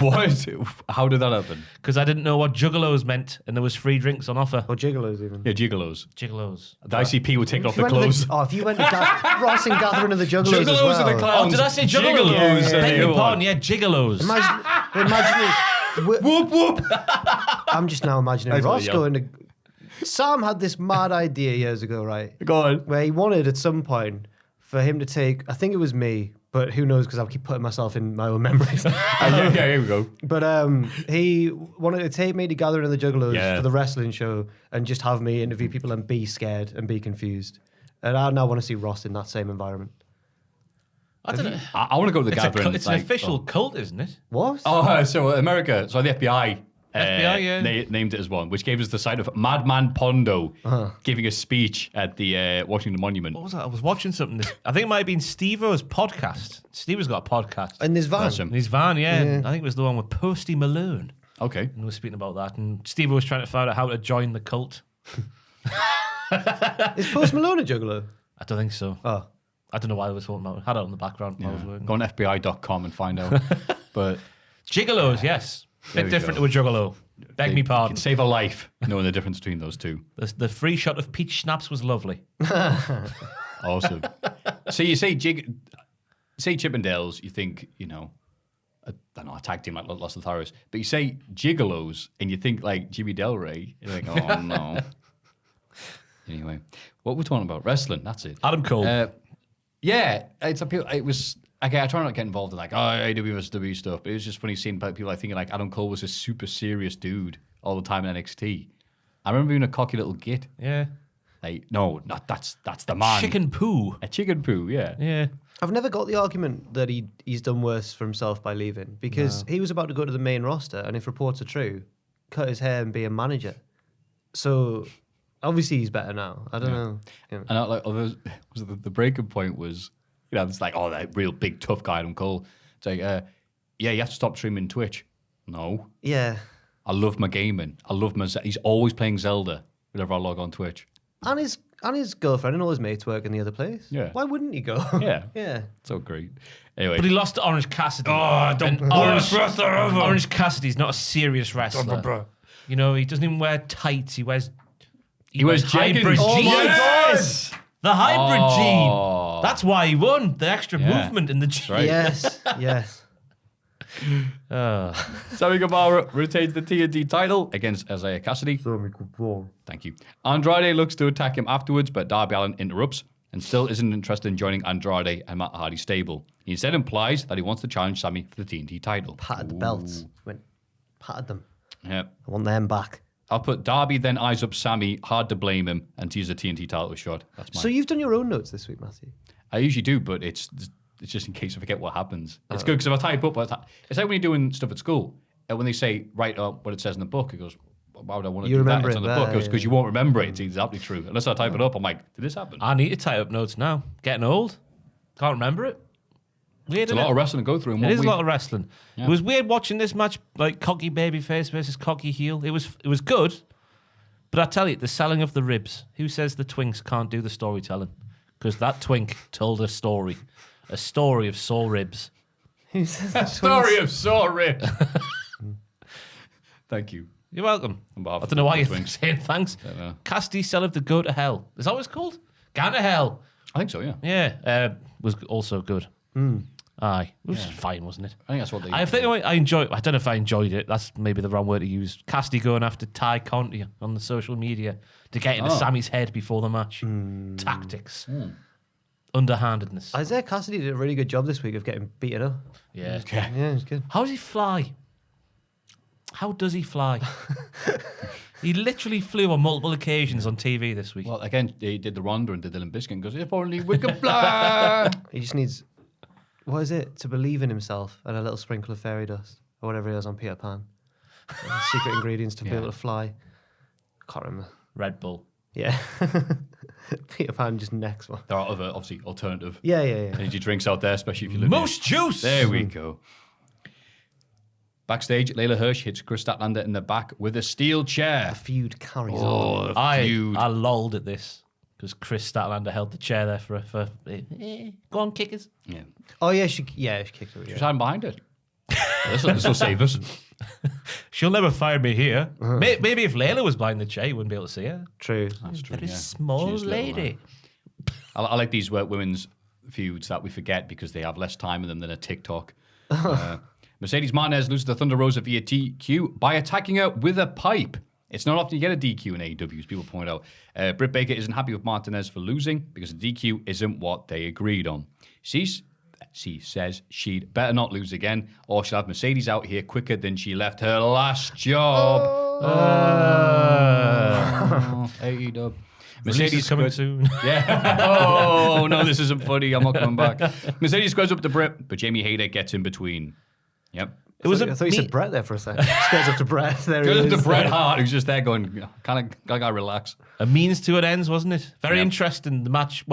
What? How did that happen? Because I didn't know what juggalos meant and there was free drinks on offer. Or gigolos even. Yeah, gigolos. Gigolos. The ICP would take off If the you went to clothes. if you went to Ross and Gathering of the Juggalos as well. Juggalos are the clowns. Oh, did I say juggalos? Gigolos are Beg the your other pardon, one. yeah, gigolos. Imagine Whoop, whoop. I'm just now imagining That's what Ross they going to. Sam had this mad idea years ago, right? Go on. Where he wanted at some point for him to take, I think it was me, but who knows because I keep putting myself in my own memories. Okay, here we go. But he wanted to take me to Gathering of the Juggalos for the wrestling show and just have me interview people and be scared and be confused. And I now want to see Ross in that same environment. I don't know. I want to go to the gathering. It's an official cult, isn't it? What? So America, so the FBI. FBI, yeah. Named it as one, which gave us the sight of Madman Pondo giving a speech at the Washington Monument. What was that? I was watching something. I think it might have been Steve-O's podcast. Steve-O's got a podcast. In this van. Bless him. In his van, yeah. I think it was the one with Posty Malone. Okay. And we were speaking about that. And Steve was trying to find out how to join the cult. Is Post Malone a Juggalo? I don't think so. Oh. I don't know why I was talking about it. I had it on the background while I was working. Go on FBI.com and find out. But Gigolos, yes. There Bit we different go. to a juggalo. Beg me you pardon. can save a life knowing the difference between those two. The free shot of peach schnapps was lovely. Awesome. So you say Chippendales, you think, I don't know, a tag team like Los Lotharis, but you say Gigolos and you think like Jimmy Del Rey. You're like, oh no. Anyway, what we're talking about? Wrestling, that's it. Adam Cole. Yeah, it was. Okay, I try not to get involved in like AEW versus WWE stuff, but it was just funny seeing people like thinking like Adam Cole was a super serious dude all the time in NXT. I remember being a cocky little git. Yeah. Like, no, not that's the man. Chicken poo. A chicken poo, yeah. Yeah. I've never got the argument that he's done worse for himself by leaving because he was about to go to the main roster and if reports are true, cut his hair and be a manager. So obviously he's better now. I don't know. Yeah. And the breaking point was, it's like, that real big tough guy Adam Cole. It's like, you have to stop streaming Twitch. No. Yeah. I love my gaming. I love my. He's always playing Zelda whenever I log on Twitch. And his girlfriend and all his mates work in the other place. Yeah. Why wouldn't he go? Yeah. Yeah. So great. Anyway. But he lost to Orange Cassidy. worst wrestler ever. Orange Cassidy's not a serious wrestler. He doesn't even wear tights. He wears hybrid jeggings. Oh jeans. my Yes! The hybrid Oh. gene. That's why he won. The extra movement in the gene. right. Yes. Yes. Sammy Guevara retains the TNT title against Isaiah Cassidy. Thank you. Andrade looks to attack him afterwards, but Darby Allin interrupts and still isn't interested in joining Andrade and Matt Hardy's stable. He instead implies that he wants to challenge Sammy for the TNT title. Patted the belts. Went, patted them. Yeah. I want them back. I'll put Darby, then eyes up Sammy. Hard to blame him and tease the TNT title shot. That's mine. So you've done your own notes this week, Matthew. I usually do, but it's just in case I forget what happens. It's good because if I type up, it's like when you're doing stuff at school. When they say, write up what it says in the book, it goes, why would I want to do that? It's on the book. Because you won't remember it. It's exactly true. Unless I type it up, I'm like, did this happen? I need to type up notes now. Getting old. Can't remember it. Weird, It's a lot of wrestling to go through. It is a lot of wrestling. Yeah. It was weird watching this match, like cocky babyface versus cocky heel. It was good, but I tell you, the selling of the ribs. Who says the twinks can't do the storytelling? Because that twink told a story of sore ribs. Who says the Story of sore ribs. Thank you. You're welcome. I don't know why you're saying thanks. Cassidy still have to go to hell. Is that what it's called? Gone to hell. I think so, yeah. Yeah, was also good. Aye, it was fine, wasn't it? I think that's what they. I think I enjoyed. I don't know if I enjoyed it. That's maybe the wrong word to use. Cassidy going after Ty Conti on the social media to get into Sammy's head before the match. Tactics, underhandedness. Isaiah Cassidy did a really good job this week of getting beaten up. Yeah, Yeah, it's good. How does he fly? How does he fly? He literally flew on multiple occasions on TV this week. Well, again, he did the Ronda and did the Limp Bizkit and goes, if only we could fly. He just needs, what is it? To believe in himself and a little sprinkle of fairy dust or whatever it is on Peter Pan. Secret ingredients to be able to fly. I can't remember. Red Bull. Yeah. Peter Pan just next one. There are other, obviously, alternative Yeah. energy drinks out there, especially if you live Moose juice. There we go. Backstage, Layla Hirsch hits Chris Statlander in the back with a steel chair. The feud carries on. I lolled at this because Chris Statlander held the chair there for go on, kickers. Yeah. Oh, yeah, she kicked her. She's hiding behind it. This will save us. She'll never fire me here. Maybe if Layla was behind the chair, you wouldn't be able to see her. True. That's true. Very yeah. small She's little, lady. I like these women's feuds that we forget because they have less time in them than a TikTok. Mercedes Martinez loses to Thunder Rosa via DQ by attacking her with a pipe. It's not often you get a DQ in AEW, as people point out. Britt Baker isn't happy with Martinez for losing because the DQ isn't what they agreed on. She says she'd better not lose again or she'll have Mercedes out here quicker than she left her last job. AEW. Mercedes coming soon. Yeah. Oh, no, this isn't funny. I'm not coming back. Mercedes squares up to Britt, but Jamie Hayter gets in between. Yep. I thought you said Brett there for a second. Squares up to Brett. There he Goes is. up to Bret Hart, who's just there going, kind of, gotta relax. A means to an ends, wasn't it? Very interesting. The match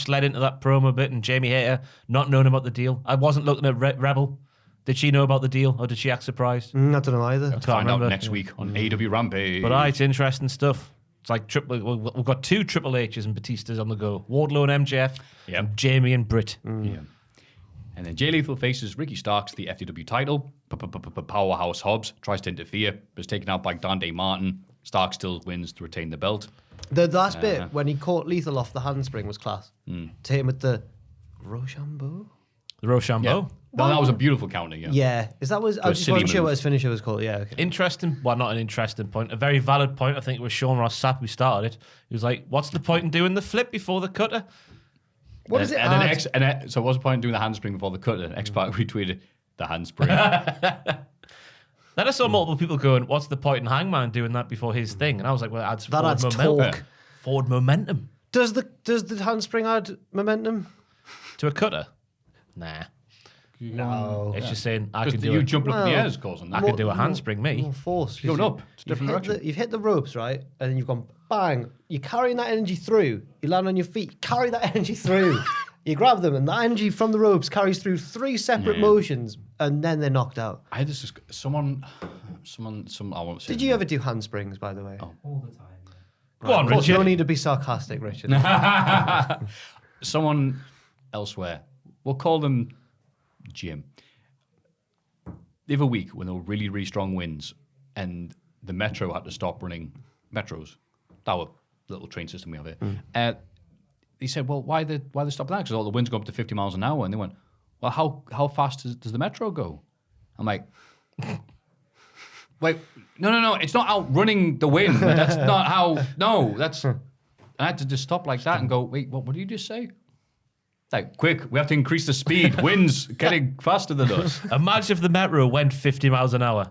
led into that promo bit, and Jamie Hayter not knowing about the deal. I wasn't looking at Rebel. Did she know about the deal, or did she act surprised? I don't know either. To find out next week on AEW Rampage. But it's interesting stuff. It's like we've got two Triple H's and Batistas on the go. Wardlow and MJF, and Jamie and Britt. Yeah. And then Jay Lethal faces Ricky Starks, the FTW title. Powerhouse Hobbs tries to interfere, but is taken out by Dante Martin. Starks still wins to retain the belt. The last bit, when he caught Lethal off the handspring, was class. To hit him with the Rochambeau? The Rochambeau. Yeah. That was a beautiful counter, yeah. Yeah. I just wasn't sure what his finisher was called. Yeah, okay. Interesting. Well, not an interesting point. A very valid point. I think it was Sean Ross Sapp who started it. He was like, what's the point in doing the flip before the cutter? What is it? So what's the point in doing the handspring before the cutter? X-Pac retweeted the handspring. Then I saw multiple people going, what's the point in Hangman doing that before his thing? And I was like, well, it adds That forward adds momentum. torque. Forward momentum. Does the handspring add momentum? To a cutter? Nah. No. It's just saying, I can Because do you it. jumping up in the air is causing that. I can do a handspring, me. More force. You're going up. It's a different direction. You've hit the ropes, right? And then you've gone bang. You're carrying that energy through. You land on your feet. Carry that energy through. You grab them, and that energy from the ropes carries through 3 separate motions, and then they're knocked out. I had this, someone, I won't say. Did you ever do handsprings, by the way? All the time. Yeah. Go on, Of course, Richard. no need to be sarcastic, Richard. Someone elsewhere, we'll call them Jim. The other week, when there were really, really strong winds, and the Metro had to stop running Metros, our little train system we have here, he said, well, why they stop that? Because all the winds go up to 50 miles an hour. And they went, well, how fast does the Metro go? I'm like, wait, no, it's not outrunning the wind. That's not how, no, that's, and I had to just stop like that and go, wait, what did you just say? Like, quick, we have to increase the speed. Wind's getting faster than us. Imagine if the Metro went 50 miles an hour.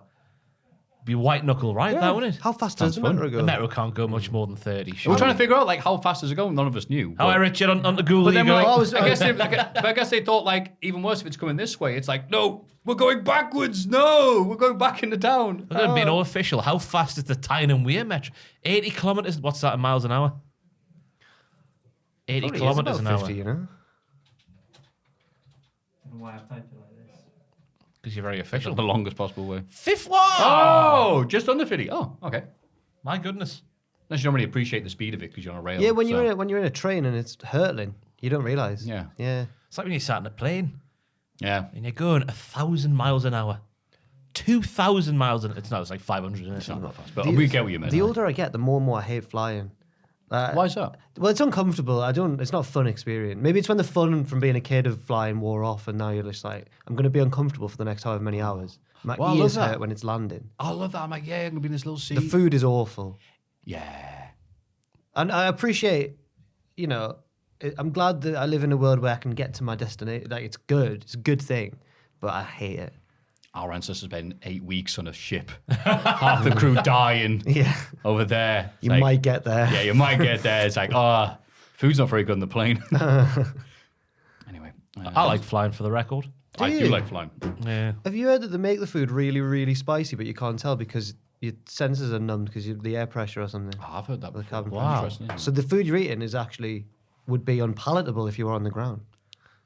Be white knuckle right now, wouldn't it? How fast does the fun. Metro go? The Metro can't go much more than 30. Sure. We're trying to figure out like how fast is it going. None of us knew. How Richard on the Google But you then go? I guess they thought like even worse if it's coming this way. It's like no, we're going backwards. No, we're going back into town. We're going to be all official. How fast is the Tyne and Weir Metro? 80 kilometres. What's that in miles an hour? 80 Probably is kilometres about an 50, hour. you know? I don't know why I've typed it like this. Because you're very official. The longest possible way. Fifth one. Oh, just under 50. Oh, okay. My goodness. Unless you don't really appreciate the speed of it because you're on a rail. Yeah, when so- you're in a train and it's hurtling, you don't realise. Yeah. Yeah. It's like when you sat in a plane Yeah. and you're going 1,000 miles an hour. 2,000 miles an hour. It's not, it's like 500, isn't it? It's not that fast, but we get what you meant. The older I get, the more and more I hate flying. Why is that? Well, it's uncomfortable. It's not a fun experience. Maybe it's when the fun from being a kid of flying wore off, and now you're just like, I'm going to be uncomfortable for the next however many hours. My Well, I love ears that. hurt when it's landing. I love that. I'm like, yeah, I'm gonna be in this little seat. The food is awful, Yeah. and I appreciate. I'm glad that I live in a world where I can get to my destination. Like it's good. It's a good thing, but I hate it. Our ancestors spent 8 weeks on a ship. Half the crew dying. Yeah, Over there. It's you like, might get there. Yeah, you might get there. It's like, food's not very good on the plane. Anyway. I like flying for the record. I do you? like flying. Yeah. Have you heard that they make the food really, really spicy, but you can't tell because your senses are numbed because of the air pressure or something? Oh, I've heard that The before. cabin Wow. Interesting, isn't it? So the food you're eating would be unpalatable if you were on the ground.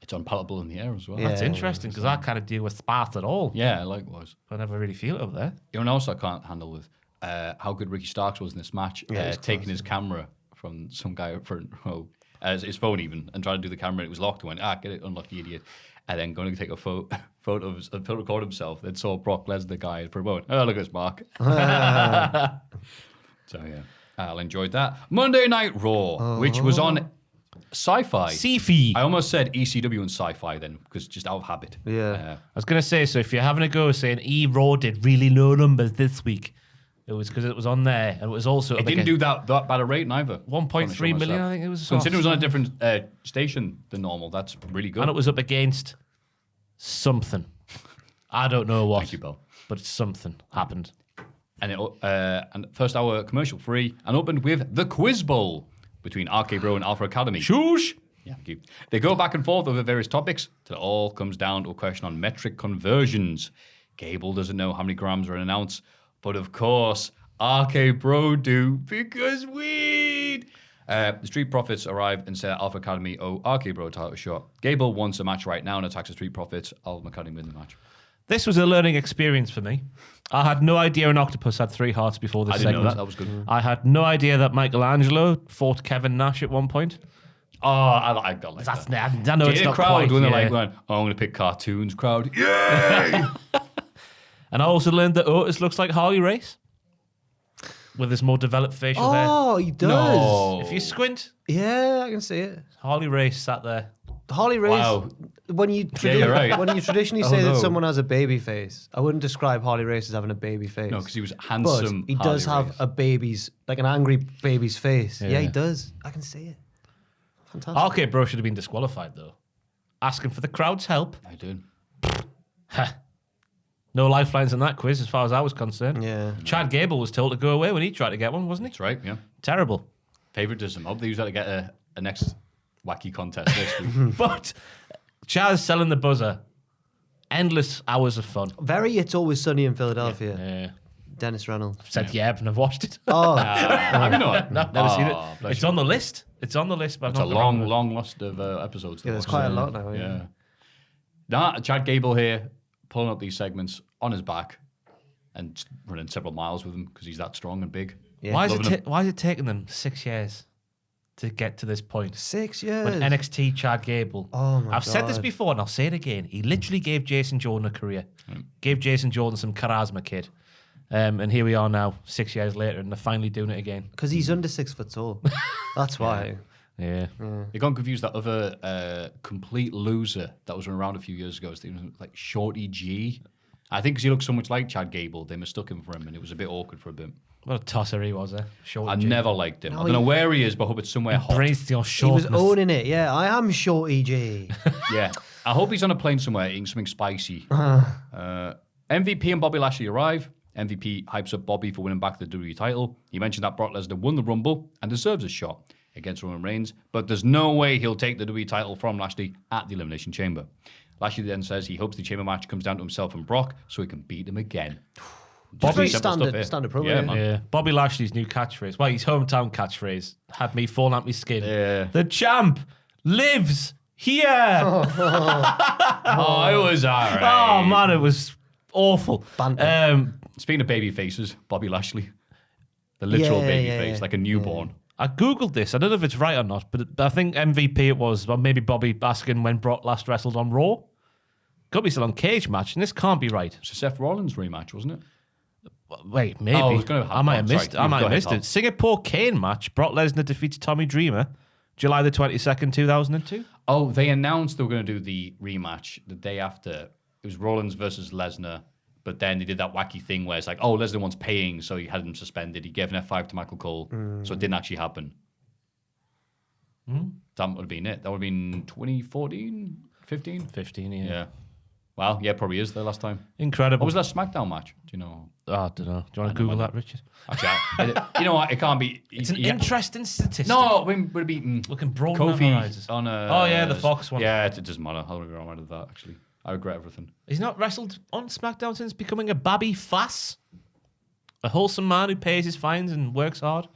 It's unpalatable in the air as well. Yeah. That's interesting because I can't deal with spice at all. Yeah, likewise. I never really feel it up there. You know what else I can't handle with? How good Ricky Starks was in this match. Yeah, it's taking class, his camera from some guy up front row, his phone even, and trying to do the camera. And it was locked. And went, get it, unlucky idiot. And then going to take a photo record himself. Then saw Brock Lesnar guy for a moment. Oh, look at this Mark. So yeah, I enjoyed that. Monday Night Raw, which was on Sci-Fi. Seafy. I almost said ECW and Sci-Fi then, because just out of habit. Yeah. I was going to say, so if you're having a go saying Raw did really low numbers this week, it was because it was on there. And it was also... It didn't do that bad a rate neither. 1.3 million, I think it was. Considering it was on a different station than normal, that's really good. And it was up against something. I don't know what. Thank you, Bill. But something happened. And and first hour commercial free and opened with the Quiz Bowl between RK Bro and Alpha Academy. Shush! Yeah, thank you. They go back and forth over various topics till it all comes down to a question on metric conversions. Gable doesn't know how many grams are in an ounce, but of course, RK Bro do because weed. The Street Profits arrive and say that Alpha Academy owe RK Bro a title shot. Gable wants a match right now and attacks the Street Profits. Alpha Academy win the match. This was a learning experience for me. I had no idea an octopus had 3 hearts before this I didn't segment. know that. That was good. I had no idea that Michelangelo fought Kevin Nash at one point. Oh, I got like That's that. I know Yeah, it's the not crowd quite. when they're Yeah. like, going, I'm going to pick cartoons, crowd. Yay! And I also learned that Otis looks like Harley Race with his more developed facial hair. Oh, he does. No. If you squint, Yeah, I can see it. Harley Race sat there. Harley Race. Wow. When you you're right. when you traditionally Oh, say no. that someone has a baby face, I wouldn't describe Harley Race as having a baby face. No, because he was but handsome. he does Harley have Race. a baby's, like an angry baby's face. Yeah, he Yeah. does. I can see it. Fantastic. Arcade Bro should have been disqualified though. Asking for the crowd's help. I did. No lifelines in that quiz as far as I was concerned. Yeah. Chad Gable was told to go away when he tried to get one, wasn't he? That's right, yeah. Terrible. Favoritism. I hope they use that to get a next wacky contest next week. But Chaz selling the buzzer. Endless hours of fun. Very It's Always Sunny in Philadelphia. Yeah. Dennis Reynolds. Said yeah, and I've watched it. Oh, Have you not? No, I've never seen it. bless It's you. on the list. It's on the list, but It's I've a not got around to it. long list of episodes. to yeah, there's watch. quite a lot now. Yeah. Yeah. Nah, Chad Gable here, pulling up these segments on his back and running several miles with him because he's that strong and big. Yeah. Why is Loving it taking them 6 years to get to this point? 6 years. With NXT Chad Gable. Oh my I've said this God. before and I'll say it again. He literally gave Jason Jordan a career. Gave Jason Jordan some charisma, kid. And here we are now, 6 years later, and they're finally doing it again. Because he's under 6 foot tall. That's why. Yeah. They got confused that other complete loser that was around a few years ago. His name was like Shorty G. I think because he looks so much like Chad Gable, they mistook him for him, and it was a bit awkward for a bit. What a tosser he was, eh? Short I G. never liked him. I don't know where he is, but I hope it's somewhere hot. Embrace your He was shortness. owning it. Yeah, I am Shorty G. Yeah. I hope he's on a plane somewhere eating something spicy. MVP and Bobby Lashley arrive. MVP hypes up Bobby for winning back the WWE title. He mentioned that Brock Lesnar won the Rumble and deserves a shot against Roman Reigns, but there's no way he'll take the WWE title from Lashley at the Elimination Chamber. Lashley then says he hopes the Chamber match comes down to himself and Brock so he can beat him again. Very Simple stuff here. standard promo. Yeah, man. Yeah, Bobby Lashley's new catchphrase, well, his hometown catchphrase, had me falling out my skin. Yeah. The champ lives here. Oh, it was all right. Oh man, it was awful. Banter. Speaking of baby faces, Bobby Lashley. The literal Yeah, baby yeah, face, yeah. like a newborn. I googled this. I don't know if it's right or not, but I think MVP it was. Or maybe Bobby asking when Brock last wrestled on Raw. Got to be still on Cage Match, and this can't be right. It's a Seth Rollins rematch, wasn't it? Wait, maybe. Oh, it's gonna happen. I might have Sorry, missed. I might go have ahead, missed Tom. it. Singapore Kane match. Brock Lesnar defeats Tommy Dreamer, July the 22nd, 2002. Oh, they announced they were going to do the rematch the day after. It was Rollins versus Lesnar, but then they did that wacky thing where it's like, oh, Lesnar wants paying, so he had him suspended. He gave an F5 to Michael Cole, so it didn't actually happen. That would have been it. That would have been 2014, 15? 15, yeah. Yeah. Well, yeah, probably is the last time. Incredible. What was that SmackDown match? Do you know? Oh, I don't know. Do you want to Google that, Richard? Actually, you know what? It can't be. It's an interesting statistic. No, would it be Looking broad Kofi horizons. on a? Oh, yeah, the Fox one. Yeah, it doesn't matter. I'll go on with that. Actually, I regret everything. He's not wrestled on SmackDown since becoming a babby fass. A wholesome man who pays his fines and works hard.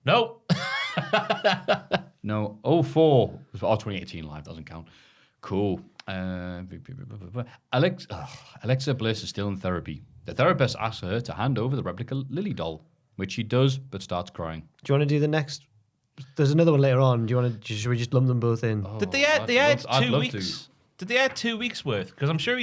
No. No, 04. 2018 live doesn't count. Cool. Alexa Bliss is still in therapy. The therapist asks her to hand over the replica Lily doll, which she does, but starts crying. Do you want to do the next? There's another one later on. Do you want to? Should we just lump them both in? Did they add, I'd 2 love weeks? Did they add 2 weeks worth? Because I'm sure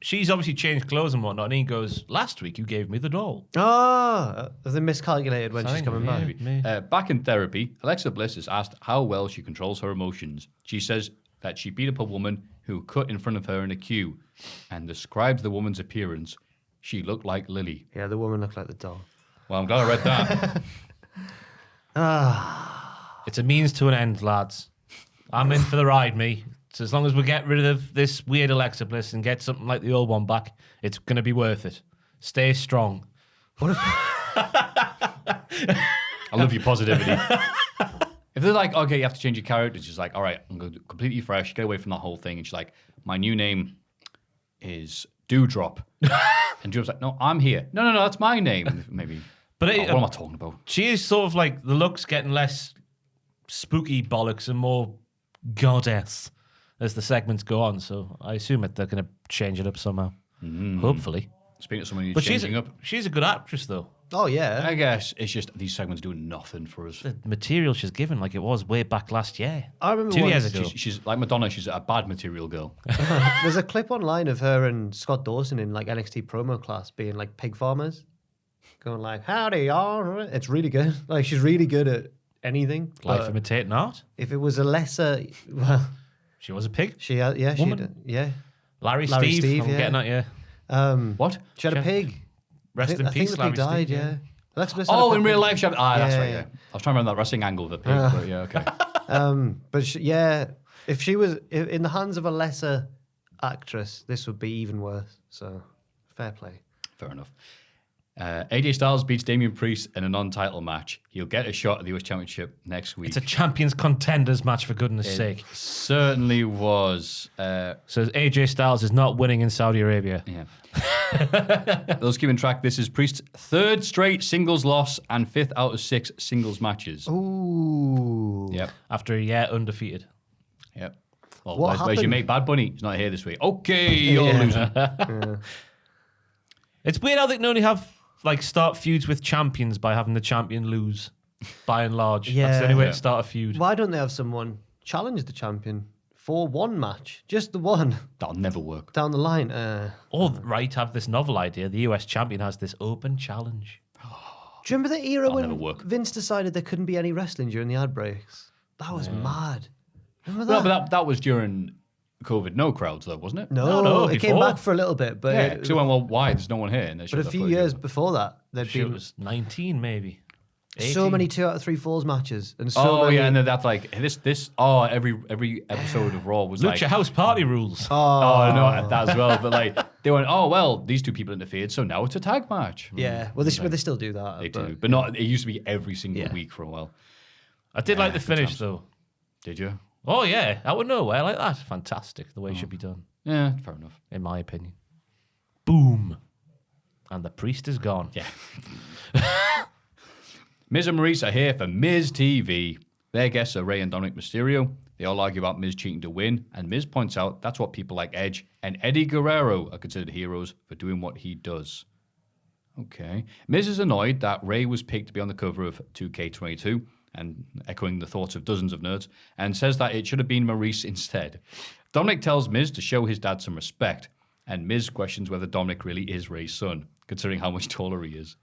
she's obviously changed clothes and whatnot. And he goes, last week you gave me the doll. Ah, have they miscalculated when she's coming back? Maybe. Back in therapy, Alexa Bliss is asked how well she controls her emotions. She says that she beat up a woman who cut in front of her in a queue and describes the woman's appearance. She looked like Lily. Yeah, the woman looked like the doll. Well, I'm glad I read that. It's a means to an end, lads. I'm in for the ride, me. So as long as we get rid of this weird Alexa Bliss and get something like the old one back, it's going to be worth it. Stay strong. I love your positivity. If they're like, okay, you have to change your character, she's like, all right, I'm going to completely fresh, get away from that whole thing. And she's like, my new name is Dewdrop. And Dewdrop's like, no, I'm here. No, that's my name. Maybe. But What am I talking about? She is sort of like, the look's getting less spooky bollocks and more goddess as the segments go on. So I assume that they're going to change it up somehow. Hopefully. Speaking of someone who's But changing up, she's a good actress, though. Oh yeah. I guess it's just these segments doing nothing for us. The material she's given, like it was way back last year. I remember 2 once- years ago. She's like Madonna, she's a bad material girl. There's a clip online of her and Scott Dawson in like NXT promo class being like pig farmers, going like, "Howdy, y'all." It's really good. Like she's really good at anything. Life but imitating art. if it was a lesser, well, She was a pig. she had, yeah, she Woman. did, yeah. Larry Larry Steve. Steve, I'm yeah. getting at you. What? She had a pig. Rest in I think peace, the Larry pig died. Steve. Yeah. Alexa Bliss had a Oh, pig. in real life, that's Yeah, right, yeah. yeah. I was trying to remember that wrestling angle of the pig, but yeah, okay. But yeah, if she was in the hands of a lesser actress, this would be even worse. So fair play. Fair enough. AJ Styles beats Damien Priest in a non-title match. He'll get a shot at the US Championship next week. It's a champions contenders match, for goodness sake. Certainly was. So AJ Styles is not winning in Saudi Arabia. Yeah. Those keeping track, this is Priest's third straight singles loss and 5th out of 6 singles matches. Ooh. Yep. After a year undefeated. Yep. Well, What where's your happened? mate Bad Bunny? He's not here this week. Okay, you're losing. It's weird how they can only have start feuds with champions by having the champion lose, by and large. That's the only way Yeah. to start a feud. Why don't they have someone challenge the champion for one match, just the one That'll never work. down the line? Or, right, have this novel idea. The US champion has this open challenge. Do you remember the era never when work. Vince decided there couldn't be any wrestling during the ad breaks? That was mad. Remember No, that? but that was during COVID, no crowds though, wasn't it? No, it came before. back for a little bit, but Yeah, because went, well, why? There's no one here. And they but showed a that few footage years of it. before that, there'd Sure, it been was 19 maybe. 18. so many 2 out of 3 falls matches, and so Oh many. yeah, and then that's like every episode of Raw was Lucha like House Party rules. oh no that as well, but like they went oh well these two people interfered so now it's a tag match. Yeah, well, they still do that. They but, do, but not. It used to be every single Yeah. week for a while. I did like the good finish times. though. Did you? Oh yeah, out of nowhere like that. Fantastic. The way it should be done, Yeah, fair enough. in my opinion. Boom. And the priest is gone. Yeah. Miz and Maurice are here for Miz TV. Their guests are Rey and Dominic Mysterio. They all argue about Miz cheating to win, and Miz points out that's what people like Edge and Eddie Guerrero are considered heroes for doing what he does. Okay. Miz is annoyed that Rey was picked to be on the cover of 2K22, and echoing the thoughts of dozens of nerds, and says that it should have been Maurice instead. Dominic tells Miz to show his dad some respect, and Miz questions whether Dominic really is Rey's son, considering how much taller he is.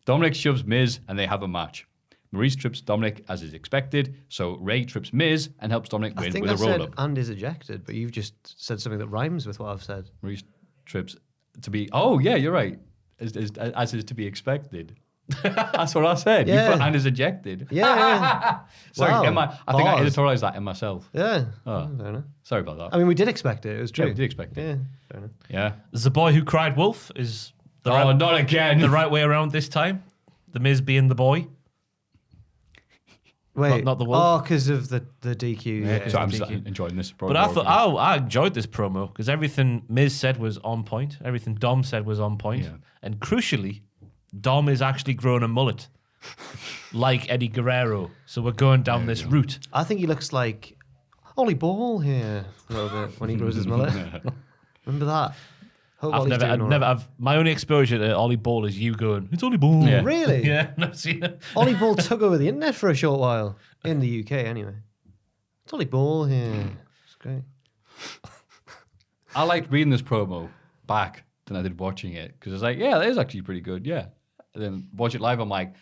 Dominic shoves Miz, and they have a match. Maurice trips Dominic as is expected, so Rey trips Miz and helps Dominic I win think with I a said roll-up. and is ejected, but you've just said something that rhymes with what I've said. Maurice trips to be... Oh, yeah, you're right. As is to be expected. That's what I said. Yeah. You put and is ejected. Yeah, Sorry, Wow. I think I Bars. editorialized that in myself. yeah. Oh. Fair enough. Sorry about that. I mean, we did expect it. It was true. Yeah, we did expect it. Yeah, fair enough. Yeah. The boy who cried wolf is the, Oh, not again. the right way around this time. The Miz being the boy. Wait, not the wolf. Oh, because of the DQ. Yeah, So I'm DQ. just enjoying this. But I thought I enjoyed this promo because everything Miz said was on point. Everything Dom said was on point. Yeah. And crucially, Dom is actually growing a mullet. Like Eddie Guerrero. So we're going down this route. I think he looks like Ollie Ball here a little bit when he grows his mullet. Remember that? Hope I've Ollie's doing all right. I've my only exposure to Ollie Ball is you going, it's Ollie Ball. Yeah. Really? Yeah, never seen it. Ollie Ball took over the internet for a short while in the UK, anyway. It's Ollie Ball here. It's great. I liked reading this promo back than I did watching it because I was like, yeah, that is actually pretty good. Yeah. And then watch it live, I'm like,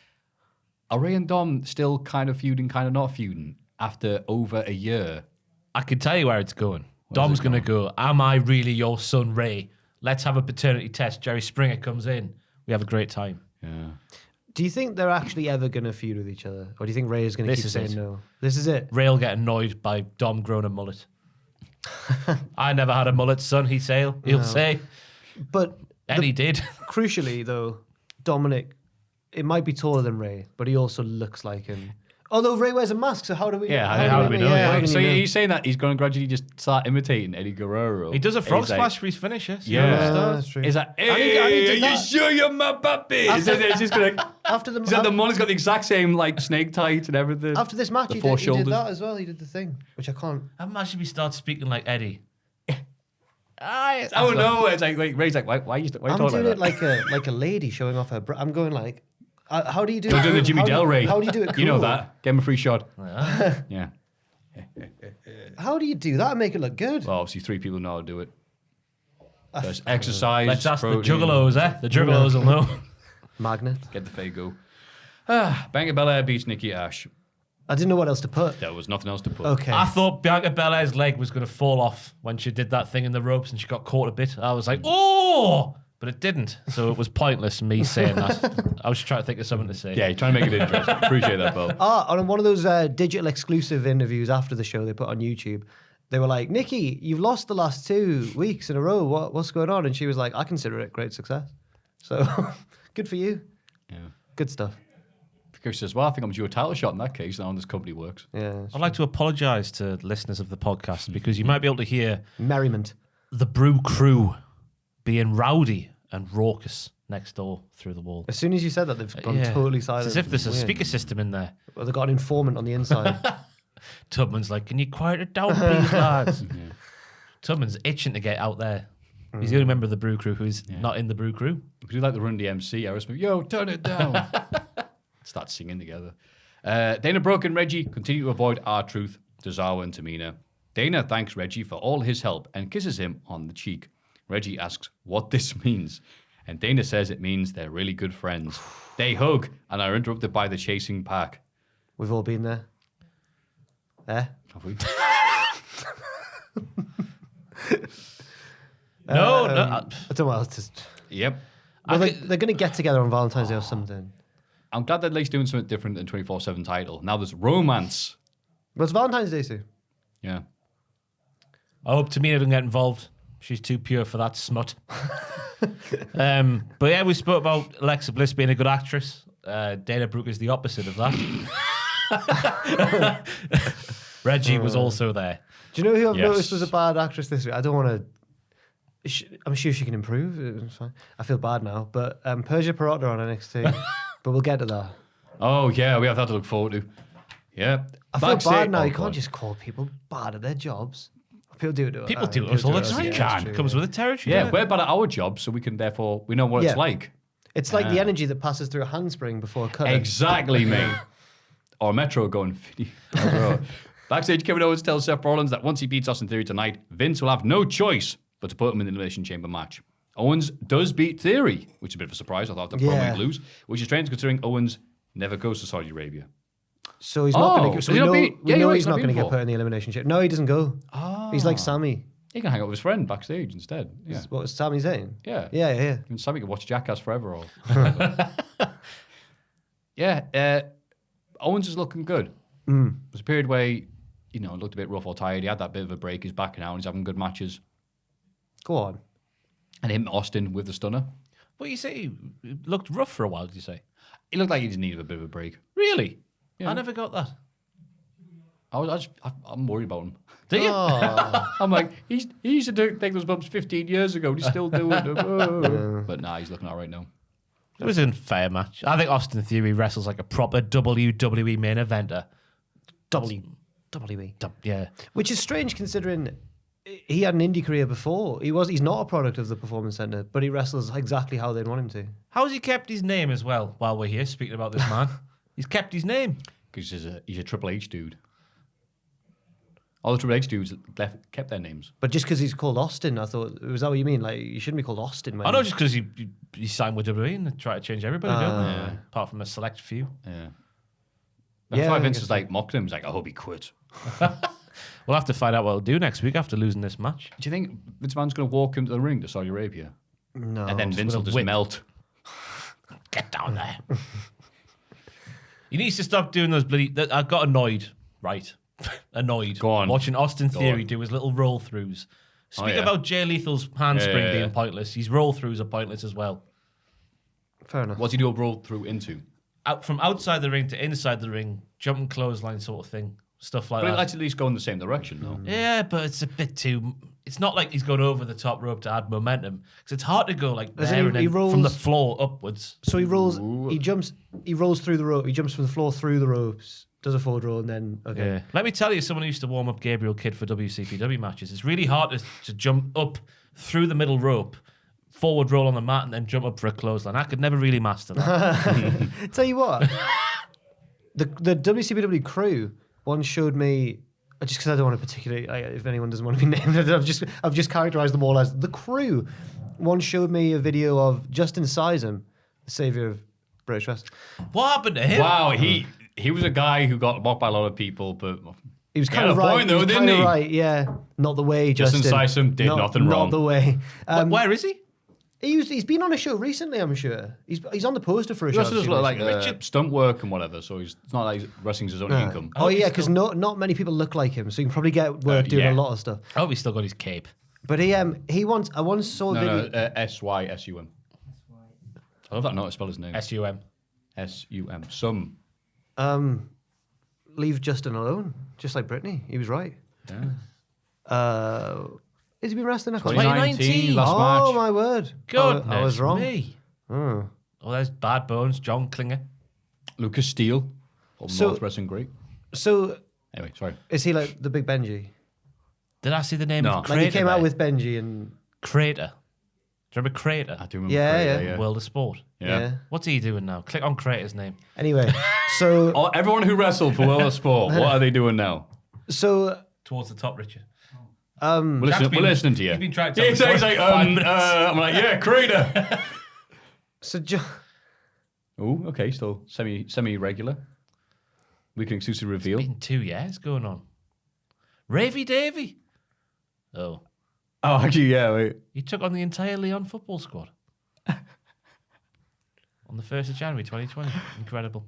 are Ray and Dom still kind of feuding, kind of not feuding after over a year? I can tell you where it's going. Dom's going to go, am I really your son, Ray? Let's have a paternity test. Jerry Springer comes in. We have a great time. Yeah. Do you think they're actually ever going to feud with each other? Or do you think Ray is going to This keep is saying it. no? This is it. Ray'll get annoyed by Dom growing a mullet. I never had a mullet, son, he'll say. But And he did. crucially, though, Dominic, it might be taller than Ray, but he also looks like him. Although Ray wears a mask, so how do we Yeah, how do we know? how Wait, can so you know? he's saying that he's going to gradually just start imitating Eddie Guerrero. He does a frog He's like- splash for his finisher. Yeah. That's true. Is that, And he hey, did are you that. sure you're my puppy? Is it just going to... After the Is that the money's got the exact same like snake tight and everything? after this match, the he four did, he did shoulders. that as well. He did the thing, which I can't. Imagine we start speaking like Eddie. Oh no! It's like Ray's like, why are you I'm talking doing like it that? like a lady showing off her. I'm going like, how do you do? You're it? doing the Jimmy How- Del Rey. How do you do it? Cool? You know that. Give him a free shot. Yeah. How do you do that and make it look good? Well, obviously, 3 people know how to do it. There's exercise. Let's ask the protein. juggalos, eh? The juggalos will know. Magnet. Get the Fago. Bianca Belair beats Nikki Ash. I didn't know what else to put. There was nothing else to put. Okay. I thought Bianca Belair's leg was going to fall off when she did that thing in the ropes and she got caught a bit. I was like, oh! But it didn't. So it was pointless me saying that. I was trying to think of something to say. Yeah, you're trying to make it interesting. Appreciate that, Bill. On one of those digital exclusive interviews after the show they put on YouTube, they were like, Nikki, you've lost the last 2 weeks in a row. What's going on? And she was like, I consider it great success. So good for you. Yeah. Good stuff. Chris says, well, I think I'm due a title shot in that case. Now this company works. Yeah. I'd like to apologise to listeners of the podcast because you might be able to hear Merriment. the Brew crew being rowdy and raucous next door through the wall. As soon as you said that, they've gone Yeah. totally It's silent. as if there's a Weird. speaker system in there. Well, they've got an informant on the inside. Tubman's like, can you quiet it down, please, lads? Tubman's itching to get out there. He's the only member of the Brew crew who's not in the Brew crew. We do like the Run DMC, Aerosmith. Yo, turn it down. Start singing together. Dana Brooke and Reggie continue to avoid R-Truth, Tozawa, and Tamina. Dana thanks Reggie for all his help and kisses him on the cheek. Reggie asks what this means, and Dana says it means they're really good friends. They hug and are interrupted by the chasing pack. We've all been there. Eh? Have we? No, I don't know what else to... Yep. Well, they're going to get together on Valentine's Day or something. I'm glad they're at least doing something different than 24/7 title. Now there's romance. Well, it's Valentine's Day soon. Yeah. I hope Tamina doesn't get involved. She's too pure for that smut. But yeah, we spoke about Alexa Bliss being a good actress. Dana Brooke is the opposite of that. Reggie was also there. Do you know who I've Yes. noticed was a bad actress this week? I don't want to... I'm sure she can improve. It's fine. I feel bad now. But Persia Pirotta on NXT. But we'll get to that. Oh, yeah, we have that to look forward to. Yeah. I feel bad now. Oh, You can't God. just call people bad at their jobs. People do it. People do it all the time. Yeah, It comes with the territory. Yeah, doesn't we're it? bad at our job, so we can therefore, we know what Yeah. it's like. It's like the energy that passes through a handspring before a cut. Exactly, mate. Or Metro going 50 miles an hour. Backstage, Kevin Owens tells Seth Rollins that once he beats Austin Theory tonight, Vince will have no choice but to put him in the Elimination Chamber match. Owens does beat Theory, which is a bit of a surprise. I thought the promo would lose, which is strange considering Owens never goes to Saudi Arabia. So he's not going to. so So we he's not know, beat- we yeah, know you're right, he's he's not not going to being get for. put in the elimination chamber. No, he doesn't go. He's like Sammy. He can hang out with his friend backstage instead. Yeah. What was Sammy saying? Yeah. Yeah. And Sammy could watch Jackass forever. Or yeah, Owens is looking good. There's a period where he, looked a bit rough or tired. He had that bit of a break. He's back now and he's having good matches. Go on. And him, Austin, with the stunner. What you say? He looked rough for a while, did you say? He looked like he just needed a bit of a break. Really? Yeah. I never got that. I'm worried about him. Do you? I'm like, he used to take those bumps 15 years ago. He's still doing them. But nah, he's looking all right now. It was a fair match. I think Austin Theory wrestles like a proper WWE main eventer. WWE. Yeah. Which is strange considering he had an indie career before. He's not a product of the Performance Center, but he wrestles exactly how they'd want him to. How's he kept his name as well while we're here speaking about this man? He's kept his name. Because he's a Triple H dude. All the Triple H dudes kept their names. But just because he's called Austin, I thought, was that what you mean? Like, you shouldn't be called Austin. I know, just because he signed with WWE and they try to change everybody, don't they? Yeah. Apart from a select few. Yeah. That's Yeah, why I Vince guess is like mocking him. He's like, I hope he quit. We'll have to find out what he'll do next week after losing this match. Do you think Vince McMahon's going to walk into the ring to Saudi Arabia? No. And then Vince with a will just whip. melt. Get down there. He needs to stop doing those bloody... I got annoyed, right? Annoyed. Go on. Watching Austin Go Theory on. do his little roll-throughs. Speak yeah. about Jay Lethal's handspring Yeah. being pointless. His roll-throughs are pointless as well. Fair enough. What's he do a roll through into? From outside the ring to inside the ring, jumping clothesline sort of thing. Stuff like But that. let's at least go in the same direction, though. Yeah, but it's a bit too... It's not like he's going over the top rope to add momentum. Because it's hard to go like As in there he- and then he rolls- from the floor upwards. So he rolls, he rolls through the rope, he jumps from the floor through the ropes, does a forward roll, and then, okay. Yeah. Let me tell you, someone who used to warm up Gabriel Kidd for WCPW matches. It's really hard to jump up through the middle rope, forward roll on the mat, and then jump up for a clothesline. I could never really master that. Tell you what, the WCPW crew once showed me, just because I don't want to particularly, if anyone doesn't want to be named, I've just characterized them all as the crew. Once showed me a video of Justin Sizem, the savior of British wrestling. What happened to him? Wow, he was a guy who got mocked by a lot of people, but He was He kind had of a right. point, though, he was didn't kind of he? right, yeah. Not the way, Justin Justin. Sizem did nothing wrong. Not the way. Where is he? He's been on a show recently, I'm sure. He's on the poster for a he show. also does I've look seen like recently. stunt work and whatever, so it's not like he's wrestling's his only income. Oh yeah, he's because still- not many people look like him, so you can probably get work doing yeah. a lot of stuff. I hope he's still got his cape. But I once saw a video. No, SYSUM. I love that note to spell his name. SUM. SUM. Leave Justin alone, just like Britney. He was right. Yeah. Has he been wrestling? 2019, last Oh match. my word! Goodness I was wrong. me. Oh. Oh, there's Bad Bones, John Klinger. Lucas Steele. So- North Wrestling great. So Anyway, sorry. is he like the big Benji? Did I see the name No. of Like Crater? he came out there? with Benji and Crater. Do you remember Crater? I do remember. Yeah, Crater, yeah. World of Sport. yeah. What's he doing now? Click on Crater's name. Anyway, so Oh, everyone who wrestled for World of Sport, what are they doing now? so Towards the top, Richard. We're listening to you. He's been trying to Yeah, tell me he's like, 5 minutes. I'm like, yeah, Crater. so Oh, okay, still semi-regular. Weekend exclusive reveal. Been 2 years going on. Ravy Davy. Oh. Oh, actually, yeah. Wait. He took on the entire Leon football squad on the 1st of January 2020. Incredible.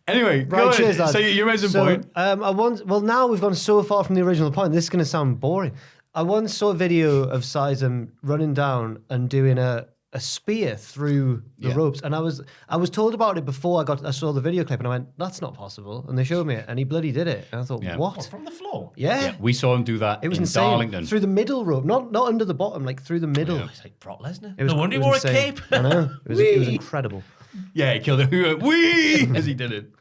Anyway, Right, go cheers, ahead. lads. So you made some point. Well, now we've gone so far from the original point. This is going to sound boring. I once saw a video of Sizem running down and doing a spear through the ropes, and I was told about it before I saw the video clip, and I went, "That's not possible." And they showed me it, and he bloody did it. And I thought, Yeah. "What?" From the floor. Yeah. We saw him do that It was in insane. Darlington. Through the middle rope, not under the bottom, like through the middle. It's like Brock Lesnar. It was, No wonder it he was wore a insane. cape. I know. It was incredible. Yeah, he killed him. He went, wee! As he did it.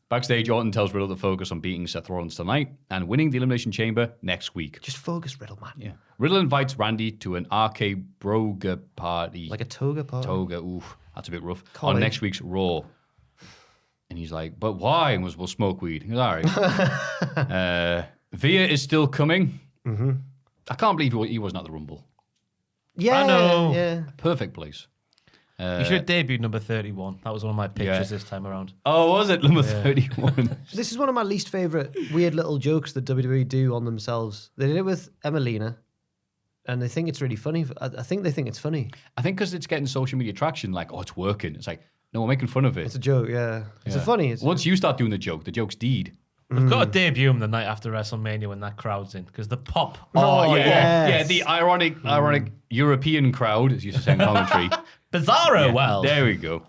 Backstage, Orton tells Riddle to focus on beating Seth Rollins tonight and winning the Elimination Chamber next week. Just focus, Riddle, man. Yeah. Riddle invites Randy to an RK Broga party. Like a toga party. Toga, oof, that's a bit rough. College. On next week's Raw. And he's like, but why? And we'll smoke weed. He goes, all right. Via is still coming. Mm-hmm. I can't believe he wasn't at the Rumble. Yeah, I know. Yeah. Perfect place. You should have debuted number 31. That was one of my pictures this time around. Oh, was it? Number 31. This is one of my least favorite weird little jokes that WWE do on themselves. They did it with Emelina, and they think it's really funny. I think they think it's funny. I think because it's getting social media traction, like, oh, it's working. It's like, no, we're making fun of it. It's a joke, yeah. It's a funny. It's, Once you start doing the joke's deed. We've got to debut him the night after WrestleMania when that crowd's in, because the pop. Oh, yes. Yeah, the ironic European crowd, as you used to say in commentary. Bizarro Wells. There we go.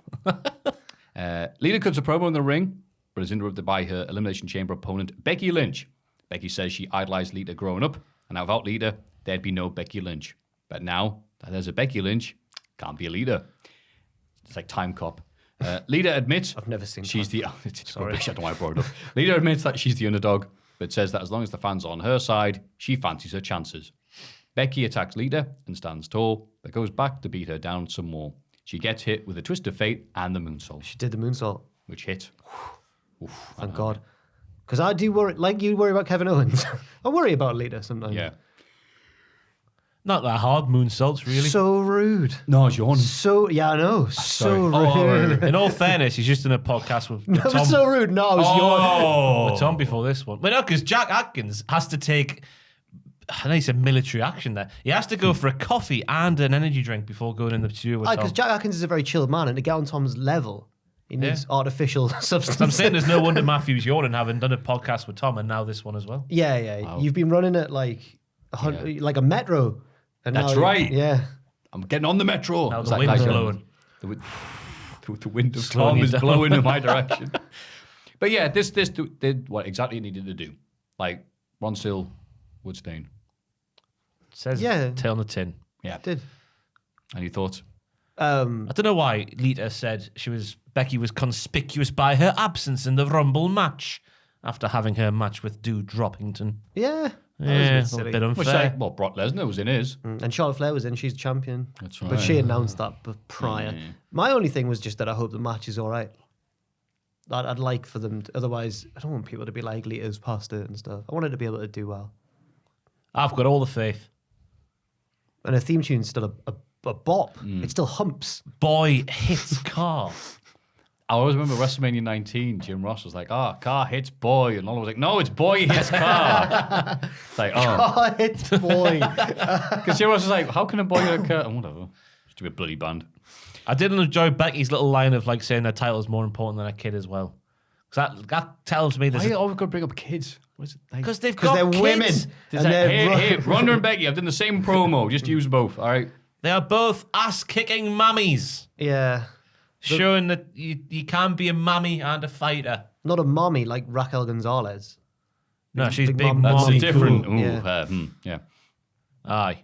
Lita cuts a promo in the ring, but is interrupted by her Elimination Chamber opponent, Becky Lynch. Becky says she idolized Lita growing up, and without Lita, there'd be no Becky Lynch. But now that there's a Becky Lynch, can't be a Lita. It's like Time Cop. Lita admits I've never seen she's the. Sorry, I don't know why I brought it up. Lita admits that she's the underdog, but says that as long as the fans are on her side, she fancies her chances. Becky attacks Lita and stands tall, but goes back to beat her down some more. She gets hit with a twist of fate and the moonsault, she did the moonsault. which hit. Thank God. Because I do worry, like you worry about Kevin Owens. I worry about Lita sometimes. Yeah. Not that hard, moonsaults, really. So rude. No, it's yawning. So, yeah, I know. So rude. Oh, In all fairness, he's just in a podcast with That Tom. was so rude. No, I was yawning. With Tom before this one. But no, because Jack Atkins has to take, I know he said military action there. He has to go for a coffee and an energy drink before going in the studio with Tom. Because Jack Atkins is a very chilled man, and to get on Tom's level, he needs artificial substance. I'm saying there's no wonder Matthew's yawning, having done a podcast with Tom and now this one as well. Yeah. You've been running at like a metro. And That's now right. Yeah. I'm getting on the metro. Now It's the like wind's that. blowing. The wind of Slowing Tom you is down. blowing in my direction. But yeah, this did what exactly it needed to do. Like Ron Sill would stain. Says Yeah. tail on the tin. Yeah. Did. Any thoughts? I don't know why Lita said Becky was conspicuous by her absence in the Rumble match after having her match with Dude Droppington. Yeah. That Yeah, was a a bit bit silly. Which unfair. like, well, Brock Lesnar was in his. And Charlotte Flair was in. She's champion. That's But right. she announced that prior. Yeah. My only thing was just that I hope the match is all right. I'd like for them. Otherwise, I don't want people to be like Lita's past it and stuff. I want it to be able to do well. I've got all the faith. And her theme tune's still a bop. Mm. It still humps. Boy hits car. I always remember WrestleMania 19, Jim Ross was like, car hits boy. And Lola was like, no, it's boy hits car. It's like, oh. Oh, it's boy. Because Jim Ross was like, how can a boy hit a car? Oh, whatever. Just to be a bloody band. I did enjoy Becky's little line of like saying her title is more important than a kid as well. Because that tells me Why there's are you always going to bring up kids? because they've Because got they're kids. women. It's And like, they're here, Ronda and Becky, I've done the same promo. Just use both, all right? They are both ass-kicking mummies, Yeah. showing that you can be a mummy and a fighter. Not a mommy like Raquel Gonzalez. No, she's big mum- That's mommy a different. cool. Ooh, Yeah. yeah. Aye.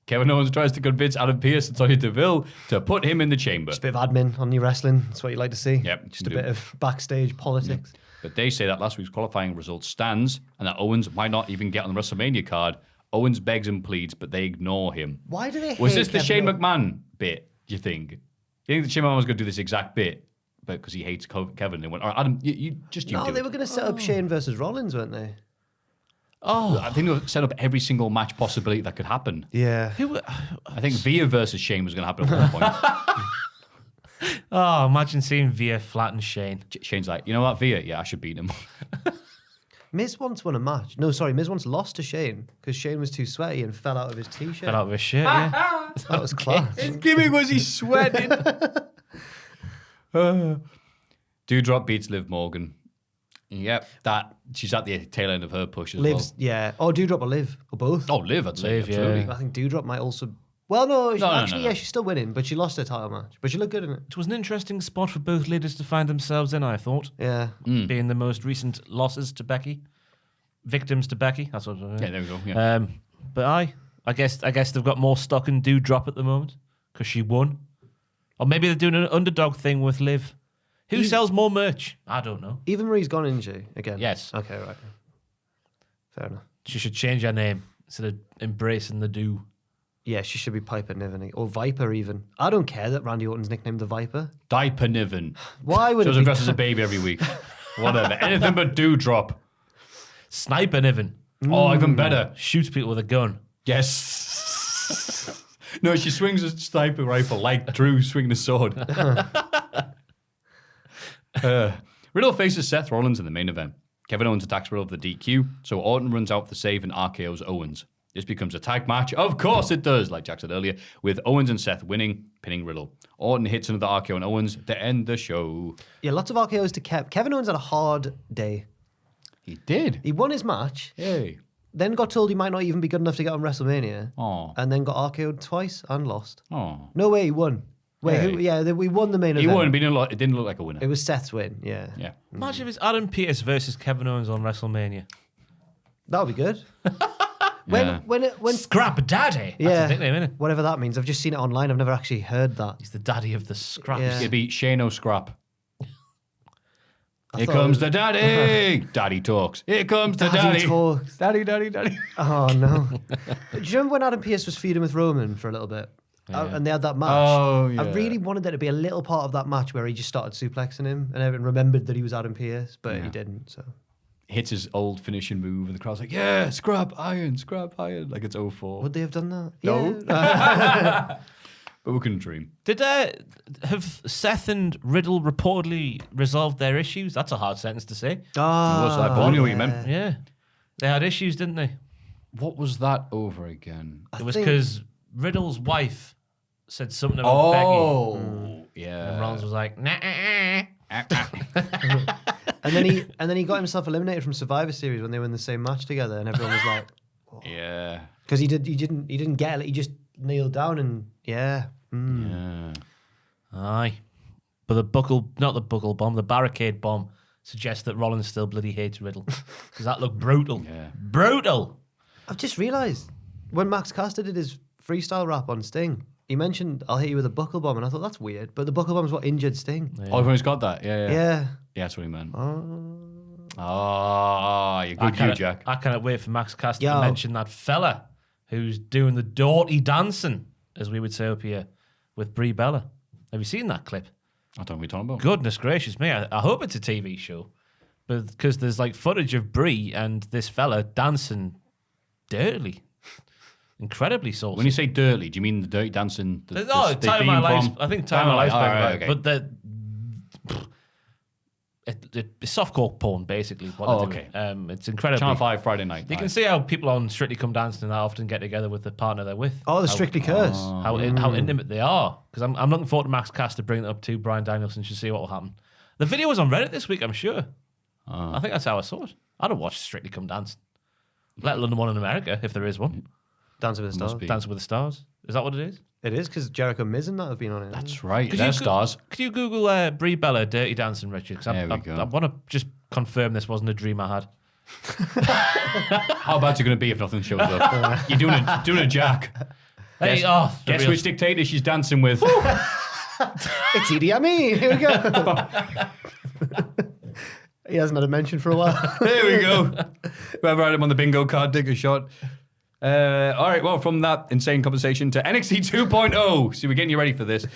Kevin Owens tries to convince Adam Pearce and Sonya Deville to put him in the chamber. Just a bit of admin on your wrestling. That's what you like to see. Yep, Just a do. bit of backstage politics. But they say that last week's qualifying result stands and that Owens might not even get on the WrestleMania card. Owens begs and pleads, but they ignore him. Why do they Was hate this the Kevin Shane Owens? McMahon bit, do you think? You think that Shane McMahon was going to do this exact bit, but because he hates Kevin, they went, all right, Adam, you No, do they it. were going to set up Shane versus Rollins, weren't they? I think they set up every single match possibility that could happen. Yeah. I think Via versus Shane was going to happen at one point. Oh, imagine seeing Via flatten Shane. Shane's like, you know what, Via? Yeah, I should beat him. Miz once won a match. No, sorry, Miz once lost to Shane because Shane was too sweaty and fell out of his t-shirt. Fell out of his shirt, yeah. That was class. His gimmick was he sweating. Doudrop beats Liv Morgan. Yep, she's at the tail end of her push as Liv's, yeah. Or Doudrop or Liv, or both. well. Oh, Liv, I'd say, Liv, yeah. absolutely. I think Doudrop might also... Well, no, No, yeah, she's still winning, but she lost her title match. But she looked good in it. It was an interesting spot for both ladies to find themselves in, I thought. Yeah. Being the most recent losses to Becky. Victims to Becky. That's what Yeah, there we go. Yeah. But I guess they've got more stock in Doudrop at the moment because she won. Or maybe they're doing an underdog thing with Liv. Who sells more merch? I don't know. Eva Marie's gone, isn't she? Again? Yes. Okay, right. Fair enough. She should change her name instead of embracing the do. Yeah, she should be Piper Niven. Or Viper, even. I don't care that Randy Orton's nicknamed the Viper. Diaper Niven. Why would Shows it her be... dressed as a baby every week. Whatever. Anything but Doudrop. Sniper Niven. Oh, even better. Shoots people with a gun. Yes. No, she swings a sniper rifle like Drew swinging a sword. Riddle faces Seth Rollins in the main event. Kevin Owens attacks Riddle for the DQ, so Orton runs out for the save and RKO's Owens. This becomes a tag match. Of course it does, like Jack said earlier, with Owens and Seth winning, pinning Riddle. Orton hits another RKO on Owens to end the show. Yeah, lots of RKOs to Kev. Kevin Owens had a hard day. He did. He won his match, Hey. then got told he might not even be good enough to get on WrestleMania, Oh. and then got RKO'd twice and lost. Oh. No way he won. Wait, Hey. who, yeah, we won the main He event. won, but it didn't look like a winner. It was Seth's win, yeah. Yeah. Imagine if it's Adam Pearce versus Kevin Owens on WrestleMania. That would be good. Yeah. When Scrap Daddy. That's yeah, his nickname, isn't it? whatever that means. I've just seen it online. I've never actually heard that. He's the daddy of the scrap. Yeah. It'd be Shane O'Scrap. I Here thought comes it the daddy. Daddy talks. Here comes the daddy. talks. Daddy, daddy, daddy. Oh no! Do you remember when Adam Pearce was feuding with Roman for a little bit, and they had that match? Oh, I yeah. really wanted there to be a little part of that match where he just started suplexing him, and everyone remembered that he was Adam Pearce, but he didn't. So Hits his old finishing move, and the crowd's like, yeah, scrap iron, like it's 04. would they have done that? No. Yeah. But we can dream. Did have Seth and Riddle reportedly resolved their issues? That's a hard sentence to say. What's that? But I knew what you meant. Yeah. They had issues, didn't they? What was that over again? It was think- because Riddle's wife said something about Becky. Oh, yeah. And Rollins was like, nah. And then he got himself eliminated from Survivor Series when they were in the same match together, and everyone was like, Yeah. because he didn't get it. He just kneeled down and yeah. Yeah. Aye. But the barricade bomb suggests that Rollins still bloody hates Riddle. Because that looked brutal. Yeah. Brutal. I've just realised when Max Caster did his freestyle rap on Sting, he mentioned, I'll hit you with a buckle bomb, and I thought, that's weird. But the buckle bomb's what injured Sting. Oh, everyone's got that. Yeah, yeah. Yeah. Yeah, that's what he meant. Oh. You're good, you, Jack. I can't wait for Max Caster Yo. to mention that fella who's doing the dirty dancing, as we would say up here, with Brie Bella. Have you seen that clip? I don't know what you're talking about. Goodness gracious me. I hope it's a TV show. But because there's like footage of Brie and this fella dancing dirtily. Incredibly saucy. When you say dirty, do you mean the dirty dancing? The Time of theme My Life's. from- I think Time of My Life's All been right, right. okay. But it's softcore porn, basically. What Oh, they're okay. doing. It's incredibly. Channel 5 Friday night. You can see how people on Strictly Come Dancing that often get together with the partner they're with. Oh, the Strictly Curse. How intimate they are. Because I'm looking forward to Max Caster bringing it up to Brian Danielson to see what will happen. The video was on Reddit this week, I'm sure. I think that's how I saw it. I'd have watched Strictly Come Dancing. Let alone the one in America, if there is one. Dancing with the Stars. be. Dancing with the Stars. Is that what it is? It is because Jericho Miz and that have been on it. That's right. Could They're you stars. Could you Google Brie Bella Dirty Dancing, Richard? Because There we go. I want to just confirm this wasn't a dream I had. How bad's it going to be if nothing shows up? You're doing a jack. Hey, Guess, the guess real- which dictator she's dancing with. It's Idi Amin. Here we go. He hasn't had a mention for a while. There we go. Whoever had him on the bingo card, take a shot. All right, well, from that insane conversation to NXT 2.0. So we're getting you ready for this.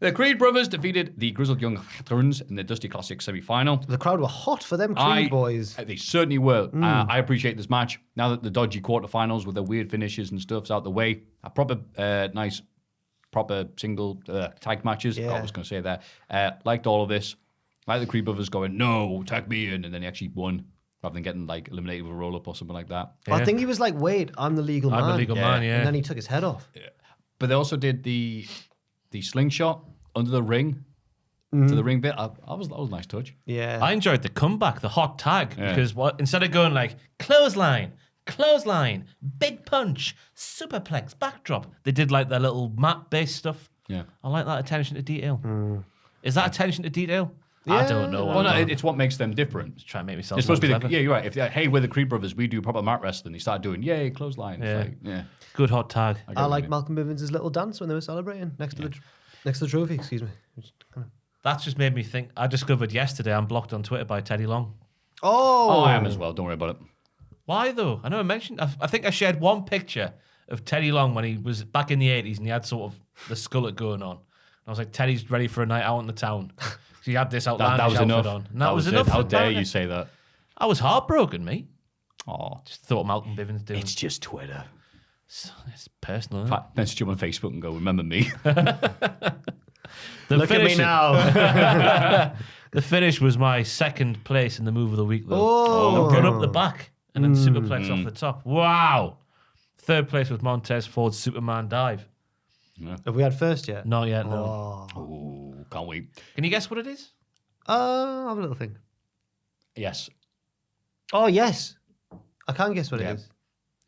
The Creed brothers defeated the Grizzled Young Veterans in the Dusty Classic semi-final. The crowd were hot for them Creed boys. They certainly were. I appreciate this match. Now that the dodgy quarterfinals with their weird finishes and stuff's out the way, a proper nice, proper single tag matches. Yeah. I was going to say that. Liked all of this. Like the Creed brothers going, no, tag me in, and then he actually won. rather than getting like eliminated with a roll up or something like that. I think he was like, wait, I'm the legal man. I'm the legal man, yeah. And then he took his head off. But they also did the slingshot under the ring to the ring bit. That was a nice touch. Yeah. I enjoyed the comeback, the hot tag, because instead of going like clothesline, big punch, superplex, backdrop, they did like their little mat-based stuff. Yeah. I like that attention to detail. Is that attention to detail? I don't know. Well, no, it's what makes them different. Just try and make myself. It's supposed to be clever. you're right. If hey, we're the Creed brothers, we do proper mat wrestling. They start doing clothesline. It's Good hot tag. I like Malcolm Bivens' little dance when they were celebrating next to the trophy. Excuse me. That's just made me think. I discovered yesterday I'm blocked on Twitter by Teddy Long. Oh, I am as well. Don't worry about it. Why though? I know I mentioned. I think I shared one picture of Teddy Long when he was back in the 80s and he had sort of the skullet going on. And I was like, Teddy's ready for a night out in the town. So he had this outlandish That was outfit enough. on. And that was enough. How dare apparently. you say that? I was heartbroken, mate. Oh, Just thought Malcolm Bivens doing. it's just Twitter. It's personal. Isn't it? Message you on Facebook and go, remember me. The look at me finish- now. The finish was my second place in the move of the week, though. Oh. Run up the back and then superplex off the top. Wow. Third place was Montez Ford's Superman dive. Have we had first yet? Not yet, no. Oh, can't wait. Can you guess what it is? I have a little thing. Yes. Oh, yes. I can't guess what it is.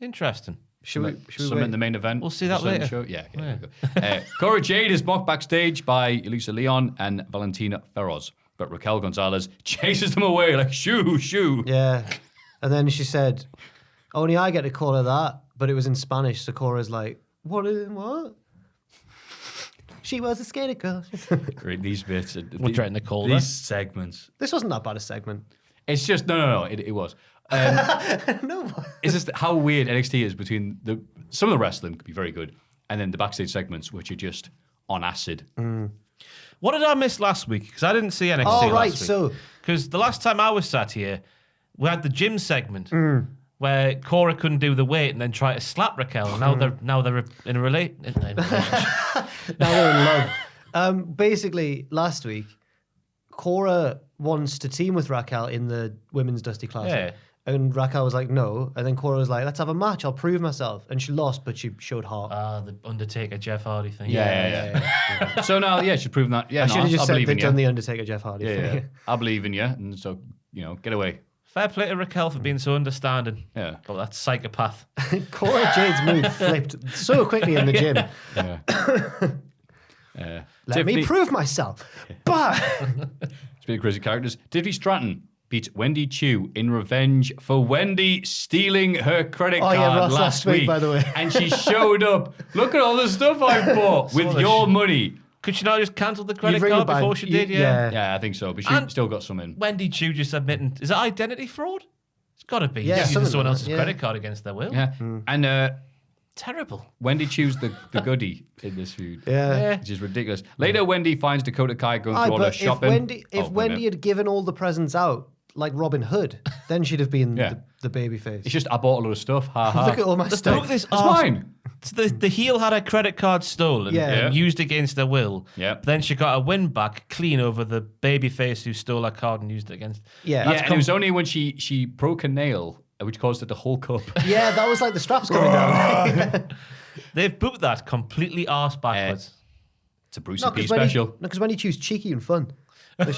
Interesting. Should we Submit wait? the main event. We'll see that Certain later. Show. Yeah. There we go. Cora Jade is mocked backstage by Elisa Leon and Valentina Feroz, but Raquel Gonzalez chases them away like shoo. Yeah. And then she said, only I get to call her that, but it was in Spanish. So Cora's like, what? She was a skater girl. Great, these bits. We're trying to call these that. segments. This wasn't that bad a segment. It's just no. It was. No. It's just how weird NXT is between some of the wrestling could be very good, and then the backstage segments which are just on acid. What did I miss last week? Because I didn't see NXT Oh, right, last week. so- Because the last time I was sat here, we had the gym segment where Cora couldn't do the weight and then try to slap Raquel. And now they're in a relationship. Now they're in love. Basically, last week, Cora wants to team with Raquel in the women's Dusty Classic. Yeah. And Raquel was like, no. And then Cora was like, let's have a match. I'll prove myself. And she lost, but she showed heart. The Undertaker Jeff Hardy thing. Yeah. So now, she's proven that. Yeah, I should have just I said believe they'd in done you. the Undertaker Jeff Hardy thing. Yeah. I believe in you, and so get away. Fair play to Raquel for being so understanding. Yeah. But that psychopath. Cora Jade's mood flipped so quickly in the gym. Yeah. Let me prove myself. But Speaking of crazy characters, Tiffany Stratton beat Wendy Chu in revenge for Wendy stealing her credit card Ross last week. by the way. And she showed up. Look at all the stuff I bought with your money. Could she not just cancel the credit ring the card before bank. she did? Yeah, I think so. But she And- still got some in. Wendy Chu just admitting, is it identity fraud? It's got to be. Yeah, Just using something someone like else's that, yeah. credit card against their will. Yeah. And Terrible. Wendy Chu's the goodie in this feud. yeah. Which is ridiculous. Later, Wendy finds Dakota Kai going Aye, through all her but shopping. if Wendy had given all the presents out like Robin Hood, then she'd have been Yeah. the baby face. It's just, I bought a lot of stuff. Ha ha. Look at all my Look stuff. this It's arse- mine. So the heel had her credit card stolen Yeah. and used against her will. Yep. Then she got a win back clean over the baby face who stole her card and used it against. Yeah. Yeah, and it was only when she broke a nail, which caused it to hulk up. Yeah, that was like the straps coming down. They've booked that completely arse backwards. It's a Brucey P special. Because when you choose cheeky and fun. But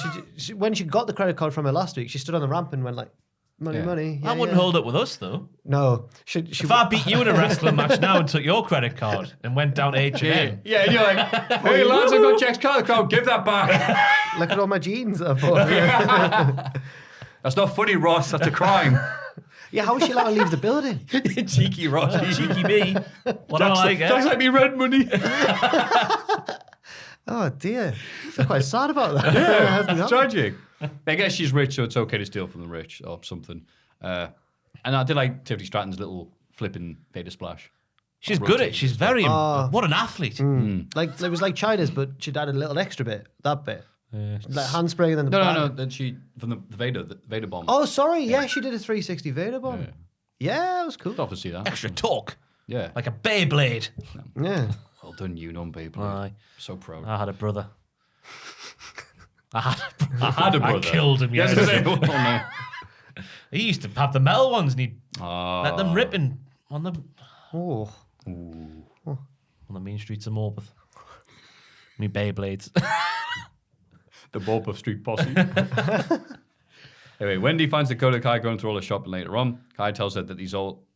when she got the credit card from her last week, she stood on the ramp and went like, money, Yeah. money. That wouldn't hold up with us though. No. She If I beat you in a wrestling match now and took your credit card and went down to H&M, Yeah, and you're like, hey lads, I've got Jack's card crowd, give that back. Look at all my jeans that I bought. That's not funny, Ross, that's a crime. Yeah, how was she allowed to leave the building? Cheeky Ross. cheeky me. What I like, That's like me red money. Oh dear. I feel quite sad about that. It's tragic. I guess she's rich, so it's okay to steal from the rich or something. And I did like Tiffany Stratton's little flipping Vader splash. She's good at it. She's very. What an athlete. Like it was like China's, but she'd added a little extra bit. That bit. Like handspring and then the No, back. no. Then she from the Vader bomb. Oh, sorry. Yeah, she did a 360 Vader bomb. Yeah, it was cool. Love to see that. Extra torque. Yeah. Like a Beyblade. Yeah. Well done, you non-baby. Aye. So proud. I had a brother. I I had a brother. killed him Yes, yesterday. oh, no. He used to have the metal ones and he'd let them rip on the Oh. on the main streets of Morpeth. Me Beyblades. The Morpeth Street posse. Anyway, Wendy finds Dakota Kai going through all the shopping later on. Kai tells her that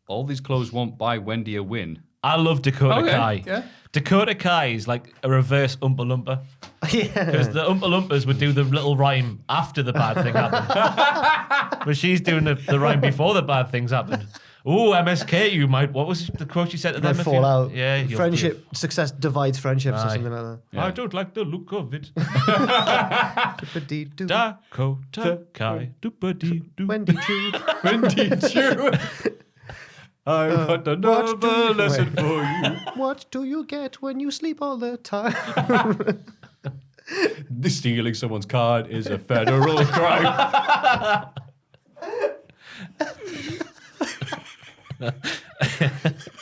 all these clothes won't buy Wendy a win. I love Dakota Kai. Yeah. Dakota Kai is like a reverse Oompa Loompa. Yeah. Because the Oompa Loompas would do the little rhyme after the bad thing happened. But she's doing the rhyme before the bad things happened. Ooh, MSK, you might. What was the quote she said to them? They fall out. Yeah. Friendship, success divides friendships or Aye. something like that. Yeah. I don't like the look of it. Ba-dee-doo. Dakota Kai. Doo-ba-dee-doo. Wendy Choo. Wendy Chu. I've got what do another you- lesson for you. What do you get when you sleep all the time? Stealing someone's card is a federal crime.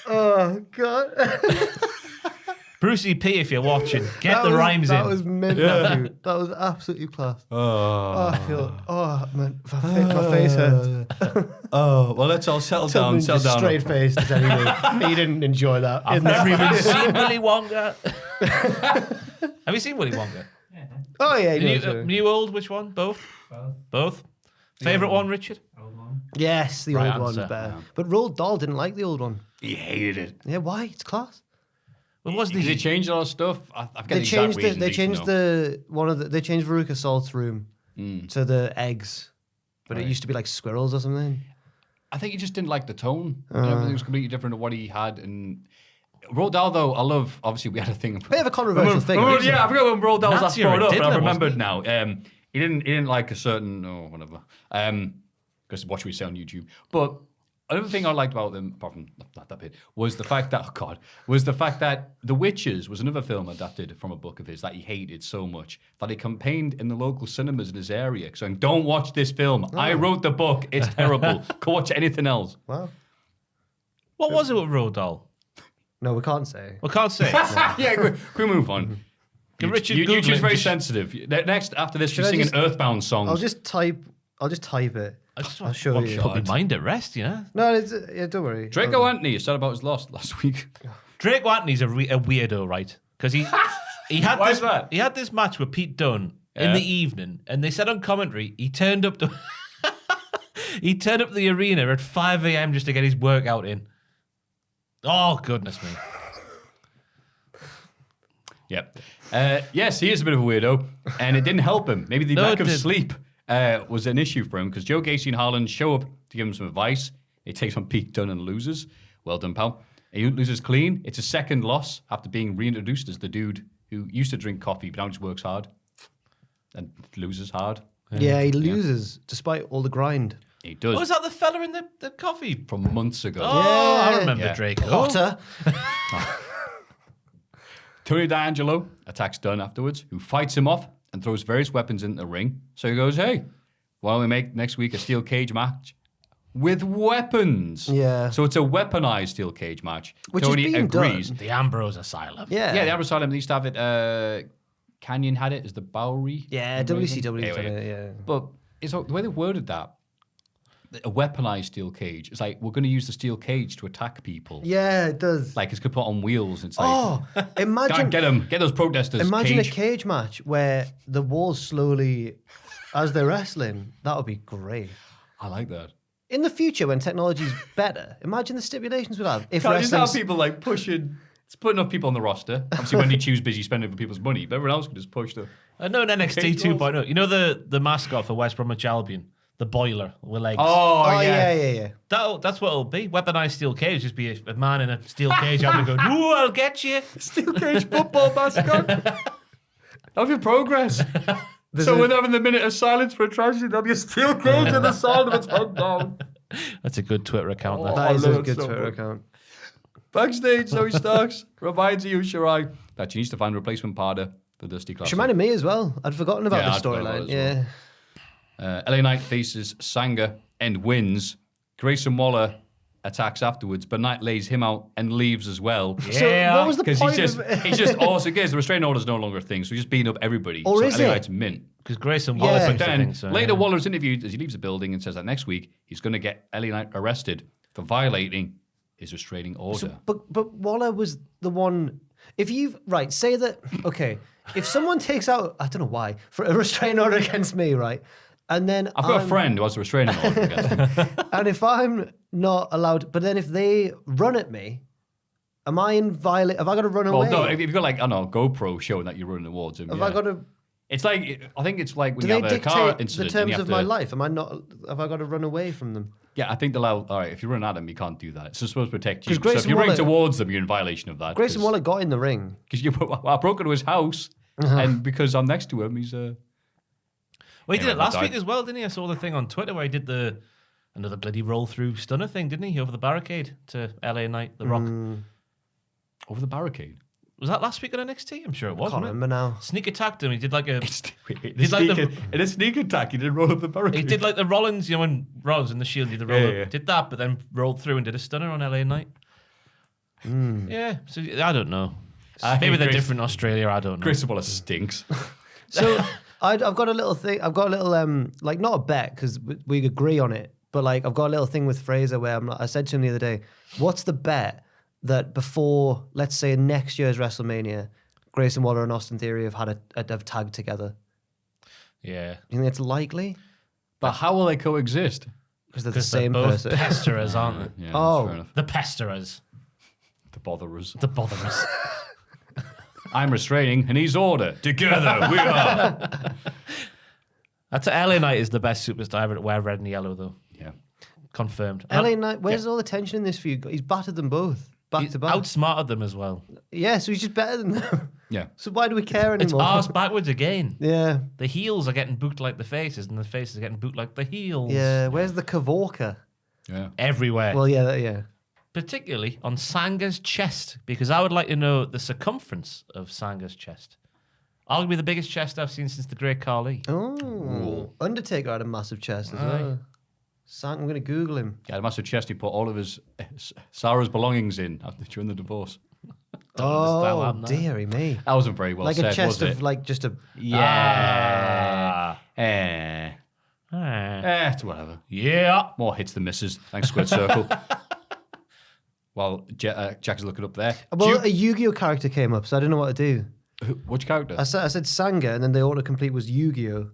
Oh, God. Brucey P, if you're watching, get the rhymes that in. was mint, Matthew. That was absolutely class. Oh, I feel... Oh, man. My face hurts. Oh, well, let's all settle down. Settle down. Straight faced anyway. He didn't enjoy that. I've never even seen Willy Wonka. Have you seen Willy Wonka? Oh, yeah. New, old, which one? Both? Both? Favourite one, Richard? Old one. Yes, the Right old answer. one better. But Roald Dahl didn't like the old one. He hated it. Yeah, why? It's class. Well, wasn't Did he? they change a lot of stuff? I've got They the exact changed reasons. they I used to changed know. they changed Veruca Salt's room to the eggs, but it used to be like squirrels or something. I think he just didn't like the tone. Everything was completely different to what he had. And Roald Dahl, though, I love. Obviously, we had a thing. Bit of a controversial figure. Oh, isn't yeah, it? I forgot when Roald Dahl was last Nazi brought up, but Diddler, I've wasn't remembered he? now. He didn't like a certain whatever. Because watch what we say on YouTube. But another thing I liked about them, apart from not that bit, was the fact that The Witches was another film adapted from a book of his that he hated so much that he campaigned in the local cinemas in his area saying, "Don't watch this film. I wrote the book. It's terrible. Go watch anything else." Wow. What was it with Roald Dahl? No, we can't say. I can't say. Yeah, can we move on? Can Richard YouTube's Google it? very sensitive. Next, after this, you're I singing just- Earthbound songs. I'll just type it. I just I'll want show to you. put my mind at rest, you know? No, it's, yeah, don't worry. Draco Anthony said about his loss last week. Drake Watney's a weirdo, right? Because he had Why this is that? he had this match with Pete Dunne in Yeah. the evening, and they said on commentary he turned up to the arena at 5 a.m. just to get his workout in. Oh goodness me! Yep. Yes, he is a bit of a weirdo, and it didn't help him. Maybe the No, lack it of didn't. sleep was an issue for him because Joe Gacy and Harlan show up to give him some advice. He takes on Pete Dunne and loses. Well done, pal. He loses clean. It's a second loss after being reintroduced as the dude who used to drink coffee but now just works hard and loses hard. Yeah, he loses despite all the grind. He does. Oh, was that the fella in the coffee? From months ago. Oh, I Yeah. remember Yeah. Drake. Potter. Tony D'Angelo attacks Dunn afterwards, who fights him off and throws various weapons into the ring. So he goes, "Hey, why don't we make next week a steel cage match with weapons?" Yeah. So it's a weaponized steel cage match. Which is Tony being agrees. done. The Ambrose Asylum. Yeah. Yeah, the Amber Asylum, they used to have it. Canyon had it as the Bowery. Yeah, WCW. Anyway, done it, yeah. But it's the way they worded that. A weaponized steel cage. It's like, we're going to use the steel cage to attack people. Yeah, it does. Like, it's going to put on wheels. It's like, Oh, imagine get them. Get those protesters. imagine cage. a cage match where the walls slowly, as they're wrestling. That would be great. I like that. In the future, when technology's better, imagine the stipulations we'd have. If Can't just have wrestling, people like pushing. It's putting enough people on the roster. Obviously, Wendy Chu's busy spending other people's money, but everyone else can just push them. I know in NXT Cage 2.0. You know the mascot for West Bromwich Albion, the boiler with legs. oh yeah. That's what it'll be. Weaponized steel cage. Just be a man in a steel cage out there going, "Ooh, I'll get you." Steel cage football mascot. Have your progress. So we're having the minute of silence for a tragedy. There'll be a steel cage in the side of its head down. That's a good Twitter account. That. That is I a love good so Twitter much. account. Backstage, Zoe Starks reminds Io Shirai that she needs to find a replacement partner for Dusty Classic. She reminded me as well. I'd forgotten about Yeah, the I'd forgotten about storyline. it as Yeah. LA Knight faces Sanga and wins. Grayson Waller attacks afterwards, but Knight lays him out and leaves as well. So Yeah, what was the Because point he's of just also, guys, the restraining order is no longer a thing, so he's just beating up everybody. Or so is LA it? Knight's mint. Because Grayson Waller Yeah. seems But to then think so. later, yeah. Waller's interviewed as he leaves the building and says that next week he's going to get LA Knight arrested for violating his restraining order. But Waller was the one. If you've right, say that. Okay, if someone takes out, I don't know why, for a restraining order against me, right, and then I've got a friend who has a restraining order against him. and if I'm not allowed, but then if they run at me, am I in violate? Have I got to run Well, away? no, if you've got like, I don't know, GoPro showing that you're running towards him. have yeah. I got to? It's like, I think it's like when Do you they have a car dictate the incident. and you terms have of my to- life? Am I not? Have I got to run away from them? Yeah, I think they'll allow, all right, if you run at them, you can't do that. It's just supposed to protect you. 'Cause So if Grayson you're running Waller- towards them, you're in violation of that. Grayson Waller got in the ring. Because I broke into his house, and because I'm next to him, he's Well, he did Yeah, it last died. week as well, didn't he? I saw the thing on Twitter where he did another bloody roll through stunner thing, didn't he? Over the barricade to LA Knight, The Rock. over the barricade. Was that last week on NXT? I'm sure it was. Can't Wasn't remember now. it? Sneak attacked him. He did like a. In a sneak attack, he did roll up the barricade. He did like the Rollins, when Rollins in the Shield did the roll up. yeah. Did that, but then rolled through and did a stunner on LA Knight. Yeah, so I don't know. I Maybe think they're Grace- different in Australia. I don't know. Grayson Waller stinks. So I've got a little thing. I've got a little like not a bet because we agree on it, but like I've got a little thing with Fraser where I said to him the other day, "What's the bet that before, let's say next year's WrestleMania, Grayson Waller and Austin Theory have tagged together? Yeah, Do you think it's likely? But how will they coexist? Because they're the because they're same both person. pesterers, aren't they? Yeah, Oh. that's fair enough. The pesterers, The botherers. the botherers. I'm restraining, and he's order. Together, we are. That's LA Knight is the best superstar ever to wear red and yellow, though. Yeah. Confirmed. LA Knight, where's all the tension in this feud? He's battered them both back He's to back. outsmarted them as well. Yeah, so he's just better than them. Yeah. So why do we care It's anymore? arse backwards again. Yeah, The heels are getting booked like the faces, and the faces are getting booked like the heels. yeah. Where's the Kavorka? Yeah. Everywhere. Well, yeah. Particularly on Sanga's chest, because I would like to know the circumference of Sanga's chest. Arguably the biggest chest I've seen since the Great Khali. Oh, Undertaker had a massive chest as well. I'm going to Google him. He had a massive chest. He put all of his Sarah's belongings in during the divorce. Oh, understand that. dearie me. That wasn't very well Like said, a chest was of it? like just a... Yeah. It's whatever. Yeah. More hits than misses. Thanks, Squid Circle. While Jack is looking up there. Well, a Yu-Gi-Oh character came up, so I didn't know what to do. Which character? I said Sanga, and then the autocomplete was Yu-Gi-Oh.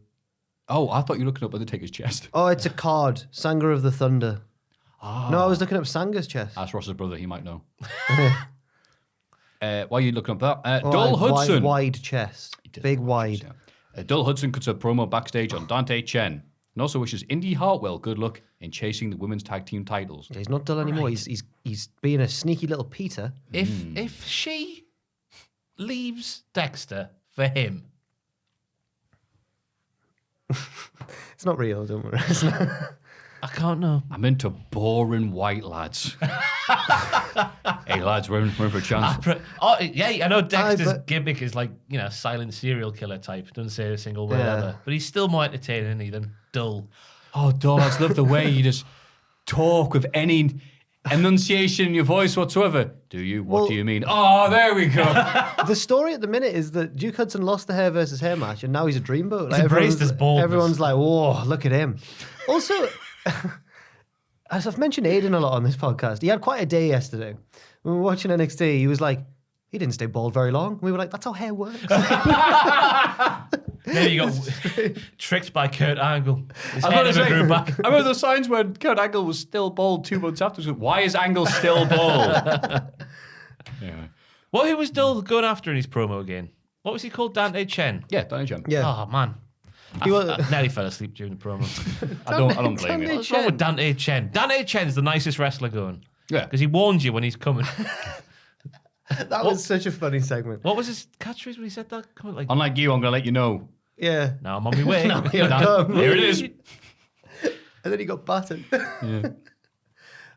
Oh, I thought you were looking up Undertaker's chest. Oh, it's a card. Sanga of the Thunder. No, I was looking up Sanga's chest. Ask Ross's brother, he might know. While you're looking up that, Oh, Dole wide- Hudson. Wide chest. Big wide. Dole Hudson cuts a promo backstage on Dante Chen and also wishes Indy Hartwell good luck in chasing the women's tag team titles. Yeah, he's not dull anymore. He's being a sneaky little Peter. If she leaves Dexter for him, It's not real, don't worry. I can't know. I'm into boring white lads. Hey lads, we're in for a chance. Oh, yeah, I know Dexter's but- gimmick is like, silent serial killer type. Doesn't say a single word Yeah. ever. But he's still more entertaining isn't he, than dull. Oh, Dole, I just love the way you just talk with any enunciation in your voice whatsoever. Do you? What Well- do you mean? Oh, there we go. The story at the minute is that Duke Hudson lost the hair versus hair match, and now he's a dreamboat. He's embraced his baldness. Everyone's like, "Whoa, look at him!" Also, as I've mentioned Aiden a lot on this podcast, he had quite a day yesterday. When we were watching NXT, he was like, "He didn't stay bald very long." We were like, "That's how hair works." Then you got tricked by Kurt Angle. His I head was never saying- grew back. I remember the signs when Kurt Angle was still bald 2 months after. So why is Angle still bald? Anyway. What who was dull going after in his promo again? What was he called? Dante Chen. Yeah, Donny Jam. Yeah. Oh man. He was- I nearly fell asleep during the promo. I don't blame you. What's wrong with Dante Chen? Dante Chen's the nicest wrestler going. Yeah. Because he warns you when he's coming. That was such a funny segment. What was his catchphase when he said that? Coming like, Unlike you, I'm going to let you know. Yeah. now I'm on my way. Now he'll come. Here it is. And then he got battered.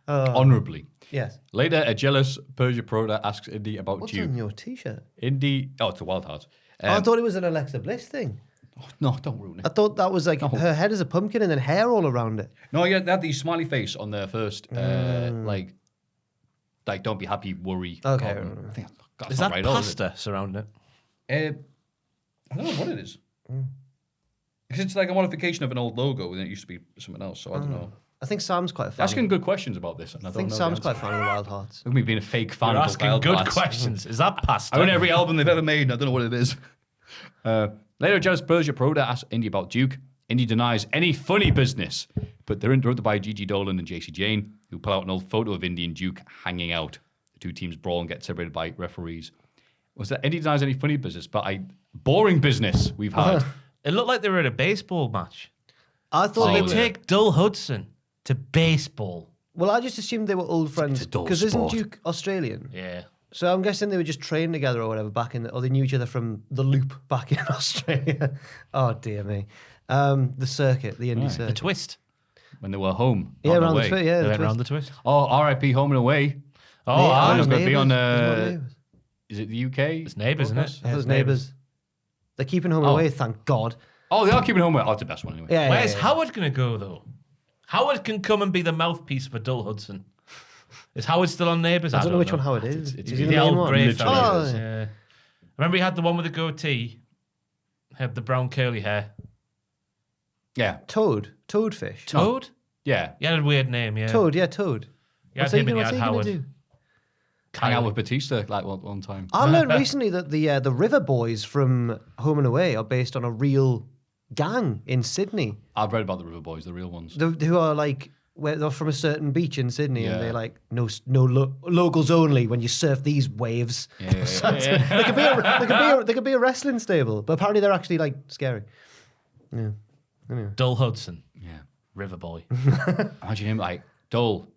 Honorably. Yes. Later, a jealous Persia Prota asks Indy about What's you. on your T-shirt? Indy, it's a Wild Heart. I thought it was an Alexa Bliss thing. No, don't ruin it. I thought that was like her head is a pumpkin and then hair all around it. No, yeah, they had the smiley face on their first, like don't be happy, worry. Okay. comment. I think that's Is not that right, though, is pasta surrounding it? it? I don't know what it is. Because it's like a modification of an old logo, and it used to be something else. So I don't know. I think Sam's quite a fan. Asking good questions about this, and I I don't think know. Sam's quite a fan of the Wild Hearts. Me being a fake fan You're of the asking Wild good Hearts. questions. Is that past? I own every album they've ever made, and I don't know what it is. Later, Jazz Persia Proda asks Indy about Duke. Indy denies any funny business, but they're interrupted by Gigi Dolan and JC Jane, who pull out an old photo of Indy and Duke hanging out. The two teams brawl and get separated by referees. Was that Indy denies any funny business, but boring business we've had. It looked like they were at a baseball match. I thought So they you were. take Dull Hudson to baseball. Well, I just assumed they were old friends a dull because isn't sport. Duke Australian? Yeah. So I'm guessing they were just trained together or whatever back in, or they knew each other from the Loop back in Australia. Oh dear me, the circuit, the indie The circuit. twist. When they were home. Yeah, on around the the way. twist. Yeah, They the went twist. around the twist. Oh, RIP Home and Away. Oh, I I thought it was was gonna be on, Neighbours. It was not Neighbours. Is it the UK? It's Neighbours, isn't it? I thought it was Neighbours. They're keeping home and away, thank God. Oh, they are keeping home. Oh, it's the best one anyway. Yeah, Where's yeah, yeah. Howard going to go, though? Howard can come and be the mouthpiece for Dull Hudson. Is Howard still on Neighbours? I don't know which one Howard is. It's Is he The the main old one? grey Literally fella. is. Yeah. Remember he had the one with the goatee? Had the brown curly hair. Yeah. Toadfish. Toad? Yeah. He had a weird name, yeah. Toad, yeah, Toad. You had he him and you what's had he gonna Howard. do? Hang out with Batista like one time. I learned recently that the River Boys from Home and Away are based on a real gang in Sydney. I've read about the River Boys, the real ones. Who are like where they're from a certain beach in Sydney, and Yeah. they're like no locals only when you surf these waves. Yeah. So they could be a wrestling stable, but apparently they're actually like scary. Yeah. Dull Hudson. Yeah. River Boy. Imagine him like, Dole,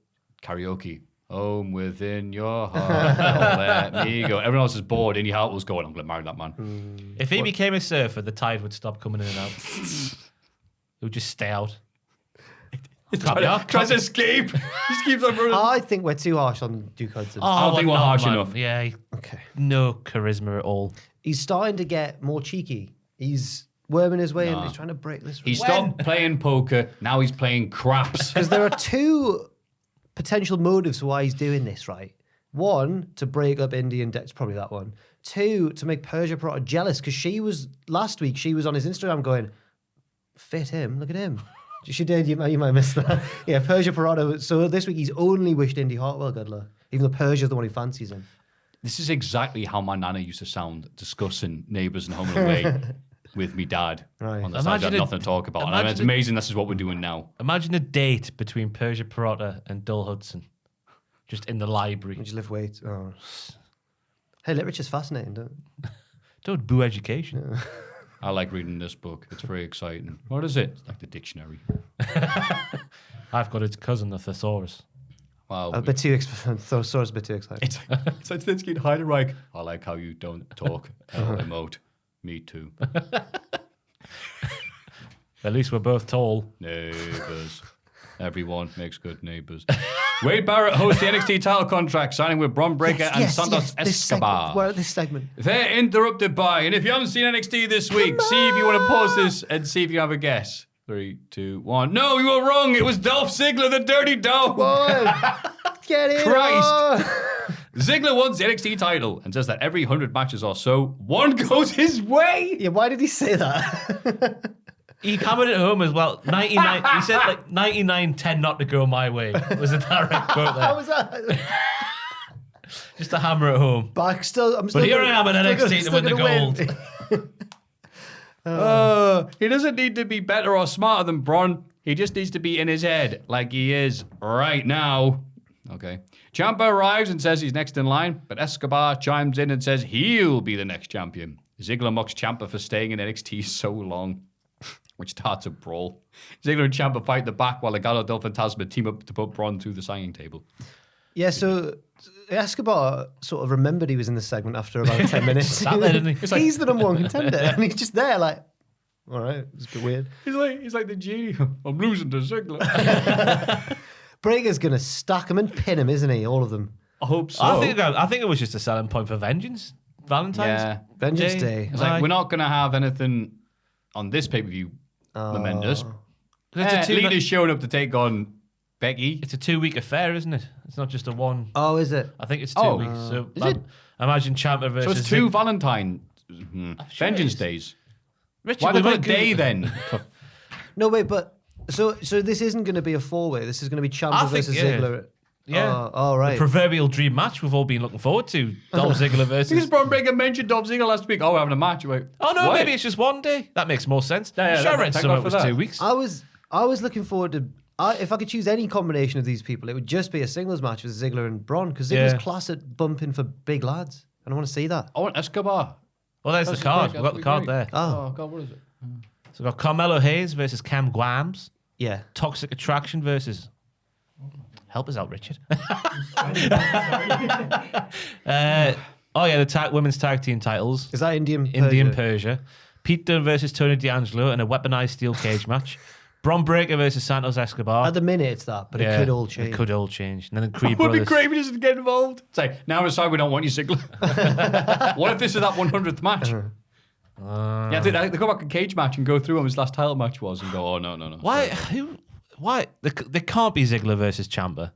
karaoke, home within your heart, don't let me go. Everyone else is bored, Indy Hartwell's going, I'm going to marry that man. If he became a surfer, the tide would stop coming in and out. He would just stay out. Tries to escape. Just keeps on running. I think we're too harsh on Duke Hudson. I don't think we're not, harsh man. enough. Yeah, Okay. no charisma at all. He's starting to get more cheeky. He's worming his way in. He's trying to break this. He stopped playing poker, now he's playing craps. Because there are two potential motives for why he's doing this, right? One, to break up Indy and Dex, probably that one. Two, to make Persia Pirotta jealous, because last week, she was on his Instagram going, fit him, look at him. She did, you might miss that. Yeah, Persia Pirotta. So this week, he's only wished Indy Hartwell good luck, even though Persia's the one who fancies him. This is exactly how my nana used to sound discussing Neighbours and Home and Away with me dad. Right. On the side, Imagine nothing to talk about. And imagine it's amazing this is what we're doing now. Imagine a date between Persia Pirotta and Dull Hudson. Just in the library. Would you lift weights? Oh. Hey, literature's fascinating, don't it? Don't boo education. I like reading this book. It's very exciting. What is it? It's like the dictionary. I've got its cousin, the thesaurus. Wow. A bit too Thesaurus a bit too exciting. It's like Stinsky and Heidenreich. I like how you don't talk. Emote. Me too. At least we're both tall. Neighbours. Everyone makes good neighbours. Wade Barrett hosts the NXT title contract, signing with Bron Breakker and Santos Escobar. Well, this segment. They're interrupted by, and if you haven't seen NXT this week, see if you want to pause this and see if you have a guess. 3, 2, 1. No, you were wrong. It was Dolph Ziggler, the Dirty Dog. Get it Christ. on. Ziggler wants the NXT title and says that every 100 matches or so, one goes his way. Yeah, why did he say that? He hammered it home as well. 99. He said like 99 tend not to go my way. Was a direct quote there. How was that? Just to hammer it home. But I'm still here I am at NXT to win the gold. He doesn't need to be better or smarter than Braun. He just needs to be in his head like he is right now. Okay. Ciampa arrives and says he's next in line, but Escobar chimes in and says he'll be the next champion. Ziggler mocks Ciampa for staying in NXT so long, which starts a brawl. Ziggler and Ciampa fight the back while Legado del Fantasma team up to put Braun through the signing table. Yeah, so Escobar sort of remembered he was in the segment after about 10 minutes. Sat there, didn't he? It's like, he's the number one contender. And he's just there like, all right, it's a bit weird. He's like the genie. I'm losing to Ziggler. Breaker's going to stack him and pin him, isn't he? All of them. I hope so. I think it was just a selling point for Vengeance. Valentine's Vengeance Day. It's like, we're not going to have anything on this pay-per-view momentous. It's a Lita's showing up to take on Becky. It's a 2-week affair, isn't it? It's not just a one. Oh, is it? I think it's 2 weeks. So is it? imagine Ciampa versus So it's two Zig- Valentine sure Vengeance it is. Days. Richard, Why we they got a might day Google- then? No, wait, but so this isn't going to be a 4-way. This is going to be I Ciampa think, versus yeah. Ziggler. Yeah. Oh, right. The proverbial dream match we've all been looking forward to. Dolph Ziggler Because versus... Braun Breaker mentioned Dolph Ziggler last week. Oh, we're having a match. Wait, Oh, no, what? maybe it's just one day. That makes more sense. Yeah, Sure, I read thank somewhere God it for was that. 2 weeks. I was looking forward to. If I could choose any combination of these people, it would just be a singles match with Ziggler and Braun because Ziggler's Yeah. class at bumping for big lads. And I want to see that. I want Escobar. Well, there's That's the card. great. We've got the card there. Oh, God, what is it? So we've got Carmelo Hayes versus Cam Guams. yeah. Toxic Attraction versus... Help us out, Richard. The women's tag team titles. Is that Indian? Indian Persia? Persia. Pete Dunne versus Tony D'Angelo in a weaponized steel cage match. Braun Breaker versus Santos Escobar. At the minute, it's that, but it could all change. It could all change. And then the Creed It would be brothers. great if he doesn't get involved. Say, now it's we don't want you, Ziggler. What if this is that 100th match? Yeah, they go back a cage match and go through what his last title match was and go, oh, no. Why? sorry. Why? They can't be Ziggler versus Ciampa.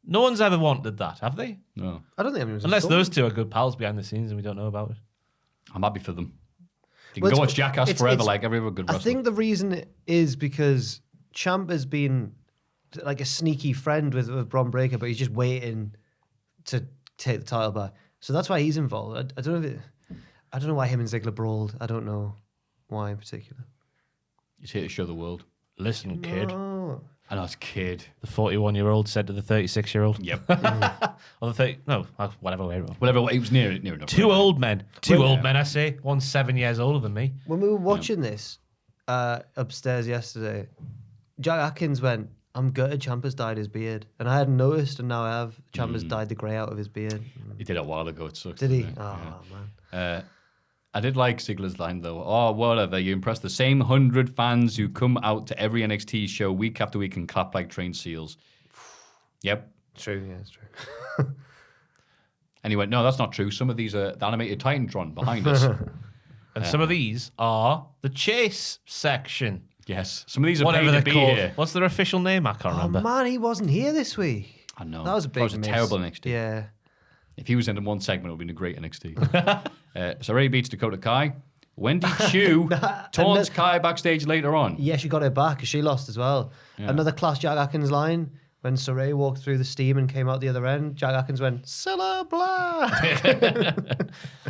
No one's ever wanted that, have they? No. I don't think anyone's Unless thought. those two are good pals behind the scenes and we don't know about it. I'm happy for them. You can Well, go it's- watch Jackass it's- forever it's- like every other good I wrestler. think the reason is because Champ has been like a sneaky friend with Braun Breaker, but he's just waiting to take the title back. So that's why he's involved. I don't know I don't know why him and Ziggler brawled. I don't know why in particular. He's here to show the world. Listen, kid. Oh. I know, it's kid. The 41-year-old said to the 36-year-old. Yep. Or the 30... No, whatever way around. Whatever, he was near enough. Two old men. Two old men, I say. One's 7 years older than me. When we were watching this upstairs yesterday, Jack Atkins went, I'm gutted Ciampa's dyed his beard. And I hadn't noticed, and now I have. Ciampa's dyed the grey out of his beard. He did it a while ago. It sucks. Did he? doesn't it? Oh, Yeah. man. I did like Ziggler's line though. Oh, whatever. You impress the same 100 fans who come out to every NXT show week after week and clap like trained seals. Yep. True, yeah, it's true. And he went, no, that's not true. Some of these are the animated Titantron behind us. And some of these are the chase section. Yes. Some of these are Whatever paid they're to be called. here. What's their official name? I can't Oh, remember. man, he wasn't here this week. I know. That was a big That was a miss. terrible NXT. Yeah. If he was in one segment, it would have been a great NXT. So Ray beats Dakota Kai. Wendy Chu taunts Kai backstage later on. Yeah, she got it back because she lost as well. Another class Jack Atkins line. When Saray walked through the steam and came out the other end, Jack Atkins went, Cilla Black.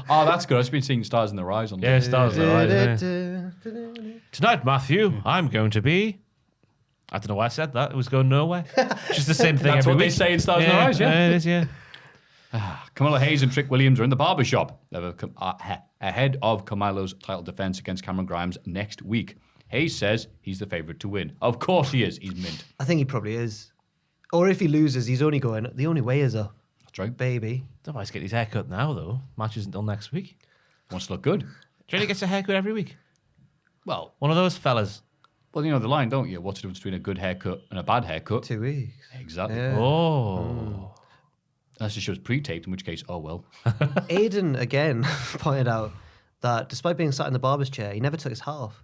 Oh, that's good. I've just been seeing Stars in the Rise on Yeah, stars in the rise, yeah. Yeah. Tonight, Matthew, I'm going to be... I don't know why I said that. It was going nowhere. Just the same thing That's every what they week. say in Stars in the Rise, yeah. It is, yeah. Kamala Hayes and Trick Williams are in the barbershop ahead of Camilo's title defense against Cameron Grimes next week. Hayes says he's the favorite to win. Of course he is. He's mint. I think he probably is. Or if he loses, he's only going, the only way is up, That's right. baby. Don't want to get his haircut now, though. Match isn't until next week. Wants to look good. Johnny gets a haircut every week. Well, One of those fellas. you know the line, don't you? What's the difference between a good haircut and a bad haircut? 2 weeks. Exactly. Yeah. Oh. Unless the show's pre-taped, in which case, oh well. Aiden, again, pointed out that despite being sat in the barber's chair, he never took his hat off.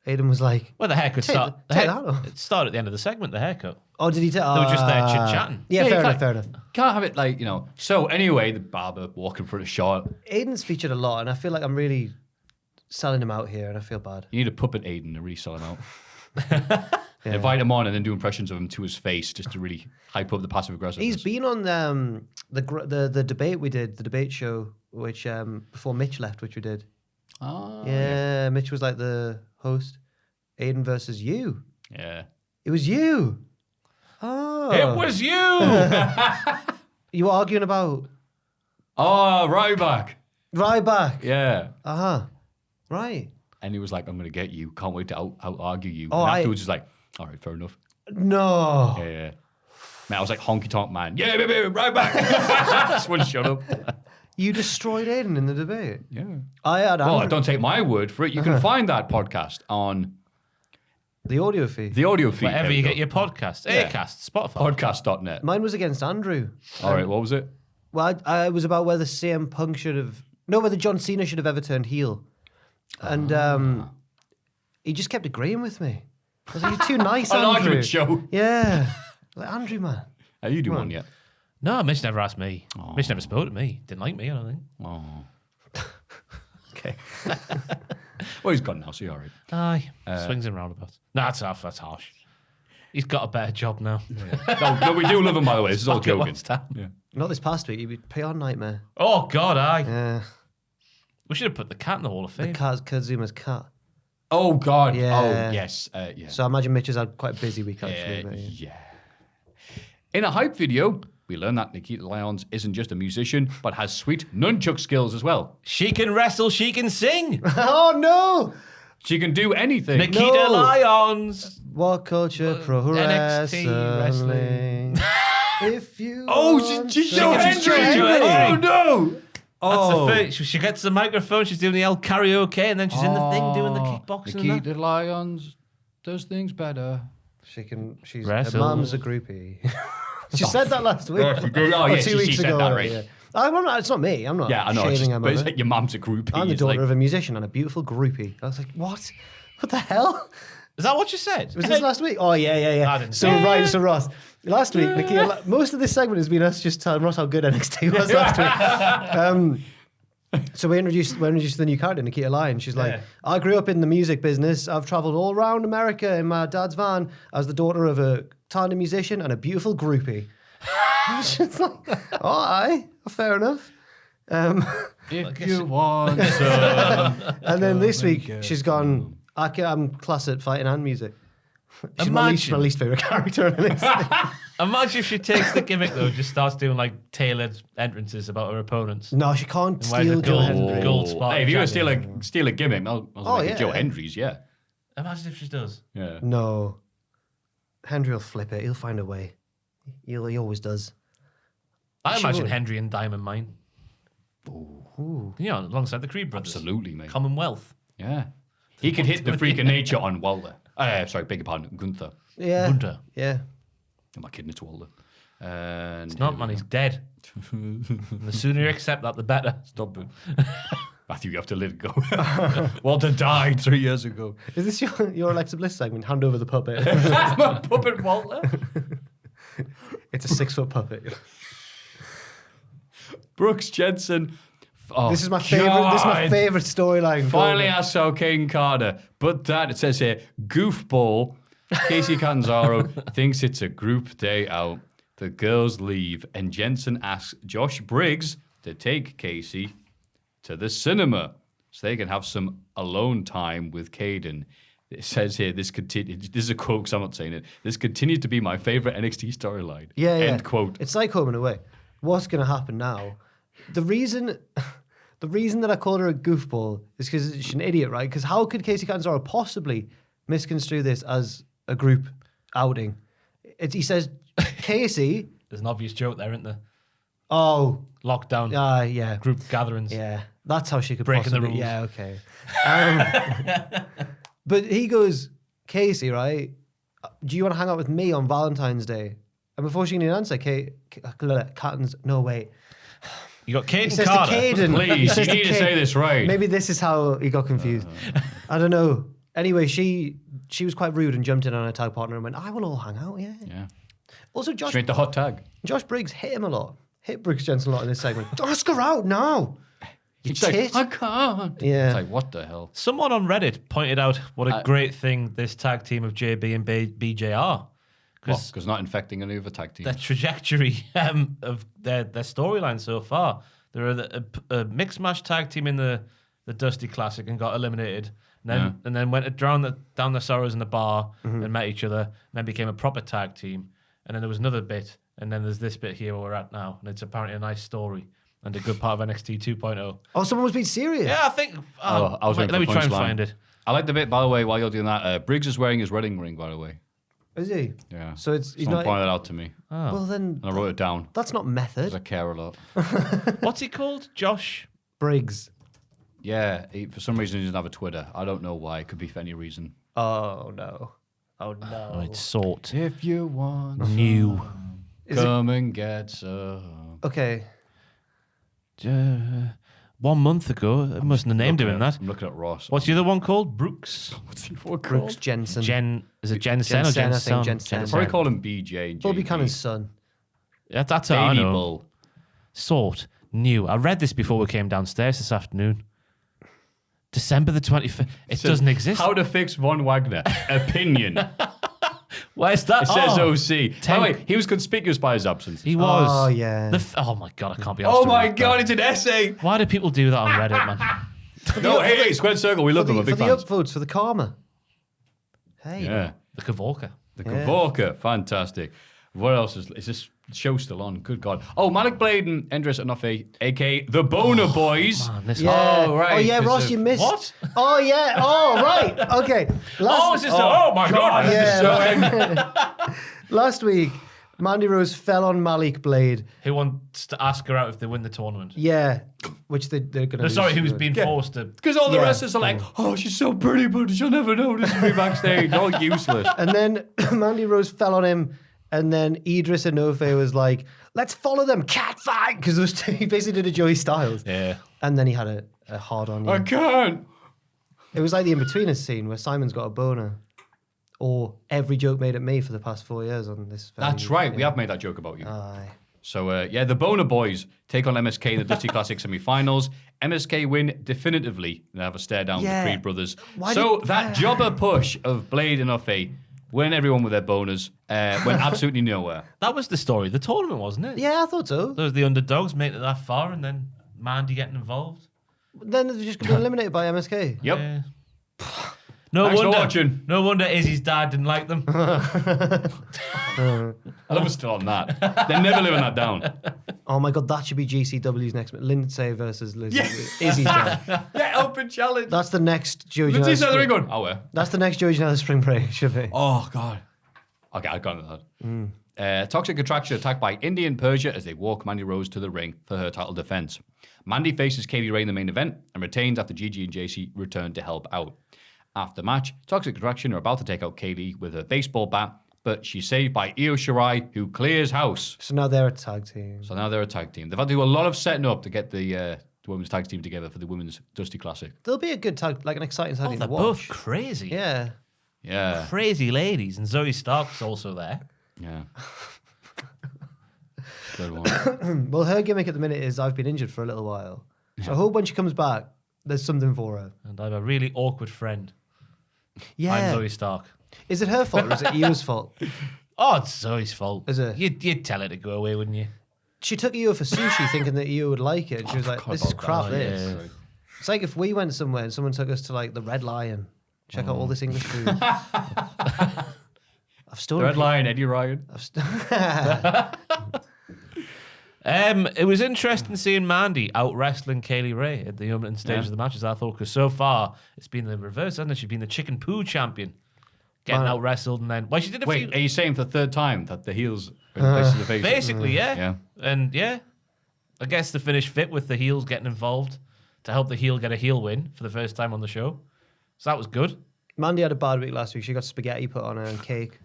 Aiden was like, Well, the haircut Take start. the- take that off. It started at the end of the segment, the haircut. oh, did he take They were just there chit-chatting. Yeah, Yeah, fair you enough, can't- fair enough. Can't have it like, So anyway, the barber walking for a shot. Aiden's featured a lot, and I feel like I'm really selling him out here, and I feel bad. You need a puppet Aiden to really sell him out. Invite him on and then do impressions of him to his face just to really hype up the passive aggressiveness. He's been on the debate we did, the debate show, which before Mitch left, which we did. Oh, Yeah, Mitch was like the host. Aiden versus you. Yeah. It was you. Oh. It was you! You were arguing about Oh, Ryback. Ryback. Yeah. Uh-huh. Right. And he was like, I'm going to get you. Can't wait to out-argue you. Oh, and afterwards, he's like, all right, fair enough. No. Yeah. Man, I was like honky tonk man. Yeah, baby, right back. Just wouldn't shut up. You destroyed Aiden in the debate. Yeah. I had Well, Andrew- don't take my word for it. You can find that podcast on the audio feed. the audio feed. Wherever There you we get go. your podcast. Yeah. Acast, Spotify. Podcast.net. Mine was against Andrew. All right, what was it? Well, I was about whether CM Punk should have... No, whether John Cena should have ever turned heel. And he just kept agreeing with me. I was like, you're too nice, An Andrew. argument show. Yeah. Like, Andrew, man. Are you doing one yet? No, Mitch never asked me. Mitch never spoke to me. Didn't like me, I don't think. Oh. Okay. Well, he's gone now, so you're all right. Aye. Swings and roundabouts. No, that's harsh. He's got a better job now. No, we do love him, by the way. This is all Fuck it, joking. what's that? Yeah. Not this past week. He'd be PR nightmare. Oh, God, aye. Yeah. We should have put the cat in the Hall of Fame. Kazuma's cat. Oh, God. Yeah. Oh, yes. Yeah. So I imagine Mitch has had quite a busy week, actually. but Yeah. In a hype video, we learn that Nikita Lyons isn't just a musician, but has sweet nunchuck skills as well. She can wrestle, she can sing. Oh, no! She can do anything. Nikita No. Lyons. What culture pro NXT wrestling? If you She's want Joe some- Hendry. Oh, no. That's Oh, the thing. She gets the microphone, she's doing the old karaoke, and then she's in the thing doing the kickboxing. and that. Nikita Lyons does things better. She's Wrestle. her mum's a groupie. She said that last week. Oh, yeah, Or 2 weeks she said ago. that, right. Yeah. I'm not, it's not me. I'm not Yeah, I know. shaming her But it's mother. like your mum's a groupie. I'm the It's daughter like- of a musician and a beautiful groupie. I was like, what? What the hell? Is that what you said? Was this last week? Oh, yeah. I didn't So, see right, so Ross, last week, Nikki, most of this segment has been us just telling Ross how good NXT was last week. So we introduced the new character, Nikita Lyons. She's like, I grew up in the music business. I've traveled all around America in my dad's van as the daughter of a talented musician and a beautiful groupie. She's like, oh, aye, fair enough. If you want some. And then this week, she's gone, I'm class at fighting and music. She's my least favourite character in this. Imagine if she takes the gimmick though, just starts doing like tailored entrances about her opponents. No, she can't And wears a steal Joe Hendry. gold spot. Hey, if you were to steal a gimmick, I'll make yeah. it Joe Hendry's, yeah. Imagine if she does. Yeah. No. Hendry will flip it. He'll find a way. He always does. I She imagine would. Hendry and Diamond Mine. Ooh. You know, alongside the Creed brothers. Absolutely, mate. Commonwealth. Yeah. He could hit the freak of nature on Walter. Sorry, beg your pardon, Gunther. Yeah. Gunter. Yeah. Am I kidding? It's Walter. And It's not, man. He's dead. And the sooner you accept that, the better. Stop it. Matthew, you have to let it go. Walter died 3 years ago. Is this your Alexa Bliss segment? Hand over the puppet. That's my puppet, Walter. It's a 6-foot puppet. Brooks Jensen. Oh, This is my favorite. This is my God. favorite storyline. Finally, I saw Kane Carter. But that, it says here, goofball. Casey Catanzaro thinks it's a group day out. The girls leave, and Jensen asks Josh Briggs to take Casey to the cinema so they can have some alone time with Caden. It says here, this is a quote, because I'm not saying it. This continues to be my favorite NXT storyline. Yeah, yeah. End quote. It's like home and away. What's going to happen now? The reason that I called her a goofball is because she's an idiot, right? Because how could Casey Catanzaro possibly misconstrue this as a group outing? He says, Casey. There's an obvious joke there, isn't there? Oh, Lockdown. yeah. Group gatherings. Yeah, that's how she could Breaking the possibly. rules. Yeah, okay. But he goes, Casey, right? Do you want to hang out with me on Valentine's Day? And before she can even answer, Catton's, no, wait. You got He Caden says Carter. to Caden. Please, he says you need to say this right. Maybe this is how he got confused. I don't know. Anyway, she was quite rude and jumped in on her tag partner and went, I will all hang out, yeah. Yeah. Also, Josh Straight to hot tag. Briggs hit him a lot. Hit Brooks Jensen a lot in this segment. Ask her out now. You He's like, tit. I can't. Yeah. It's like, what the hell? Someone on Reddit pointed out what a great thing this tag team of JB and BJ are. Because not infecting any other tag teams. The trajectory of their storyline so far. They're a mixed match tag team in the Dusty Classic and got eliminated. And then went down the Sorrows in the bar and met each other. And then became a proper tag team. And then there was another bit. And then there's this bit here where we're at now. And it's apparently a nice story and a good part of NXT 2.0. Oh, someone was being serious. Yeah, I think. I was waiting let me for try and punchline. find it. I like the bit, by the way, while you're doing that. Briggs is wearing his wedding ring, by the way. Is he? Yeah. So he's Someone not. pointed that out to me. Well, then And I wrote it down that's not because I method. care a lot. What's he called? Josh? Briggs. Yeah, for some reason he doesn't have a Twitter. I don't know why. It could be for any reason. Oh no. Oh no. Oh, it's sort. If you want New. come and get some. Okay. 1 month ago, it mustn't have named him in that. I'm looking at Ross. What's the other one called? Brooks? What's the other Brooks Jensen. Is it Jensen or Jensen, I think, Jensen? Jensen. Probably call him BJ. Bobby JB. Cannon's son. That's how I Baby know. Bull. Sort. New. I read this before we came downstairs this afternoon. December the 25th. It doesn't exist. How to fix Von Wagner. Opinion. Why is that? It says Oh, OC. By the way, he was conspicuous by his absence. He was. Oh, yeah. Oh my God, I can't be asked Oh to my read God, that. it's an essay. Why do people do that on Reddit, man? No, hey, Squared Circle, we love them. We're For big the fans. upvotes, for the karma. Hey. Yeah. The Kavorka. The Kavorka, fantastic. What else is this show still on? Good God. Oh, Malik Blade and Andres Enofe, aka the Boner Boys. Man, this Yeah. Oh, right. Oh, yeah, 'cause Ross, of- you missed. What? Oh, yeah. Oh, right. Okay. My God. Yeah. Last week, Mandy Rose fell on Malik Blade. Who wants to ask her out if they win the tournament? Yeah. Which they're going to No, sorry, who was being forced to. Because all the Yeah. wrestlers are like, oh, she's so pretty, but she'll never notice me backstage. All useless. And then Mandy Rose fell on him. And then Idris Enofe was like, let's follow them, cat fight. Because he basically did a Joey Styles. Yeah. And then he had a hard on. I can't. It was like the in-betweeners scene where Simon's got a boner. Or every joke made at me for the past 4 years on this. That's right. We have made that joke about you. Aye. So, yeah, the Boner Boys take on MSK in the Dusty Classic semi-finals. MSK win definitively and have a stare down with Yeah. the Creed brothers. Why So did- that jobber push of Blade and Enofe, winning everyone with their boners, went absolutely nowhere. That was the story of the tournament, wasn't it? Yeah, I thought so. Those the underdogs making it that far and then Mandy getting involved. Then they're just going to be eliminated by MSK. Yep. Yeah. No Thanks for wonder. watching. No wonder Izzy's dad didn't like them. I love us still on that. They're never living that down. Oh my God, that should be GCW's next match. Lindsay versus Liz. Yes. Izzy's done. Yeah, open challenge. That's the next Joey Let's see Janela how they're spring. going. Oh, well. That's the next Joey Janela spring break, should be. Oh, God. Okay, I've gone with that. Toxic Attraction attacked by Indy and Persia as they walk Mandy Rose to the ring for her title defense. Mandy faces Katie Ray in the main event and retains after Gigi and JC return to help out. After match, Toxic Attraction are about to take out Katie with a baseball bat, but she's saved by Io Shirai, who clears house. So now they're a tag team. So now they're a tag team. They've had to do a lot of setting up to get the women's tag team together for the women's Dusty Classic. They'll be a good tag, like an exciting tag Oh, team they're to both watch. crazy. Yeah. Yeah, Crazy ladies. And Zoe Stark's also there. yeah. Good one. Well, her gimmick at the minute is I've been injured for a little while. So I hope when she comes back, there's something for her. And I have a really awkward friend. Yeah. I'm Zoe Stark. Is it her fault or is it Io's fault? Oh, it's Zoe's fault. Is it? You'd tell her to go away, wouldn't you? She took Io for sushi thinking that Io would like it. And she was like, this is crap, this. Yeah. It's like if we went somewhere and someone took us to like the Red Lion. Check out all this English food. I've stolen Red Lion, Eddie Ryan. It was interesting seeing Mandy out wrestling Kaylee Ray at the opening stage of the matches, I thought, because so far it's been the reverse, hasn't it? She's been the chicken poo champion. Getting out wrestled and then. Well, she did a Wait, few. are you saying for the third time that the heels are in place of the faces? Basically, yeah. Yeah. And yeah, I guess the finish fit with the heels getting involved to help the heel get a heel win for the first time on the show. So that was good. Mandy had a bad week last week. She got spaghetti put on her and cake.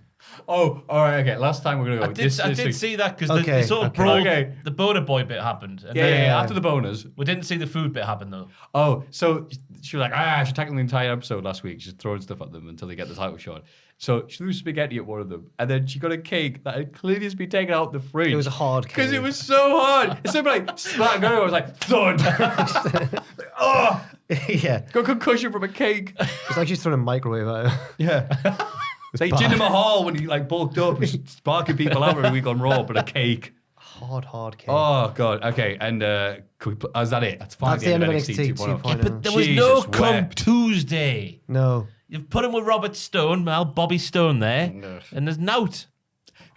Oh, all right, okay. Last time we're going to go. I did see that because Okay, the sort of okay. brawl, Okay. the boner boy bit happened. And Yeah, then yeah, after the boners. we didn't see the food bit happen though. Oh, so she was like, she tackled the entire episode last week, just throwing stuff at them until they get the title shot. So she threw spaghetti at one of them, and then she got a cake that had clearly just been taken out the fridge. It was a hard because cake. it was so hard. It's something like smack. I was like thud. Oh, Yeah. got concussion from a cake. It's like she's throwing a microwave at her. Yeah. It's like Jinder Mahal when he like bulked up, he's sparking people out every week on Raw, but a cake. Hard cake. Oh god. Okay, and is that it? That's fine. That's the end of NXT 2.0. But there was no Jesus Come wept. Tuesday. No. You've put him with Robert Stone, Bobby Stone there, and there's nout.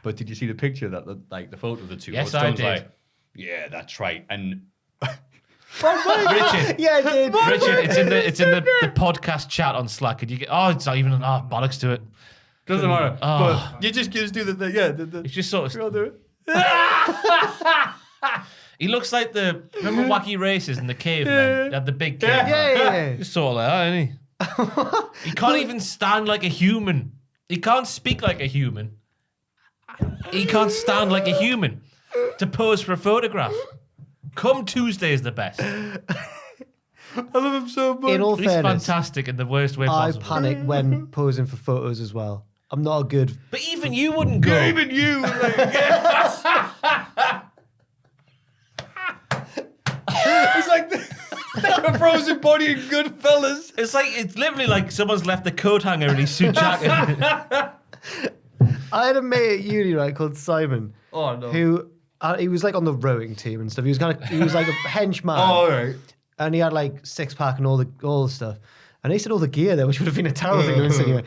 But did you see the picture that the photo of the two? Yes, Where I Stone's did. Like, yeah, that's right. And Richard, Yeah, I did. Richard, it's in the podcast chat on Slack. Could you get? Oh, it's not even. Oh, bollocks to it. doesn't matter. Oh. But you just do the It's just sort We'll of. do it. He looks like the remember Wacky Races in the cavemen. They had the big cave. Yeah. He's sort of like that, isn't he? He can't even stand like a human. He can't speak like a human. He can't stand like a human to pose for a photograph. Come Tuesday is the best. I love him so much. In all He's fairness, fantastic in the worst way I possible. panic when posing for photos as well. I'm not a good. But even you wouldn't go. Even you. It's like A frozen body in Goodfellas. It's literally like someone's left the coat hanger in his suit jacket. I had a mate at uni, right, called Simon. Oh, no. Who he was like on the rowing team and stuff. He was like a henchman. Oh, all right. And he had like 6-pack and all the stuff. And he said all the gear there, which would have been a terrible thing to insinuate.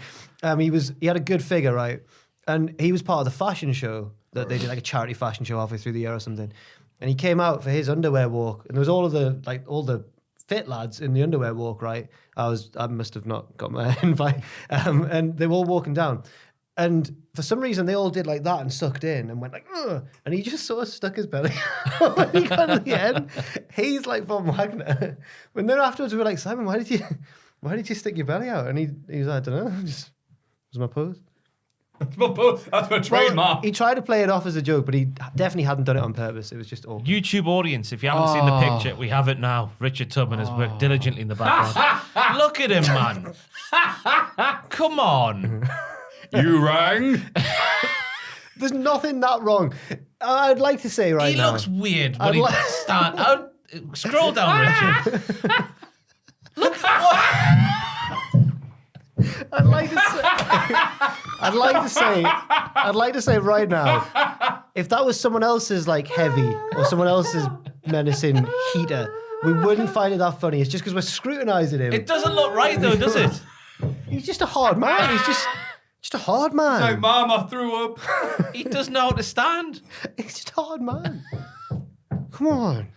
He had a good figure, right? And he was part of the fashion show that they did, like a charity fashion show halfway through the year or something. And he came out for his underwear walk, and there was all the fit lads in the underwear walk, right? I must have not got my invite. And they were all walking down. And for some reason, they all did like that and sucked in and went like, ugh. And he just sort of stuck his belly out when he got to the end. He's like Von Wagner. But then afterwards, we were like, Simon, why did you stick your belly out? And he was like, I don't know, just was my pose. That's my trademark. He tried to play it off as a joke, but he definitely hadn't done it on purpose. It was just awkward. YouTube audience, if you haven't seen the picture, we have it now. Richard Tubman has worked diligently in the background. Look at him, man. Come on. You rang? There's nothing that wrong. I'd like to say He now. looks weird when he stand. Scroll down, Richard. Look I'd like to say right now, if that was someone else's like heavy or someone else's menacing heater, we wouldn't find it that funny. It's just because we're scrutinizing him. It doesn't look right though, does it? He's just a hard man. He's just a hard man. Like, Mom, I threw up. He doesn't know how to stand. He's just a hard man. Come on.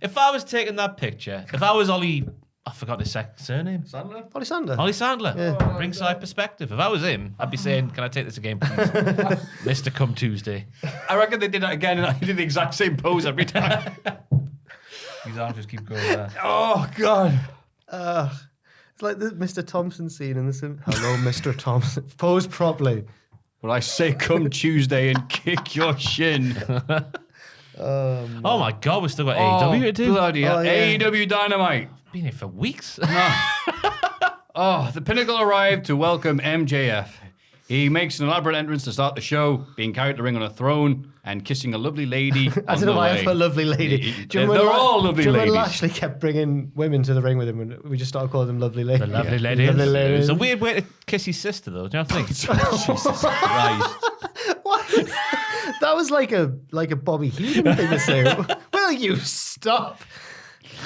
If I was taking that picture, if I was Ollie, I forgot his surname. Sandler? Ollie Sander. Ollie Sandler. Yeah. Ringside perspective. If I was him, I'd be saying, can I take this again, please? Mr. Come Tuesday. I reckon they did that again and I did the exact same pose every time. These arms just keep going there. Oh, God. It's like the Mr. Thompson scene in the Hello, Mr. Thompson. Pose properly. Well, I say come Tuesday and kick your shin. Oh my God, we've still got AEW to do. Bloody hell. yeah. AEW Dynamite. Been here for weeks. Oh, the Pinnacle arrived to welcome MJF. He makes an elaborate entrance to start the show, being carried to the ring on a throne and kissing a lovely lady. I don't know why I put lovely lady. They're all lovely do you remember ladies. when Lashley kept bringing women to the ring with him and we just started calling them lovely ladies? The lovely ladies. Lovely ladies. It's a weird way to kiss his sister, though. Do you know what I think? Jesus Christ. What? That was like a Bobby Heenan thing to say. Will you stop?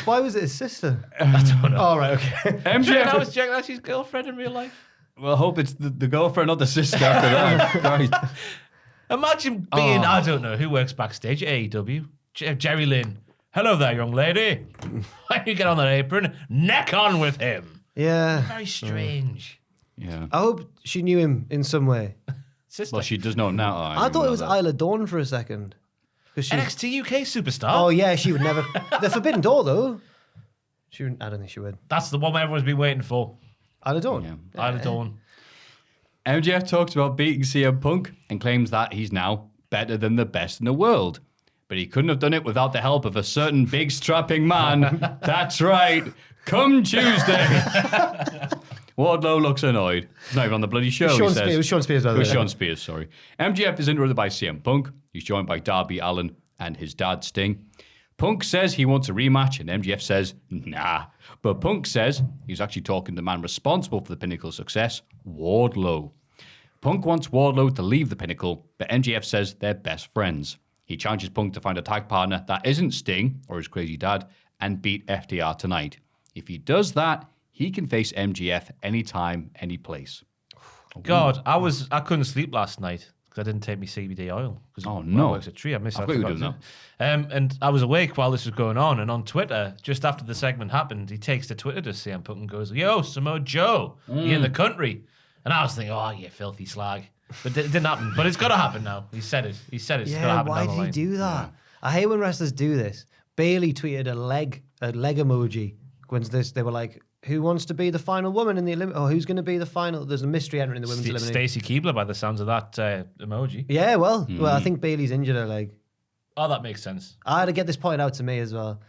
Why was it his sister? I don't know. All right, okay. MJF. I was checking out his girlfriend in real life. Well, I hope it's the girlfriend, not the sister after that. Christ. Imagine being, I don't know, who works backstage at AEW? Jerry Lynn. Hello there, young lady. Why don't you get on that apron? Neck on with him. Yeah. Very strange. Yeah. I hope she knew him in some way. Sister. Well, she does know now. I thought it was Isla Dawn for a second. 'Cause she- NXT UK superstar. Oh, yeah, she would never. The Forbidden Door, though. She wouldn't, I don't think she would. That's the one everyone's been waiting for. Isla Dawn. Yeah. Isla Dawn. MJF talks about beating CM Punk and claims that he's now better than the best in the world. But he couldn't have done it without the help of a certain big strapping man. That's right. Come Tuesday. Wardlow looks annoyed. He's not even on the bloody show, he says. It was Sean Spears. It was Sean Spears, sorry. MJF is interrupted by CM Punk. He's joined by Darby Allin and his dad, Sting. Punk says he wants a rematch, and MJF says, nah. But Punk says he's actually talking to the man responsible for the Pinnacle's success, Wardlow. Punk wants Wardlow to leave the Pinnacle, but MJF says they're best friends. He challenges Punk to find a tag partner that isn't Sting or his crazy dad and beat FTR tonight. If he does that, he can face MJF anytime, any place. God, I couldn't sleep last night because I didn't take my CBD oil. Oh, no. I works a tree. I missed I that. thought you were forgot doing to- And I was awake while this was going on. And on Twitter, just after the segment happened, he takes to Twitter to CM Punk and goes, "Yo, Samoa Joe, you in the country?" And I was thinking, "Oh, you filthy slag." But it didn't happen. But it's got to happen now. He said it. It's got to Yeah, happen why down did the he line. do that? I hate when wrestlers do this. Bailey tweeted a leg emoji when they were like, "Who wants to be the final woman in the elimination? Or who's going to be the final?" There's a mystery entering the women's elimination. Stacey Keebler, by the sounds of that emoji. Yeah, well, I think Bailey's injured her leg. Oh, that makes sense. I had to get this pointed out to me as well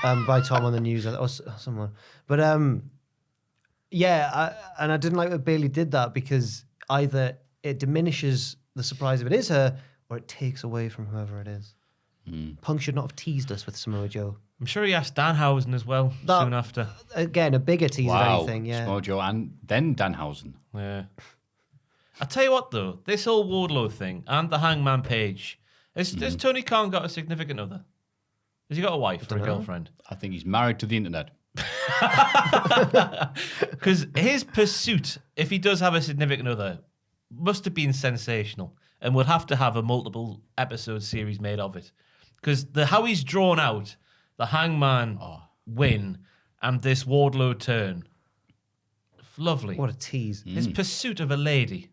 by Tom on the news or someone. But yeah, I didn't like that Bailey did that because either it diminishes the surprise if it is her or it takes away from whoever it is. Punk should not have teased us with Samoa Joe. I'm sure he asked Danhausen as well That- soon after. Again, a bigger tease than anything. Yeah. Mojo and then Danhausen. Yeah. I'll tell you what, though. This whole Wardlow thing and the Hangman Page. Has Tony Khan got a significant other? Has he got a wife or a girlfriend? I think he's married to the internet. Because his pursuit, if he does have a significant other, must have been sensational and would have to have a multiple episode series made of it. Because how he's drawn out the Hangman win and this Wardlow turn, lovely. What a tease. His pursuit of a lady.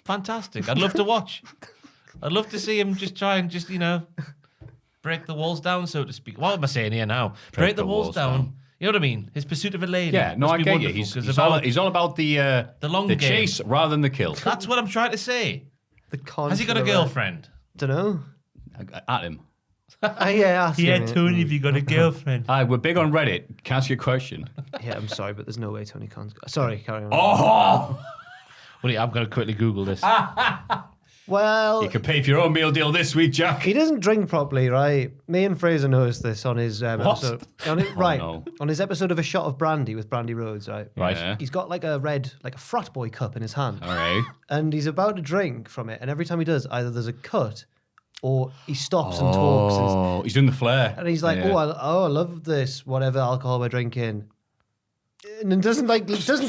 Fantastic. I'd love to watch. I'd love to see him just try and break the walls down, so to speak. What am I saying here now? Break the walls down. You know what I mean? His pursuit of a lady. Yeah, no, must I be get you. wonderful, 'cause He's all about the long game. chase rather than the kill. That's what I'm trying to say. The Has he got a girlfriend? Don't know. At him. Yeah, ask him, Tony, have you got a girlfriend? Hi, we're big on Reddit. Can I ask you a question? Yeah, I'm sorry, but there's no way Tony Khan's. Sorry, carry on. Oh! Wait, I'm going to quickly Google this. Well, You can pay for your own meal deal this week, Jack. he doesn't drink properly, right? Me and Fraser noticed this on his episode. Right, no. on his episode of A Shot of Brandy with Brandy Rhodes, right? Right. Yeah. He's got like a frat boy cup in his hand, All right. and he's about to drink from it. And every time he does, either there's a cut, or he stops and talks, Oh, he's doing the flair. and he's like, Yeah. I love this, whatever alcohol we're drinking," and it doesn't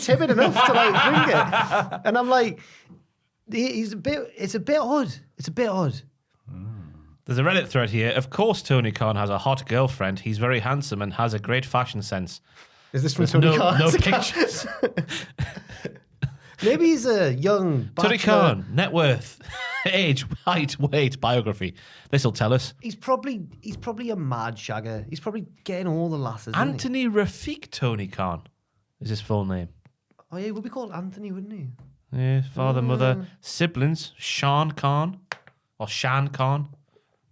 tip it enough to drink it. And I'm like, it's a bit odd. It's a bit odd. There's a Reddit thread here. Of course, Tony Khan has a hot girlfriend. He's very handsome and has a great fashion sense. Is this from Tony Khan? No pictures. Maybe he's a young Tony bachelor. Khan, net worth, age, height, weight, biography. This will tell us. He's probably a mad shagger. He's probably getting all the lasses. isn't he? Anthony Rafiq Tony Khan is his full name. Oh yeah, he would be called Anthony, wouldn't he? Yeah, father, mother, siblings. Sean Khan or Shan Khan.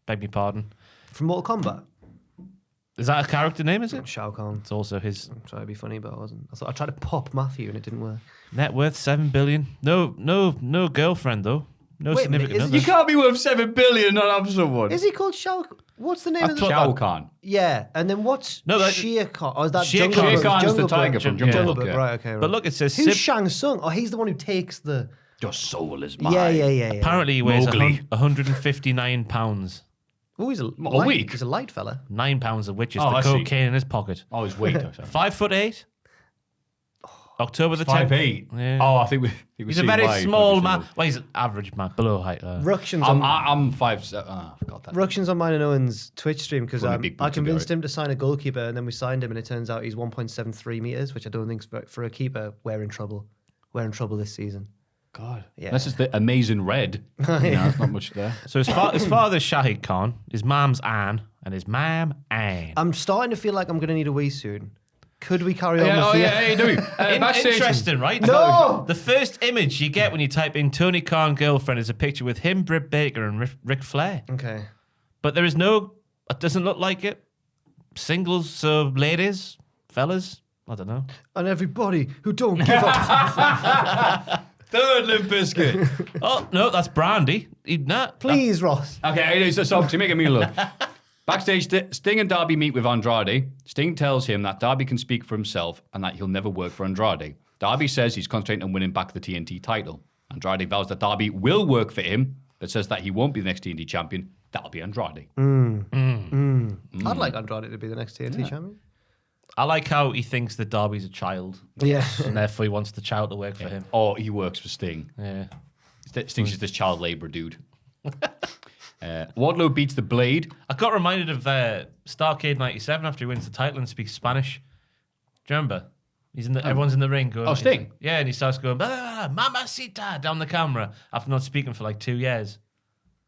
Beg me pardon. From Mortal Kombat. Is that a character name? Is it? Shao Kahn. It's also his I'm trying to be funny, but I wasn't. I thought I tried to pop Matthew and it didn't work. net worth $7 billion. No girlfriend though. No Wait a minute, significant is other. You can't be worth $7 billion and not have someone. Is he called Shao? What's the name of the Shao Kahn. Yeah, and then what's Shere Khan? Oh, is that Shere Jungle Khan. Book? Shere Khan's the Jungle tiger Book. from Jungle Jungle Jungle Book. Book, right? Okay, right. But look, it says Who's Shang Tsung? Oh, he's the one who takes the. Your soul is mine. Yeah. apparently he weighs Mowgli. 159 pounds. Oh, he's a week? He's a light fella. 9 pounds of which is Oh, the I see. cocaine in his pocket. Oh, his weight. 5'8". October the 10th. 5'8". Yeah. Oh, I think we. He's a very small man. Well, he's an average man, below height. Ruction's I'm 5'7". Oh, I forgot that. Ruction's on mine and Owen's Twitch stream because Put a big I boots convinced together. him to sign a goalkeeper, and then we signed him, and it turns out he's 1.73 meters, which I don't think's for a keeper. We're in trouble. We're in trouble this season. God. Yeah. This is the amazing red. There's not much there. So his father's Shahid Khan, his mom's Anne, and his mom Anne. I'm starting to feel like I'm going to need a wee soon. Could we carry on with the... Hey, do we? Backstage. Interesting, right? No! The first image you get when you type in Tony Khan girlfriend is a picture with him, Britt Baker, and Ric Flair. Okay. But there is no, it doesn't look like it. Singles, so ladies, fellas, I don't know. And everybody who don't give up. Third Limp Biscuit. Oh, no, that's Brandy. Please, Ross. Okay, so obviously making me look. Backstage, Sting and Darby meet with Andrade. Sting tells him that Darby can speak for himself and that he'll never work for Andrade. Darby says he's concentrating on winning back the TNT title. Andrade vows that Darby will work for him, but says that he won't be the next TNT champion. That'll be Andrade. I'd like Andrade to be the next TNT champion. I like how he thinks that Darby's a child, Yeah. and therefore he wants the child to work for him. Or he works for Sting. Yeah. Sting's just this child labor dude. Wardlow beats the Blade. I got reminded of Starrcade 97 after he wins the title and speaks Spanish. Do you remember? He's in the, everyone's in the ring going. Oh, Sting? Yeah, and he starts going, Mamacita, down the camera after not speaking for like 2 years.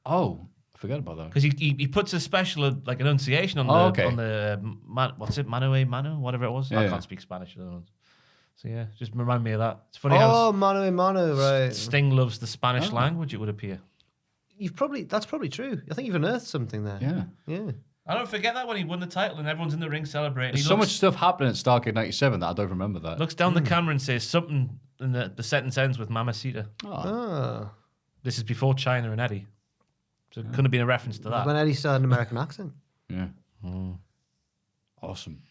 Oh, I forgot about that. Because he puts a special like enunciation on what's it, mano, whatever it was. I Yeah. can't speak Spanish. I don't know. So yeah, just remind me of that. It's funny how Oh, mano a mano, right. Sting loves the Spanish language, it would appear. That's probably true. I think you've unearthed something there. Yeah. Yeah. I don't forget that when he won the title and everyone's in the ring celebrating. There's He so looks, much stuff happening at Starrcade 97 that I don't remember that. looks down the camera and says something, and the sentence ends with Mamacita. Ah. This is before China and Eddie. So it couldn't have been a reference to that. When Eddie started an American accent. Yeah. Awesome.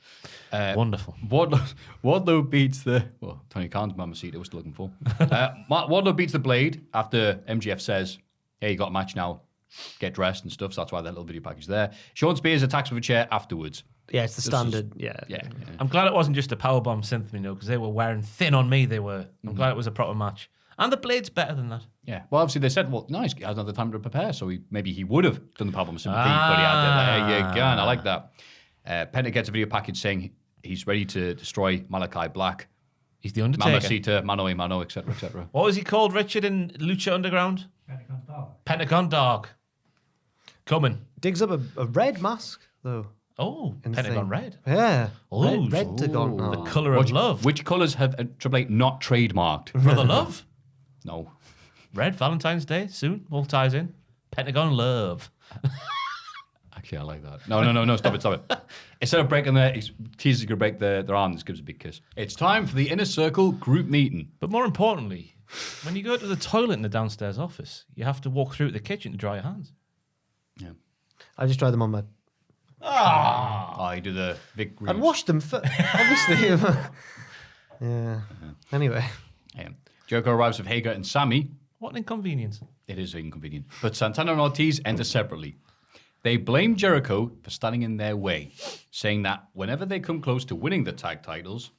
Wonderful. Wardlow beats the... Well, Tony Khan's Mama Seat I was looking for. Wardlow beats the Blade after MJF says, hey, you got a match now. Get dressed and stuff. So that's why that little video package there. Sean Spears attacks with a chair afterwards. Yeah, it's the standard. Yeah. I'm glad it wasn't just a powerbomb Symphony, though, because they were wearing thin on me, they were. I'm glad it was a proper match. And the Blade's better than that. Yeah. Well, obviously they said, well, nice, he has another time to prepare, so maybe he would have done the powerbomb sympathy, but he had it. There you go, and I like that. Penta gets a video package saying he's ready to destroy Malachi Black. He's the Undertaker. Mamacita, Mano a Mano, etc., etc. What was he called, Richard, in Lucha Underground? Pentagon Dog. Pentagon Dog. Coming. Digs up a red mask, though. Oh, in the Pentagon thing. Red. Yeah. Oh, Red to go. The colour of love. Which colours have Triple H not trademarked? Brother Love. No. Red, Valentine's Day, soon. All ties in. Pentagon Love. Actually, I like that. No, stop it. Instead of breaking he's teasing to break their arm, this gives a big kiss. It's time for the Inner Circle group meeting. But more importantly, when you go to the toilet in the downstairs office, you have to walk through the kitchen to dry your hands. Yeah. I just tried them on my... Oh, you do the Vic I'd washed them, obviously. Yeah. Anyway. Yeah. Jericho arrives with Hager and Sammy. What an inconvenience. It is inconvenient. But Santana and Ortiz enter separately. They blame Jericho for standing in their way, saying that whenever they come close to winning the tag titles,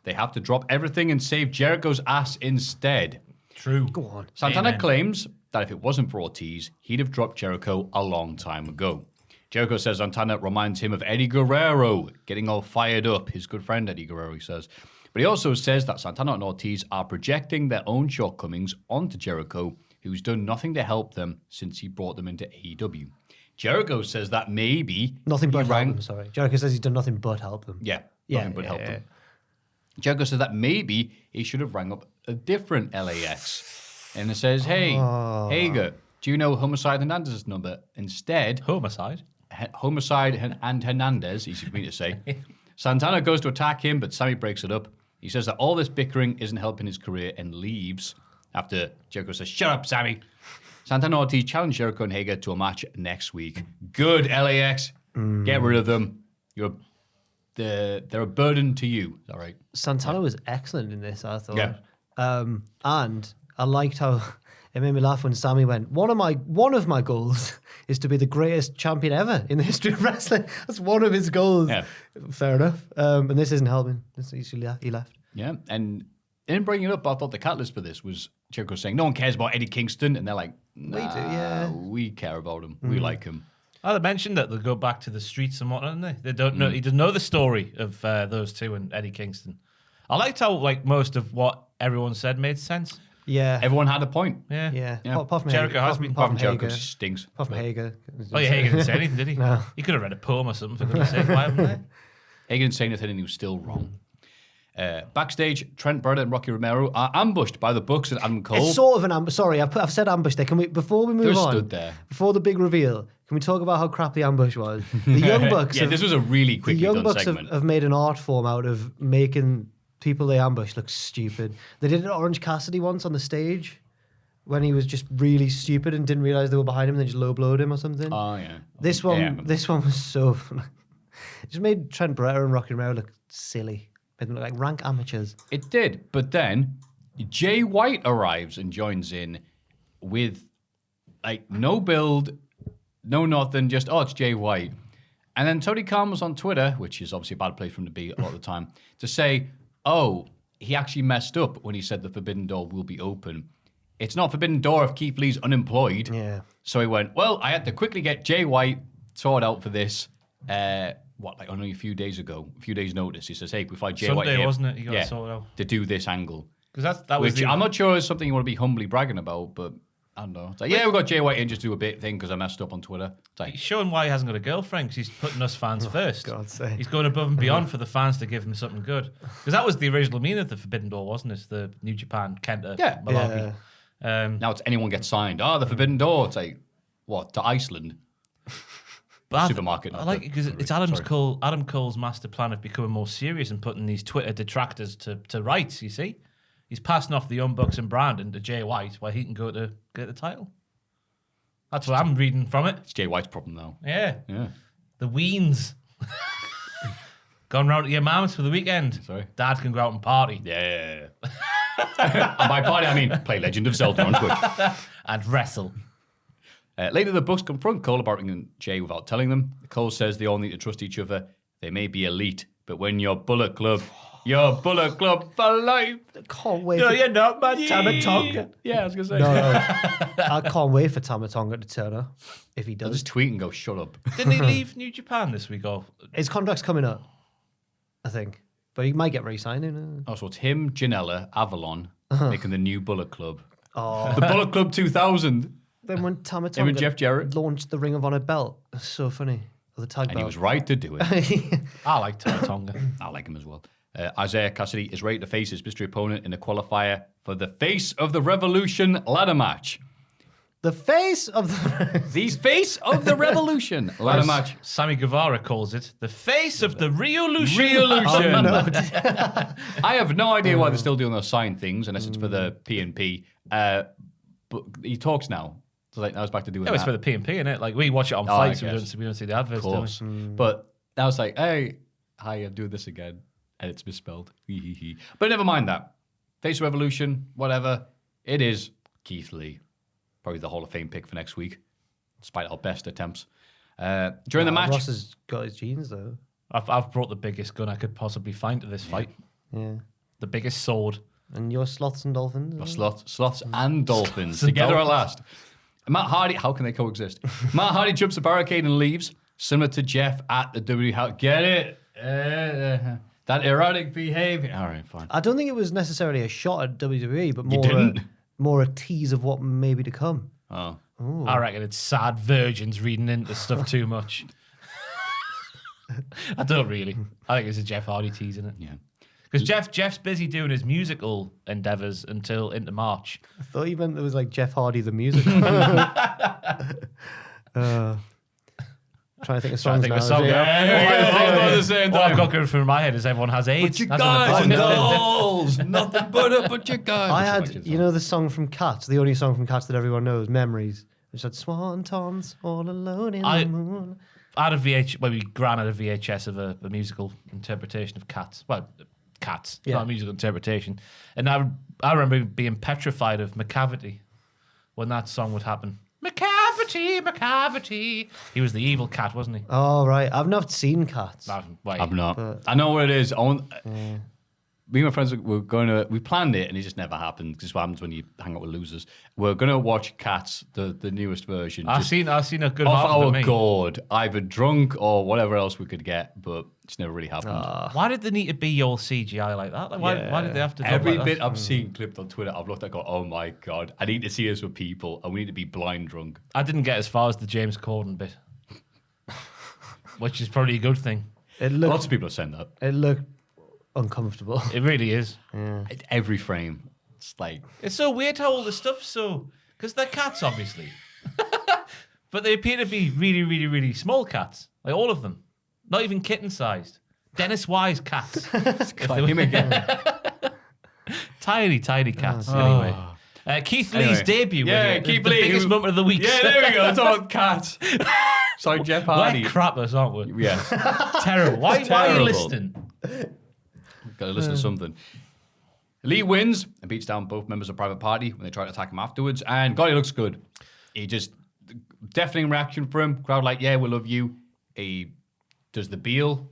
they have to drop everything and save Jericho's ass instead. True. Go on. Santana Amen. claims that if it wasn't for Ortiz, he'd have dropped Jericho a long time ago. Jericho says Santana reminds him of Eddie Guerrero, getting all fired up. His good friend Eddie Guerrero, he says. But he also says that Santana and Ortiz are projecting their own shortcomings onto Jericho, who's done nothing to help them since he brought them into AEW. Jericho says that maybe... Nothing but he help them, sorry. Jericho says he's done nothing but help them. Yeah, Yeah, nothing but yeah, help yeah. them. Jericho says that maybe he should have rang up a different LAX. And it says, hey, Hager, do you know Homicide Hernandez's number? Instead... Homicide? Homicide and Hernandez, easy for me to say. Santana goes to attack him, but Sammy breaks it up. He says that all this bickering isn't helping his career and leaves after Jericho says, shut up, Sammy. Santana and Ortiz challenge Jericho and Hager to a match next week. Good, LAX. Get rid of them. They're a burden to you. Is that right? Santana was excellent in this, I thought. Yeah. And I liked how it made me laugh when Sammy went, one of my goals is to be the greatest champion ever in the history of wrestling. That's one of his goals. Yeah. Fair enough. And this isn't helping. He left. Yeah. And in bringing it up, I thought the catalyst for this was Jericho saying, no one cares about Eddie Kingston. And they're like, nah, We do, yeah. we care about him. We like him. Oh, they mentioned that they'll go back to the streets and whatnot, don't they? They don't know. He doesn't know the story of those two and Eddie Kingston. I liked how most of what everyone said made sense. Yeah. Everyone had a point. Yeah. Yeah. Yeah. Apart from Jericho Hager, has been- apart from Jericho Hager. stinks. Apart from Hager. Oh, yeah, Hager didn't say anything, did he? No. He could have read a poem or something, for goodness sake. Why haven't they? Hager didn't say anything and he was still wrong. Backstage, Trent Beretta and Rocky Romero are ambushed by the Bucks and Adam Cole. It's sort of an ambush. Sorry, I've said ambush there. Can we, before we move Just on, stood there. before the big reveal, can we talk about how crap the ambush was? The Young Bucks. Yeah, this was a really the quickly Young done Bucks segment. have made an art form out of making people they ambush look stupid. They did it to Orange Cassidy once on the stage when he was just really stupid and didn't realize they were behind him and they just low blowed him or something. Oh, yeah. This one was so funny. It just made Trent Beretta and Rocky Romero look silly. Made them look like rank amateurs. It did, but then Jay White arrives and joins in with no build, no nothing, just, it's Jay White. And then Tony Khan was on Twitter, which is obviously a bad place for him to be a lot of the time, to say, he actually messed up when he said the Forbidden Door will be open. It's not Forbidden Door if Keith Lee's unemployed. Yeah. So he went, I had to quickly get Jay White sorted out for this. Only a few days notice. He says, hey, we find Jay White Sunday, here. wasn't it? You got it sorted out. To do this angle. Because that was Which I'm not sure is something you want to be humbly bragging about, but I don't know. It's like, we've got Jay White in just do a bit thing because I messed up on Twitter. It's like, He's showing why he hasn't got a girlfriend because he's putting us fans first. God's sake. He's going above and beyond for the fans to give him something good. Because that was the original meaning of the Forbidden Door, wasn't it? The New Japan, Kenta, malarkey. now it's anyone gets signed. The Forbidden Door. It's like, what, to Iceland? But Supermarket. I like it because it's Adam Cole's master plan of becoming more serious and putting these Twitter detractors to rights, you see? He's passing off the Young Bucks and Brandon to Jay White while he can go to get the title. That's what I'm reading from it. It's Jay White's problem, though. Yeah. Yeah. The Weens. Gone round to your mum's for the weekend. Sorry? Dad can go out and party. Yeah. And by party, I mean play Legend of Zelda on Twitch. And wrestle. Later, the Bucks confront Cole about bringing Jay without telling them. Cole says they all need to trust each other. They may be elite, but when you're Bullet Club, you're Bullet Club for life. Can't wait. No, for, you're not, man. Tama Tonga. Yeah, I was going to say. no. I can't wait for Tama Tonga to turn up if he They'll does. just tweet and go, shut up. Didn't he leave New Japan this week off? His contract's coming up, I think, but he might get re-signed. Who knows? Oh, so it's him, Janela, Avalon, making the new Bullet Club. Oh, The Bullet Club 2000. then when Tama Him Tonga and Jeff Jarrett. launched the Ring of Honor belt, that's so funny. Or the tag And he belt. was right to do it. I like Tama Tonga. I like him as well. Isaiah Cassidy is ready to face his mystery opponent in a qualifier for the Face of the Revolution ladder match. The face of the. The Face of the Revolution ladder match. Sammy Guevara calls it the face of the Revolution. I have no idea why they're still doing those signed things, unless it's for the P&P. But he talks now. So like, now it's back to doing Yeah, that. it's for the P&P, isn't it? Like, we watch it on I flights, we guess. don't see the adverts, Of do course. we? But now it's like, hey, hi, I'm doing this again. And it's misspelled. But never mind that. Face Revolution, whatever. It is Keith Lee. Probably the Hall of Fame pick for next week, despite our best attempts. During the match... Ross has got his genes, though. I've brought the biggest gun I could possibly find to this fight. Yeah. The biggest sword. And your sloths and dolphins? Sloths and dolphins and together dolphins. at last. Matt Hardy, how can they coexist? Matt Hardy jumps the barricade and leaves, similar to Jeff at the WWE House. Get it? That erotic behavior. All right, fine. I don't think it was necessarily a shot at WWE, but didn't? more a tease of what may be to come. Oh. I reckon it's sad virgins reading into stuff too much. I don't really. I think it's a Jeff Hardy tease, isn't it? Yeah. Because Jeff's busy doing his musical endeavours until into March. I thought you meant there was like Jeff Hardy the musical. Trying to think of songs think of now. a song. Yeah. All at the same All I've time. got going through my head is everyone has AIDS. But you That's guys on and the bottom. dolls. Nothing but you guys. I had, you know, the song from Cats, the only song from Cats that everyone knows, Memories, which had Swantons all alone in the moon. I had a well, we granted a VHS of a musical interpretation of Cats. Well, Cats, Yeah. not a musical interpretation. And I remember being petrified of McCavity when that song would happen. McCavity. He was the evil cat, wasn't he? Oh, right. I've not seen Cats. I'm not. I know what it is. Me and my friends we planned it and it just never happened. Because what happens when you hang out with losers. We're going to watch Cats, the newest version. I've seen a good off half of our it, mate. god, either drunk or whatever else we could get, but it's never really happened. Why did they need to be all CGI like that? Like, why did they have to do Every like bit that? I've seen clipped on Twitter, I've looked at and go, oh my god, I need to see this with people and we need to be blind drunk. I didn't get as far as the James Corden bit, which is probably a good thing. Lots of people are saying that. It looked uncomfortable. It really is. Every frame. It's like... It's so weird how all the stuff's so... Because they're cats, obviously. But they appear to be really, really, really small cats. Like all of them. Not even kitten-sized. Dennis Wise cats. him again. Tiny, tiny cats. Anyway. Keith Lee's debut. Yeah, Keith the Lee. biggest moment of the week. Yeah, there we go. It's all cats. Sorry, Jeff Hardy. We're crappers, aren't we? Yes. Terrible. Why are you terrible. listening? Got to listen to something. Lee wins and beats down both members of Private Party when they try to attack him afterwards. And God, he looks good. He just deafening reaction for him. Crowd like, yeah, we love you. He does the Beal.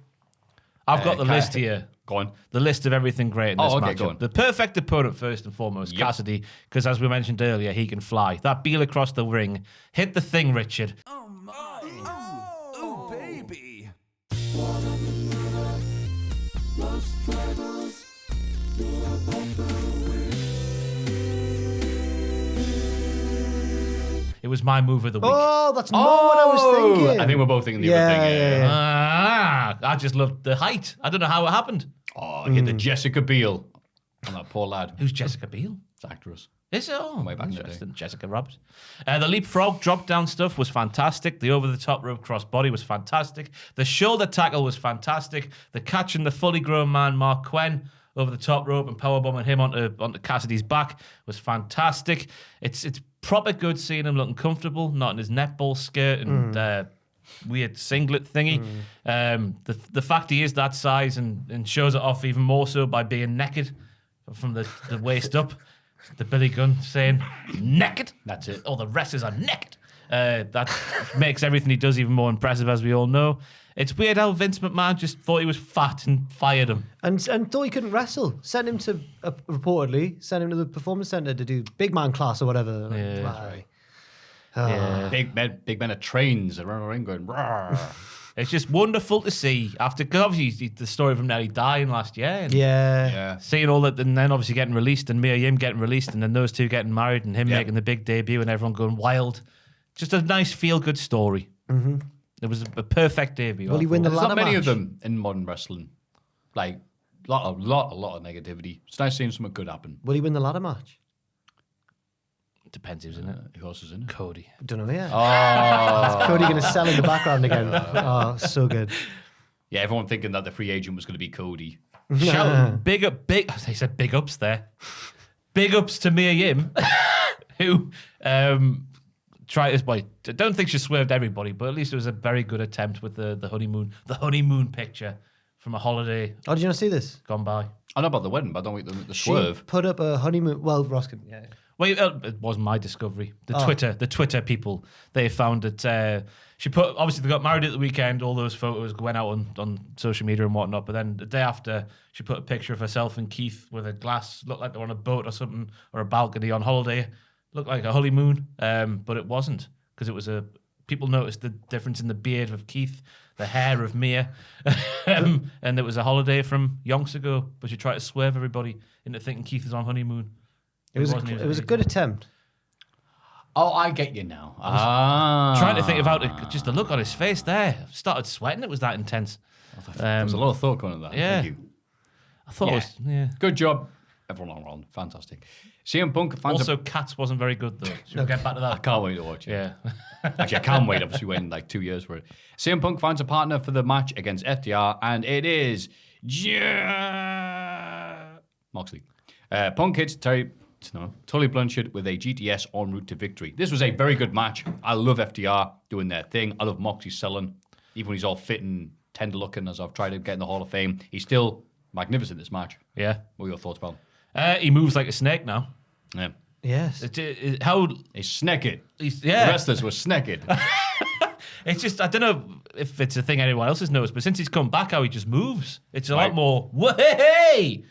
I've got the list here. Go on. The list of everything great in this okay, match. go on. The perfect opponent, first and foremost, Yep. Cassidy, because as we mentioned earlier, he can fly. That Beal across the ring. Hit the thing, Richard. Oh, baby. It was my move of the week. Oh, that's not what I was thinking. I think we're both thinking the other thing. Yeah. I just loved the height. I don't know how it happened. Oh, hit the Jessica Biel on that poor lad. Who's Jessica Biel? It's actress. Is it? Oh, Way back in the day. interesting. Jessica Roberts. The leapfrog drop down stuff was fantastic. The over the top rope crossbody was fantastic. The shoulder tackle was fantastic. The catching the fully grown man Mark Quinn over the top rope and powerbombing him onto Cassidy's back was fantastic. It's proper good seeing him looking comfortable, not in his netball skirt and weird singlet thingy. The fact he is that size and shows it off even more so by being naked from the waist up. The Billy Gunn saying naked. That's it. All the wrestlers are naked. That makes everything he does even more impressive, as we all know. It's weird how Vince McMahon just thought he was fat and fired him. And thought he couldn't wrestle. Sent him to, reportedly, sent him to the performance center to do big man class or whatever. Yeah. Why? Yeah. Big men at trains around the ring going, "Rawr." It's just wonderful to see after, because obviously the story of him nearly dying last year. And Yeah. seeing all that, and then obviously getting released, and Mia Yim getting released, and then those two getting married, and him making the big debut, and everyone going wild. Just a nice feel-good story. Mm-hmm. It was a perfect debut. Will he win the There's ladder not many match? of them in modern wrestling. Like, a lot of negativity. It's nice seeing something good happen. Will he win the ladder match? Depends who's in it. Who else is in it? Cody. Don't know yet. Oh. Cody going to sell in the background again. Oh, so good. Yeah, everyone thinking that the free agent was going to be Cody. Shout big they said big ups there. Big ups to Mia Yim, who tried to, I don't think she swerved everybody, but at least it was a very good attempt with the honeymoon picture from a holiday Oh, did you not see this? gone by. I know about the wedding, but I don't think the She swerve. put up a honeymoon. Well, Ross can. Yeah. Wait, it wasn't my discovery. The Twitter people, they found that she put, obviously they got married at the weekend, all those photos went out on social media and whatnot, but then the day after, she put a picture of herself and Keith with a glass, looked like they're on a boat or something, or a balcony on holiday, looked like a honeymoon, but it wasn't, because it was people noticed the difference in the beard of Keith, the hair of Mia, and it was a holiday from yonks ago, but she tried to swerve everybody into thinking Keith is on honeymoon. It was a good attempt. Oh, I get you now. Trying to think about just the look on his face there. Started sweating. It was that intense. There's a lot of thought going into that. Yeah. Thank you. I thought it was. Yeah. Good job, everyone around. Fantastic. CM Punk finds Also, Cats wasn't very good though. Should we get back to I that? can't wait to watch it. Yeah. Actually, I can't wait. Obviously, waiting like 2 years for it. CM Punk finds a partner for the match against FTR, and it is Moxley. Punk hits Tully Blanchard with a GTS en route to victory. This was a very good match. I love FTR doing their thing. I love Moxley selling. Even when he's all fit and tender looking, as I've tried to get in the Hall of Fame, he's still magnificent this match. Yeah. What are your thoughts, pal? He moves like a snake now. Yeah. Yes. How? He's snacked. The Yeah. wrestlers were snacked. It's just, I don't know if it's a thing anyone else has noticed, but since he's come back, how he just moves. It's a lot more, hey!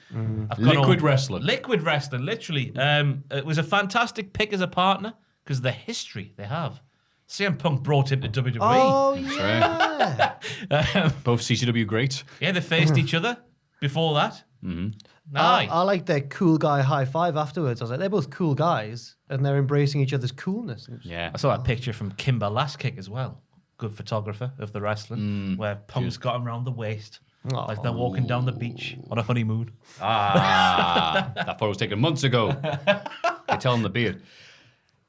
Liquid wrestling. Liquid wrestling, literally. It was a fantastic pick as a partner because of the history they have. CM Punk brought him to WWE. Oh, yeah. Both CCW greats. Yeah, they faced each other before that. Mm-hmm. I like their cool guy high five afterwards. I was like, they're both cool guys, and they're embracing each other's coolness. Yeah. I saw that picture from Kimber Last Kick as well. Good photographer of the wrestling, where Punk's got him around the waist. Like they're walking down the beach on a honeymoon. That photo was taken months ago. They tell him the beard.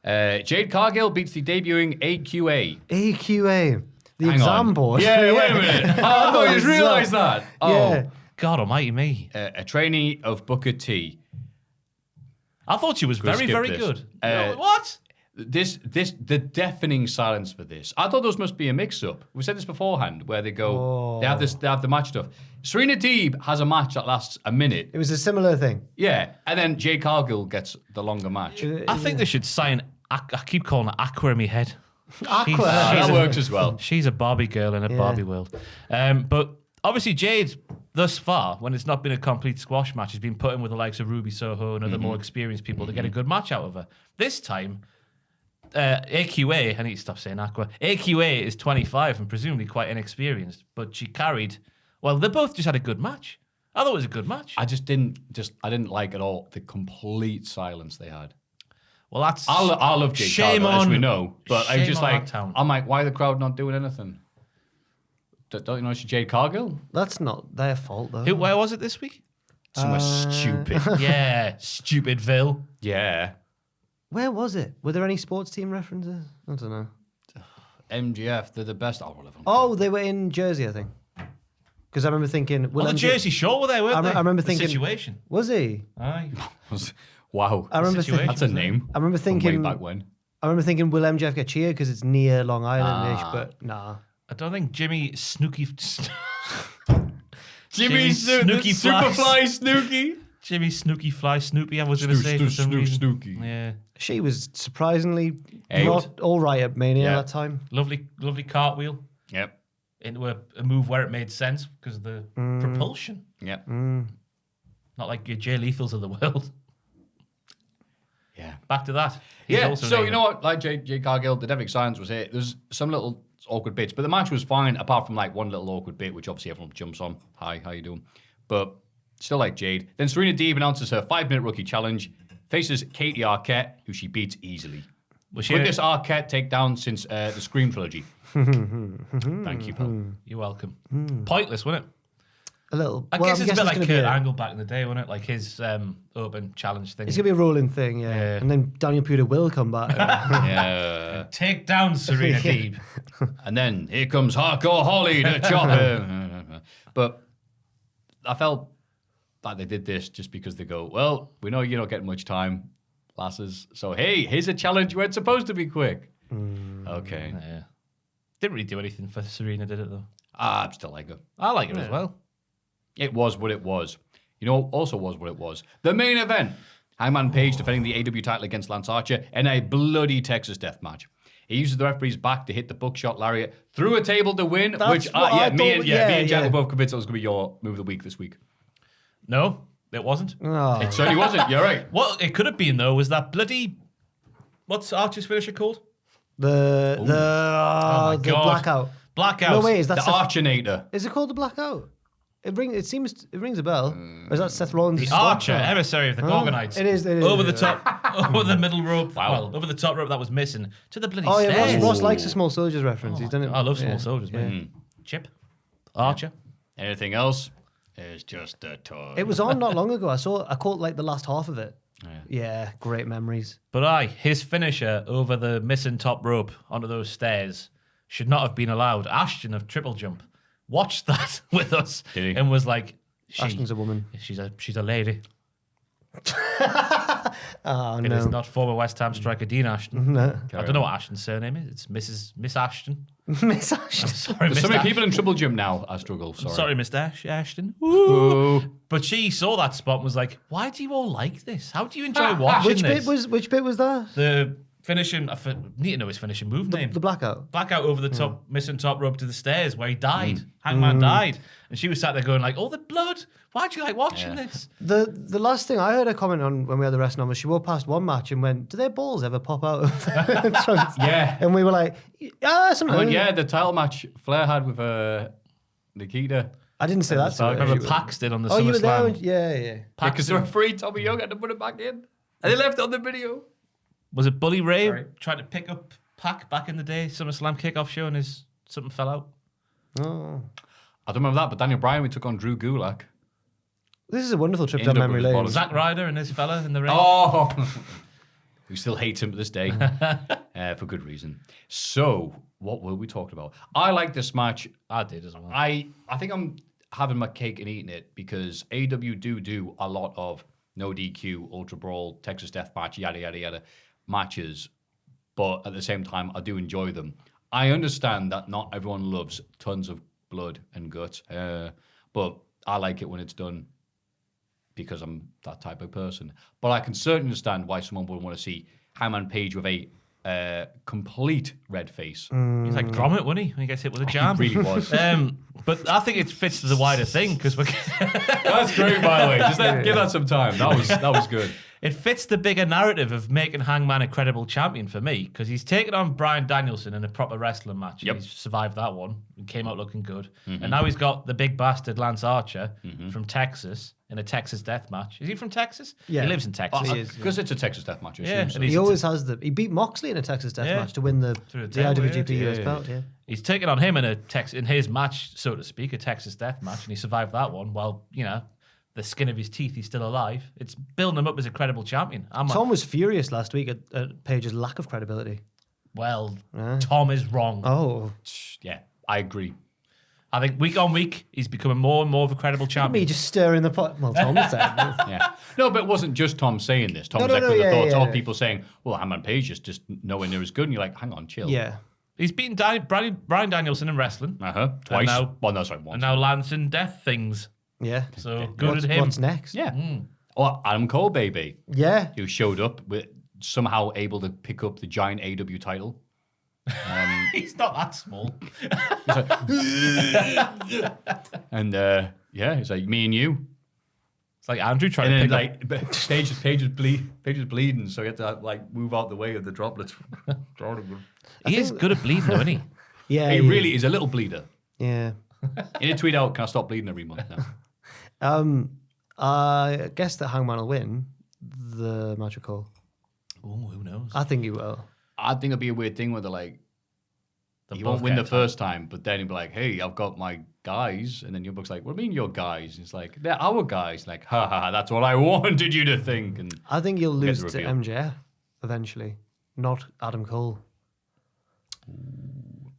Jade Cargill beats the debuting AQA. AQA, the Hang exam on. board. Yeah, wait a minute. I thought you just realised that. Oh, Yeah. God almighty me. a trainee of Booker T. I thought she was very, skip very this. good. No, What? The deafening silence for this. I thought those must be a mix-up. We said this beforehand, where they go, they have the match stuff. Serena Deeb has a match that lasts a minute. It was a similar thing. Yeah, and then Jade Cargill gets the longer match. I think they should sign. I keep calling her Aqua in my head. Aqua. That works as well. She's a Barbie girl in a Barbie world. But obviously, Jade, thus far, when it's not been a complete squash match, has been put in with the likes of Ruby Soho and other more experienced people to get a good match out of her. This time, AQA, I need to stop saying Aqua. AQA is 25 and presumably quite inexperienced, but she carried. Well, they both just had a good match. I thought it was a good match. I didn't like at all the complete silence they had. Well, that's I love Jade shame Cargill, as on- we know, but I'm shame just on like, that town. I'm like, why are the crowd not doing anything? Don't you know it's Jade Cargill? That's not their fault, though. Where was it this week? Somewhere stupid. Yeah, Stupidville. Yeah. Where was it? Were there any sports team references? I don't know. MGF, they're the best. Oh, they were in Jersey, I think. Because I remember thinking... Well, the Jersey Shore were there, weren't they? I remember The thinking... Situation. Was he? Aye. Wow. I remember Situation. That's a name. I remember From thinking... way back when. I remember thinking, will MJF get cheered because it's near Long Island-ish, but nah. I don't think Jimmy Snooky. Jimmy Snooky Superfly Snooky. Jimmy Snooky Fly Snoopy, I was going to say for some reason. Snooky. Yeah. She was surprisingly Hey. not all right at Mania Yeah. that time. Lovely cartwheel Yep. into a move where it made sense because of the propulsion. Yep. Not like your Jay Lethals of the world. Yeah. Back to that. He's Yeah, also so named you know what? Like Jay Cargill, the Devik Science was here. There's some little awkward bits, but the match was fine, apart from like one little awkward bit, which obviously everyone jumps on. Hi, how you doing? But still like Jade. Then Serena Deeb announces her 5-minute rookie challenge, faces Katie Arquette, who she beats easily. Was she Quickest Arquette takedown since the Scream trilogy. Thank you, pal. You're welcome. Pointless, wasn't it? A little. I well, guess I'm it's a bit guessing like gonna Kurt be Angle back in the day, wasn't it? Like his open challenge thing. It's gonna be a rolling thing, yeah. Yeah. And then Daniel Puder will come back. Yeah. Take down Serena Deeb. And then here comes Hardcore Holly to chop him. But I felt like they did this just because they go, well, we know you're not getting much time, lasses. So, hey, here's a challenge where it's supposed to be quick. Okay. Yeah. Didn't really do anything for Serena, did it, though? I still like her. I like her as well. It was what it was. You know, also was what it was. The main event. Hangman Page defending the AW title against Lance Archer in a bloody Texas death match. He uses the referee's back to hit the buckshot lariat through a table to win, That's which what I me thought- and Jack were both convinced that was going to be your move of the week this week. No, it wasn't. Oh. It certainly wasn't. You're right. What it could have been, though, was that bloody... What's Archer's finisher called? The God. blackout. Blackout. No, wait, is that The Seth, Archinator. is it called the blackout? It rings a bell. Or is that Seth Rollins? The Archer, emissary of the Gorgonites. It is. Over the top, over the middle rope. Wow. Well, over the top rope that was missing to the bloody Oh yeah, stairs. Ross likes the Small Soldiers reference. He's done it. I love Small yeah. Soldiers, man. Chip, Archer. Anything else? It's just a toy. It was on not long ago. I caught like the last half of it. Yeah, great memories. But his finisher over the missing top rope onto those stairs should not have been allowed. Ashton of Triple Jump watched that with us Did he? and was like, Ashton's a woman. She's a lady. Oh It is no. not former West Ham striker Dean Ashton. No. I don't know what Ashton's surname is. It's Miss Ashton. Miss Ashton. Sorry, There's Miss so many Ashton. people in Triple Gym now. I struggle. Sorry. Sorry, Mr. Ashton. Ooh. But she saw that spot and was like, why do you all like this? How do you enjoy watching this? Which bit was that? The finishing, need to know his finishing move name. The blackout. Blackout over the top, missing top rope to the stairs where he died. Hangman died. And she was sat there going like, oh, the blood. Why do you like watching this? The last thing I heard her comment on when we had the wrestling on was she walked past one match and went, "Do their balls ever pop out of their trunks?" Yeah. And we were like, "Yeah, sometimes." Well, yeah, the title match Flair had with Nikita. I didn't say that. To her. Remember She- Pax did on the Oh, you were there? SummerSlam. when- Yeah. Because the referee, Tommy Young, had to put it back in. And they left it on the video. Was it Bully Ray Sorry. trying to pick up Pac back in the day, SummerSlam kickoff show, and something fell out? Oh. I don't remember that, but Daniel Bryan, we took on Drew Gulak. This is a wonderful trip Ended down up memory with his lane. bollocks. Zack Ryder and his fella in the ring. Oh, who still hates him to this day for good reason. So, what were we talking about? I like this match. I did as well. I think I'm having my cake and eating it because AW do a lot of no DQ, Ultra Brawl, Texas Death Match, yada, yada, yada matches. But at the same time, I do enjoy them. I understand that not everyone loves tons of blood and guts, but I like it when it's done because I'm that type of person. But I can certainly understand why someone would want to see Hangman Page with a complete red face. He's like Gromit, wasn't he, when he gets hit with a jam? He really was. But I think it fits to the wider thing because That's great, by the way. Just give that some time. That was good. it fits the bigger narrative of making Hangman a credible champion for me because he's taken on Bryan Danielson in a proper wrestling match. Yep. He's survived that one and came out looking good. And now he's got the big bastard Lance Archer from Texas in a Texas death match. Is he from Texas? Yeah. He lives in Texas. He is. Because it's a Texas Death Match. I Yeah, assume so. and he's He always has he beat Moxley in a Texas Death Yeah. match to win the Through the table, IWGP yeah. US belt. Yeah. He's taken on him in in his match, so to speak, a Texas death match, and he survived that one while, the skin of his teeth, he's still alive. It's building him up as a credible champion. Tom was furious last week at Page's lack of credibility. Tom is wrong. Oh, Yeah, I agree. I think week on week, he's becoming more and more of a credible me champion. just stirring the pot. Well, Tom said. Yeah. No, but it wasn't just Tom saying this. Tom No, was no, echoing no, the yeah, thoughts yeah, of yeah. people saying, well, Hangman Page is just nowhere near as good. And you're like, hang on, chill. Yeah. He's beaten Bryan Danielson in wrestling. Twice. now- once. And now lands in death things. Yeah. So good at him. What's next? Yeah. Or Adam Cole, baby, Yeah. who showed up with somehow able to pick up the giant AW title. He's not that small. And it's like me and you. It's like Andrew trying And to then pick up. like Paige was bleeding, so he had to like move out the way of the droplets. He is good at bleeding, though, isn't he? Yeah. He really is a little bleeder. Yeah. He did tweet out, "Can I stop bleeding every month now?" I guess that Hangman will win the match with Cole. Oh, who knows? I think he will. I think it'll be a weird thing where they're like, They're he both won't win the getting first time, but then he'll be like, "Hey, I've got my guys," and then your book's like, "What do you mean your guys?" And it's like, "They're our guys." Like, ha ha, that's what I wanted you to think. And I think you'll Get lose the to reveal. MJF eventually, not Adam Cole.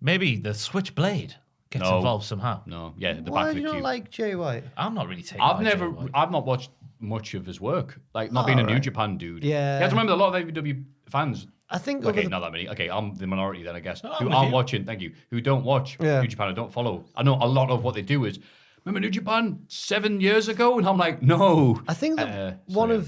Maybe the Switchblade gets No. involved somehow. no, yeah, the Why back of do the you queue. not like Jay White? I'm not really taking. I've not watched much of his work. Like, not being a New Alright. Japan dude. Yeah. You have to remember a lot of AEW fans. I think Okay, over the, not that many. Okay, I'm the minority then, I guess. I'm who with aren't you. watching, thank you, who don't watch Yeah. New Japan and don't follow. I know a lot of what they do is, remember New Japan 7 years ago? And I'm like, no. I think that so,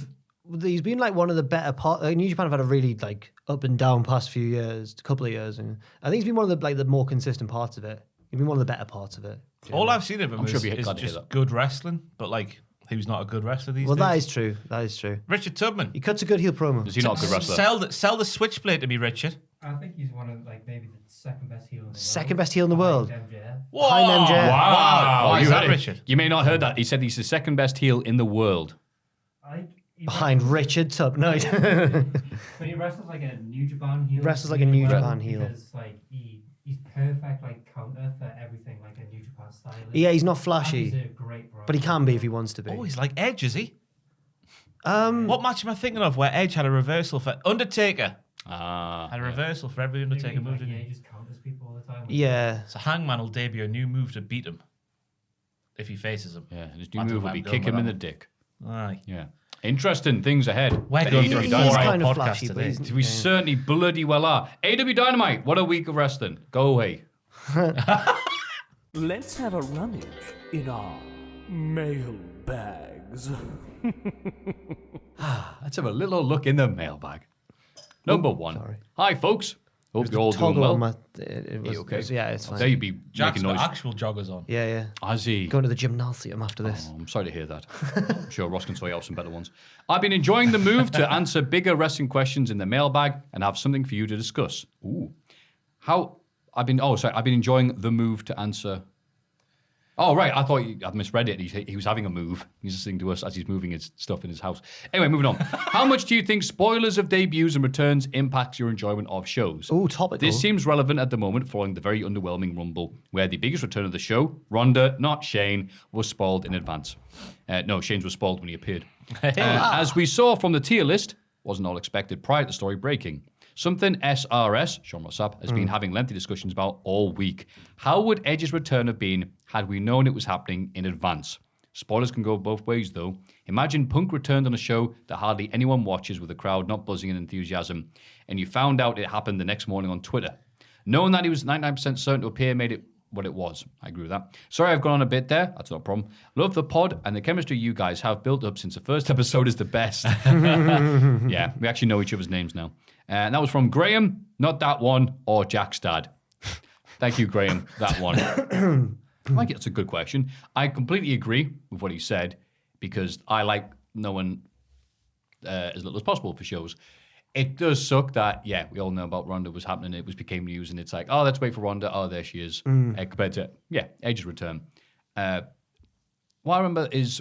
he's been like one of the better part. New Japan have had a really like up and down past few years, couple of years, and I think he's been one of the more consistent parts of it. He's been one of the better parts of it. All I've seen of him I'm sure is, he'd be is glad to hear just that. good wrestling, but like, who's not a good wrestler these Well, days? that is true. That is true. Richard Tubman. He cuts a good heel promo. Is he not a good wrestler? Sell the Switchblade to me, Richard. I think he's one of like maybe the second best heel in the world. Second best heel in the world. Behind MJF. Whoa! Behind MJF. Wow! Why is you that, heard it. Richard? You may not have heard that. He said he's the second best heel in the world. He Behind wrestles- Richard Tubb. No, But he wrestles like a New Japan heel. Wrestles like a New really well Japan heel. Because like he's perfect like counter for everything like a New Japan style. yeah, he's not He's flashy, a great but he can be if he wants to be. Oh, he's like Edge, is he? Um, What match am I thinking of where Edge had a reversal for Undertaker? Had a Yeah. reversal for every Undertaker move, didn't Yeah, he? he just counters people all the time. yeah. So Hangman will debut a new move to beat him if he faces him. Yeah, his new I don't move know would be where I'm kick going him in with the that dick. Aye. Yeah. Interesting things ahead. We're for going He's, for AEW a he's Dynamite. kind of podcast flashy, but today. he's, We certainly bloody well are. AW Dynamite, what a week of wrestling. Go away. Let's have a rummage in our mail bags. Let's have a little look in the mailbag. Number one. sorry. Hi, folks. Hope you're all doing toggle well. on my. It was, okay? yeah, it's fine. There you'd be Jack's making got noise. actual joggers on. Yeah, yeah. Has he? Going to the gymnasium after this. Oh, I'm sorry to hear that. I'm sure Ross can sort you out some better ones. I've been enjoying the move to answer bigger wrestling questions in the mailbag and have something for you to discuss. Ooh. I've been enjoying the move to answer. Oh, right. I thought I'd misread it. He was having a move. He's listening to us as he's moving his stuff in his house. Anyway, moving on. How much do you think spoilers of debuts and returns impacts your enjoyment of shows? Oh, topical. This seems relevant at the moment following the very underwhelming Rumble, where the biggest return of the show, Ronda, not Shane, was spoiled in advance. No, Shane's was spoiled when he appeared. As we saw from the tier list, wasn't all expected prior to the story breaking. Something SRS, Sean Rossap, has been having lengthy discussions about all week. How would Edge's return have been had we known it was happening in advance? Spoilers can go both ways, though. Imagine Punk returned on a show that hardly anyone watches with the crowd not buzzing in enthusiasm, and you found out it happened the next morning on Twitter. Knowing that he was 99% certain to appear made it what it was. I agree with that. Sorry I've gone on a bit there. That's not a problem. Love the pod, and the chemistry you guys have built up since the first episode is the best. Yeah, we actually know each other's names now. And that was from Graham, not that one, or Jack's dad. Thank you, Graham, that one. I think that's a good question. I completely agree with what he said because I like knowing as little as possible for shows. It does suck that, yeah, we all know about Ronda was happening. It became news, and it's like, oh, let's wait for Ronda. Oh, there she is. Compared to, yeah, Edge's return. What I remember is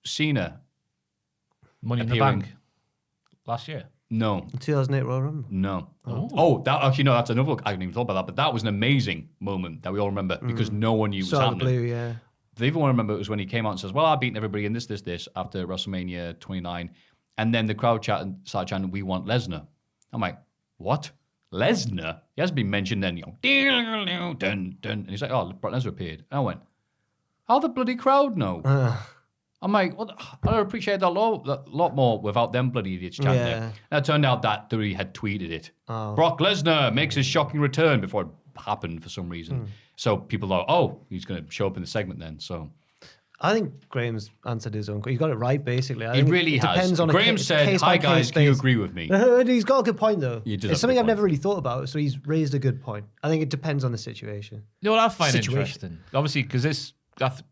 Cena. Money in the Appearing. Bank last year. No, 2008 Royal Rumble. no. Oh, that actually, no, that's another. I didn't even thought about that, but that was an amazing moment that we all remember because no one knew it was Saw the happening. blue, yeah. The even one I remember was when he came out and says, well, I've beaten everybody in this after WrestleMania 29. And then the crowd started chanting, we want Lesnar. I'm like, what? Lesnar? He hasn't been mentioned then, dun, dun. And he's like, oh, Brock Lesnar appeared. And I went, how the bloody crowd know? I'm like, I'd appreciate that a lot more without them bloody idiots chanting Yeah. it. And it turned out that WWE had tweeted it. Brock Lesnar makes his shocking return before it happened for some reason. So people thought, oh, he's going to show up in the segment then. So I think Graham's answered his own. He got it right, basically. I he think really it has. depends on Graham said, hi guys, can you agree with me? He's got a good point, though. He does It's have a something good I've never point. really thought about, so he's raised a good point. I think it depends on the situation. You know what I find Situation. interesting? Obviously, because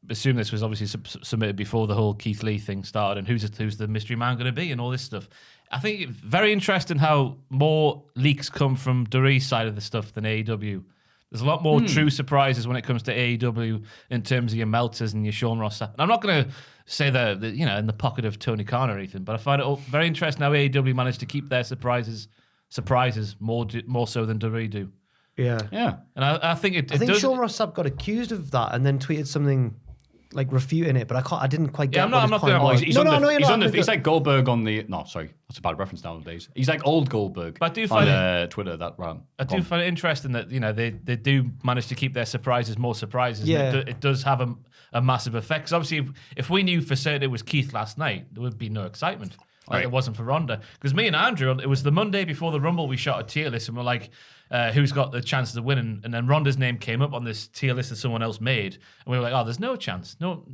assume this was obviously submitted before the whole Keith Lee thing started, and who's the mystery man going to be, and all this stuff. I think it's very interesting how more leaks come from Doree's side of the stuff than AEW. There's a lot more true surprises when it comes to AEW in terms of your Meltzers and your Sean Ross. And I'm not going to say that in the pocket of Tony Khan or anything, but I find it all very interesting how AEW managed to keep their surprises more so than Doree do. Yeah. Yeah. And I think it I think does. Sean Ross Sapp got accused of that and then tweeted something like refuting it, but I didn't quite get what his point was. He's like Goldberg on the... No, sorry. That's a bad reference nowadays. He's like old Goldberg But I do find on Twitter. I do find it interesting that they do manage to keep their surprises more surprises. Yeah. And it does have a massive effect. Because obviously, if we knew for certain it was Keith last night, there would be no excitement. Like it wasn't for Ronda. Because me and Andrew, it was the Monday before the Rumble, we shot a tier list and we're like, who's got the chances of winning? And then Ronda's name came up on this tier list that someone else made. And we were like, oh, there's no chance. No,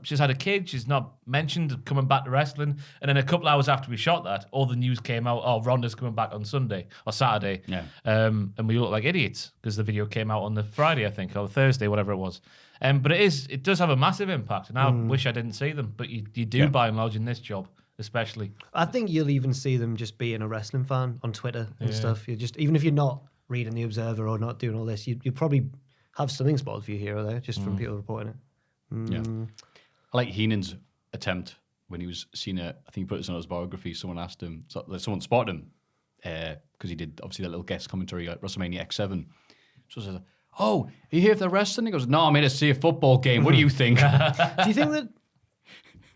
she's had a kid. She's not mentioned coming back to wrestling. And then a couple hours after we shot that, all the news came out, oh, Ronda's coming back on Sunday or Saturday. Yeah. And we looked like idiots because the video came out on the Friday, I think, or Thursday, whatever it was. But it does have a massive impact. And I wish I didn't see them. But you do by and large in this job. Especially, I think you'll even see them just being a wrestling fan on Twitter and stuff. You just, even if you're not reading the Observer or not doing all this, you probably have something spotted for you here or there just from people reporting it. Yeah. I like Heenan's attempt when he was seen I think he put this on his biography. Someone asked him, someone spotted him because he did obviously that little guest commentary at WrestleMania X7. So I said, "Oh, are you here for the wrestling?" He goes, "No, I'm here to see a football game. What do you think?" Do you think that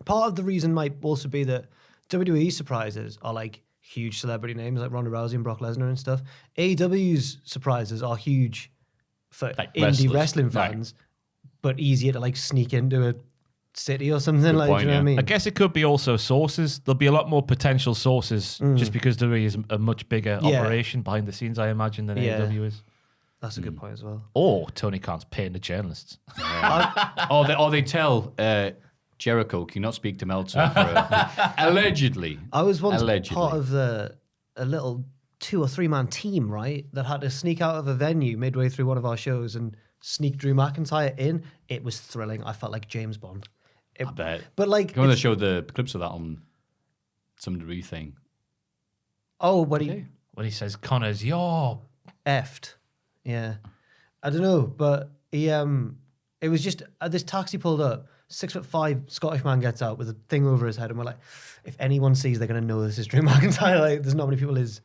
part of the reason might also be that WWE surprises are like huge celebrity names like Ronda Rousey and Brock Lesnar and stuff? AEW's surprises are huge for Like indie wrestlers. wrestling fans, but easier to like sneak into a city or something. Good Like, point, do you know what I yeah. mean? I guess it could be also sources. There'll be a lot more potential sources just because there is a much bigger Yeah. operation behind the scenes, I imagine, than Yeah. AEW is. That's a good point as well. Or Tony Khan's paying the journalists. or they tell Jericho, can you not speak to Meltzer? Allegedly. I was once Allegedly. part of a little 2 or 3 man team, right, that had to sneak out of a venue midway through one of our shows and sneak Drew McIntyre in. It was thrilling. I felt like James Bond. I bet. But like, I'm going to show the clips of that on some degree thing. oh, but he When he says, Connor's your... effed. Yeah. I don't know, but he it was just this taxi pulled up, 6'5" Scottish man gets out with a thing over his head, and we're like, if anyone sees, they're gonna know this is Drew McIntyre. Like, there's not many people he's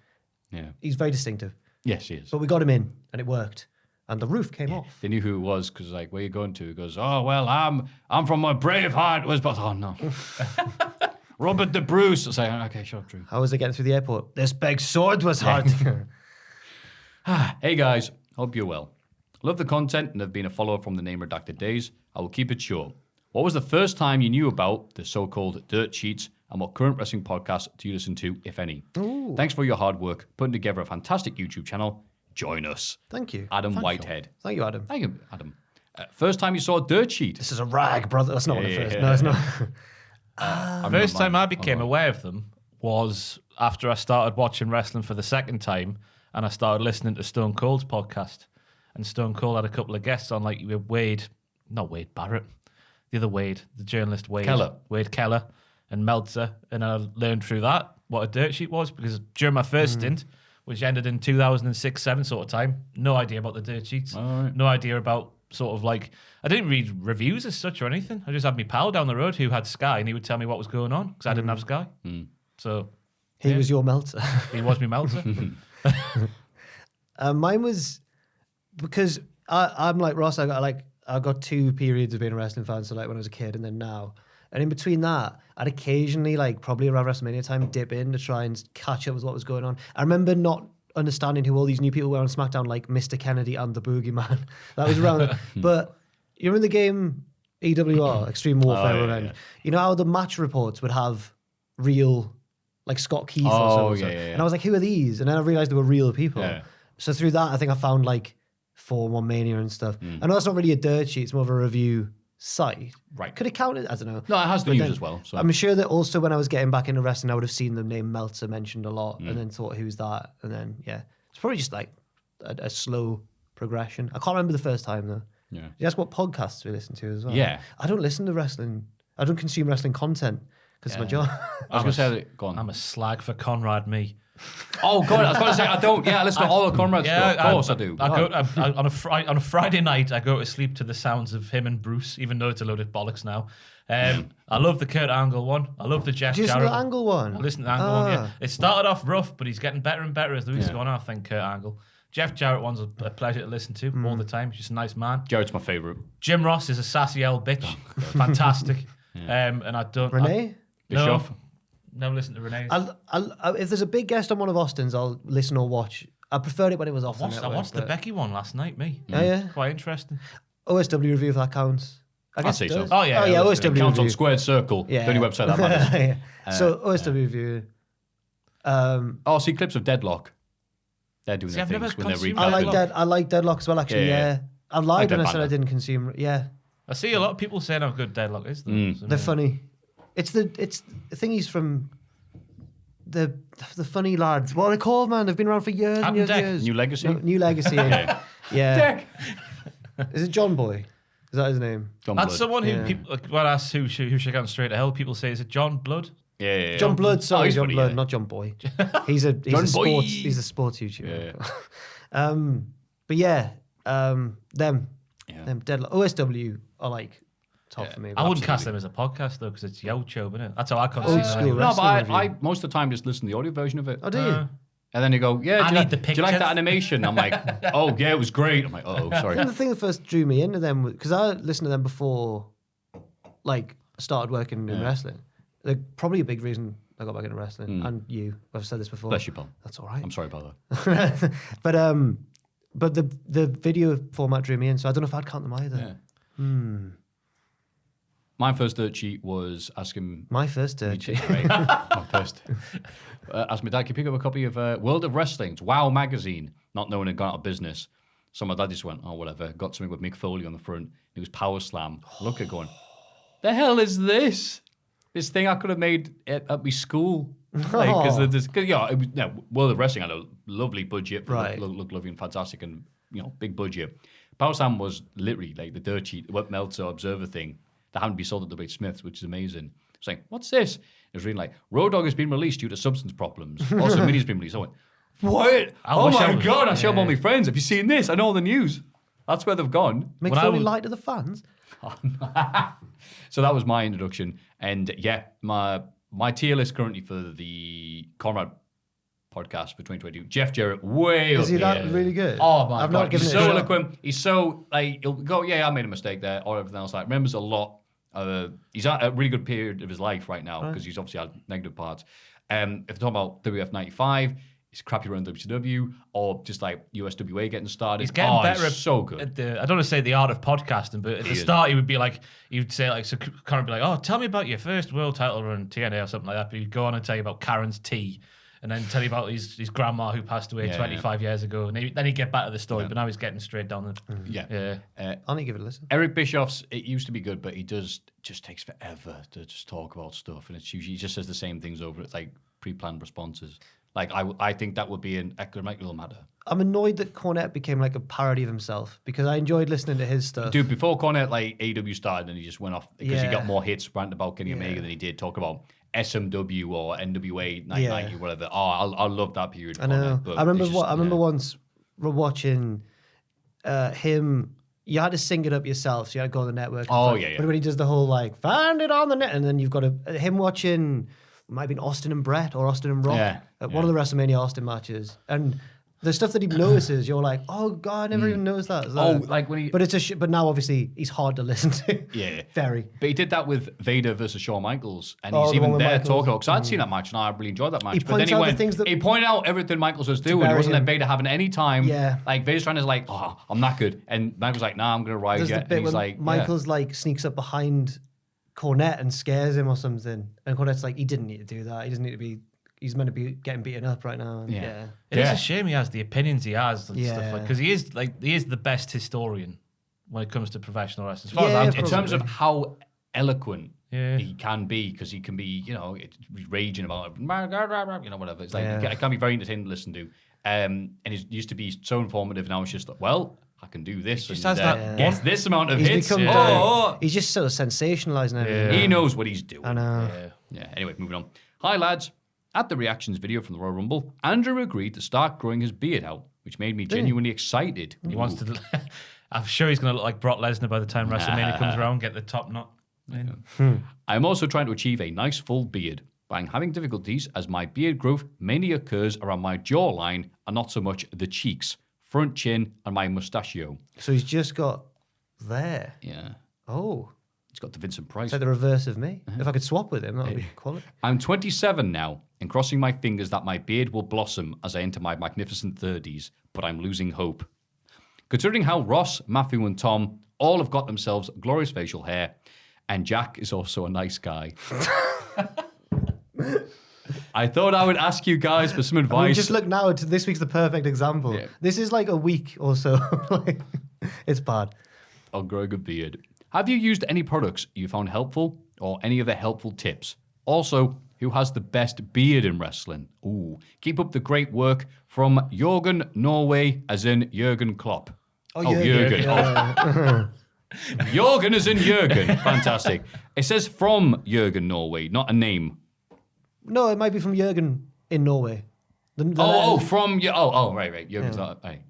very distinctive. Yes, he is. But we got him in and it worked. And the roof came off. They knew who it was because, like, where are you going to? He goes, oh, well, I'm from my Braveheart. Was but oh no, Robert the Bruce. I say, okay, shut up, Drew. How was it getting through the airport? This big sword was hard. Hey guys, hope you're well. Love the content and have been a follower from the name redacted days. I will keep it short. What was the first time you knew about the so-called dirt sheets, and what current wrestling podcast do you listen to, if any? Ooh. Thanks for your hard work putting together a fantastic YouTube channel. Join us. Thank you. Adam Thank Whitehead. You. Thank you, Adam. Thank you, Adam. First time you saw a dirt sheet. This is a rag, brother. That's not what it first. Yeah. No, it's not. First time I became aware of them was after I started watching wrestling for the second time, and I started listening to Stone Cold's podcast. And Stone Cold had a couple of guests on, like not Wade Barrett, the other Wade, the journalist Wade Keller, and Meltzer. And I learned through that what a dirt sheet was, because during my first stint, which ended in 2006-7 sort of time, no idea about the dirt sheets, no idea about sort of like, I didn't read reviews as such or anything. I just had my pal down the road who had Sky, and he would tell me what was going on because I didn't have Sky. So He was your Meltzer. he was me Meltzer. Mine was because I'm like Ross. I got 2 periods of being a wrestling fan. So like when I was a kid and then now. And in between that, I'd occasionally, like probably around WrestleMania time, dip in to try and catch up with what was going on. I remember not understanding who all these new people were on SmackDown, like Mr. Kennedy and the Boogeyman. That was around it. But you remember the game EWR, Extreme Warfare yeah, Revenge. yeah. You know how the match reports would have real, like Scott Keith or Oh, something. yeah. And I was like, who are these? And then I realized they were real people. Yeah. So through that, I think I found like Form 1 Mania and stuff. I know it's not really a dirt sheet, it's more of a review site. Right. Could it count it? I don't know. No, it has the But news then as well. So. I'm sure that also when I was getting back into wrestling, I would have seen the name Meltzer mentioned a lot and then thought, who's that? And then, yeah. It's probably just like a slow progression. I can't remember the first time though. Yeah. That's what podcasts we listen to as well. Yeah. I don't listen to wrestling. I don't consume wrestling content because it's my job. I was going to say, go on. I'm a slag for Conrad, me. Oh, God, I was going to say, I don't. Yeah, I listen to all the Conrad stuff. Of course I do. On a Friday night, I go to sleep to the sounds of him and Bruce, even though it's a load of bollocks now. I love the Kurt Angle one. I love the Jeff Do you listen Jarrett to the Angle one? I listen to the Angle one, yeah. It started off rough, but he's getting better and better as the weeks go on, I think, Kurt Angle. Jeff Jarrett one's a pleasure to listen to all the time. He's just a nice man. Jarrett's my favourite. Jim Ross is a sassy old bitch. Fantastic. And I don't... Renee? Bischoff. Never listen to Renee's. I'll, if there's a big guest on one of Austin's, I'll listen or watch. I preferred it when it was off the I network. watched the but- Becky one last night, me. Oh, yeah? Quite interesting. OSW review, if that counts. I guess say it so. does. Oh, yeah, OSW Counts review. on Squared Circle. Yeah. The only website that matters. Yeah. So OSW review. Oh, see clips of Deadlock. They're doing See, their I've never things when they're consumed recapping. I like Deadlock as well, actually. Yeah, Yeah. yeah. I lied Like when I that said I banner. didn't consume. Yeah. I see a lot of people saying how good Deadlock is. Though. So, They're yeah. funny. It's the thingies from the funny lads. What are they called, man? They've been around for years and Captain years and Deck. years. New Legacy? No, New Legacy. Yeah. Is it John Boy? Is that his name? John That's Blood. someone who Yeah. people like, when asked who should get straight to hell, people say, is it John Blood? Yeah. John Blood, sorry, he's John funny, Blood, yeah. not John Boy. He's a John Boy. sports YouTuber. Yeah. But yeah, them Yeah. Deadlock OSW are like top for me. I wouldn't cast Absolutely. them as a podcast though, because it's Yocho, isn't it? That's how I consume Old it. school anyway. No, but wrestling I review. most of the time just listen to the audio version of it. Oh, do you? And then you go, yeah, I do you, need the do you like picture. that animation? I'm like, oh, yeah, it was great. I'm like, oh, sorry. I think the thing that first drew me into them because I listened to them before, like, I started working in wrestling. Like, probably a big reason I got back into wrestling. And you, I've said this before. Bless you, pal. That's all right. I'm sorry about that. But the video format drew me in, so I don't know if I'd count them either. Yeah. My first dirt sheet was asking My first dirt sheet. my first. Asked my dad, can you pick up a copy of World of Wrestling's Wow magazine, not knowing it had gone out of business. So my dad just went, oh, whatever. Got something with Mick Foley on the front. It was Power Slam. Look at it going, the hell is this? This thing I could have made at my school. Like, cause yeah, it was, World of Wrestling had a lovely budget. Right. Looked lovely and fantastic and, big budget. Power Slam was literally like the dirt sheet, what Meltzer Observer thing that happened to be sold at W. Smith's, which is amazing. It's like, what's this? It was reading like, Road Dogg has been released due to substance problems. Also, Mini's been released. I went, what? Oh wish my I was- God, I showed all my friends. Have you seen this? I know all the news. That's where they've gone. Make When I Foley was- light to the fans. So that was my introduction. And yeah, my tier list currently for the Conrad podcast for 2022. Jeff Jarrett, way up Is he that there. really good? Oh my I've God, not given he's it a so shot. eloquent. He's so like he'll go, yeah, I made a mistake there, or everything else. Like remembers a lot. He's at a really good period of his life right now because he's obviously had negative parts. If you're talking about WF 95, he's crappy around WCW, or just like USWA getting started. He's getting better He's so good. At the, I don't want to say the art of podcasting, but at the start he would be like, he'd say like, so Conor would be like, oh, tell me about your first world title run TNA or something like that. But he'd go on and tell you about Karen's tea, and then tell you about his grandma who passed away 25 years ago. And then he'd get back to the story, but now he's getting straight down the. Yeah. I'll need to give it a listen. Eric Bischoff's, it used to be good, but he just takes forever to just talk about stuff, and it's usually he just says the same things over. It's like pre-planned responses. Like I think that would be an economical matter. I'm annoyed that Cornette became like a parody of himself because I enjoyed listening to his stuff. Dude, before Cornette, like AEW started, and he just went off because he Yeah. got more hits ranting about Kenny Omega than he did talk about SMW or NWA 990 or whatever. Oh, I love that period. I know. Cornette, but I remember it's just- I remember yeah. once watching him. You had to sing it up yourself, so you had to go on the network. Oh, yeah. But when he does the whole like find it on the net, and then you've got him watching. It might have been Austin and Brett or Austin and Rock Yeah, at one of the WrestleMania Austin matches, and The stuff that he notices, you're like, oh God, I never even noticed that. Is that- like when he. But it's but now obviously he's hard to listen to. Yeah. Very. But he did that with Vader versus Shawn Michaels, and Oh, he's the one even with there Michaels. talking about, because I'd seen that match and I really enjoyed that match. But then points he out the went, things that- he pointed out everything Michaels was doing. It bury wasn't him. that Vader having any time. Yeah. Like Vader's trying to like, oh, I'm not good, and Michaels like, nah, I'm gonna ride There's you. the And bit he's when like, Michaels like sneaks up behind Cornette and scares him or something, and Cornette's like, he didn't need to do that. He doesn't need to be. He's meant to be getting beaten up right now. And Yeah. It is a shame he has the opinions he has and stuff Yeah. like, because he is the best historian when it comes to professional wrestling. As far as Yeah, I'm in concerned. terms of how eloquent Yeah. he can be, because he can be, he's raging about, whatever. It's like, Yeah. it can be very entertaining to listen to. And he used to be so informative. Now it's just like, well, I can do this. just and, has that gets this amount of He's hits. become Oh, very, oh. he's just sort of sensationalizing everything. He knows what he's doing. I know. Yeah. Anyway, moving on. Hi, lads. At the reactions video from the Royal Rumble, Andrew agreed to start growing his beard out, which made me genuinely excited. He wants to. I'm sure he's going to look like Brock Lesnar by the time WrestleMania comes around. Get the top knot. I'm also trying to achieve a nice full beard, but I'm having difficulties as my beard growth mainly occurs around my jawline and not so much the cheeks, front chin, and my mustachio. So he's just got there. Yeah. Oh, It's got the Vincent Price. it's like the reverse of me. If I could swap with him, that would be quality. I'm 27 now, and crossing my fingers that my beard will blossom as I enter my magnificent 30s, but I'm losing hope. Considering how Ross, Matthew, and Tom all have got themselves glorious facial hair, and Jack is also a nice guy. I thought I would ask you guys for some I mean, advice. just look now. This week's the perfect example. Yeah. This is like a week or so. Like, it's bad. on growing a beard. Have you used any products you found helpful, or any other helpful tips? Also, who has the best beard in wrestling? Ooh, keep up the great work from Jürgen Norway, as in Jürgen Klopp. Jürgen. Yeah. Jürgen as in Jürgen. Fantastic. It says from Jürgen Norway, not a name. No, it might be from Jürgen in Norway. From you. Right. Jürgen's not. Right.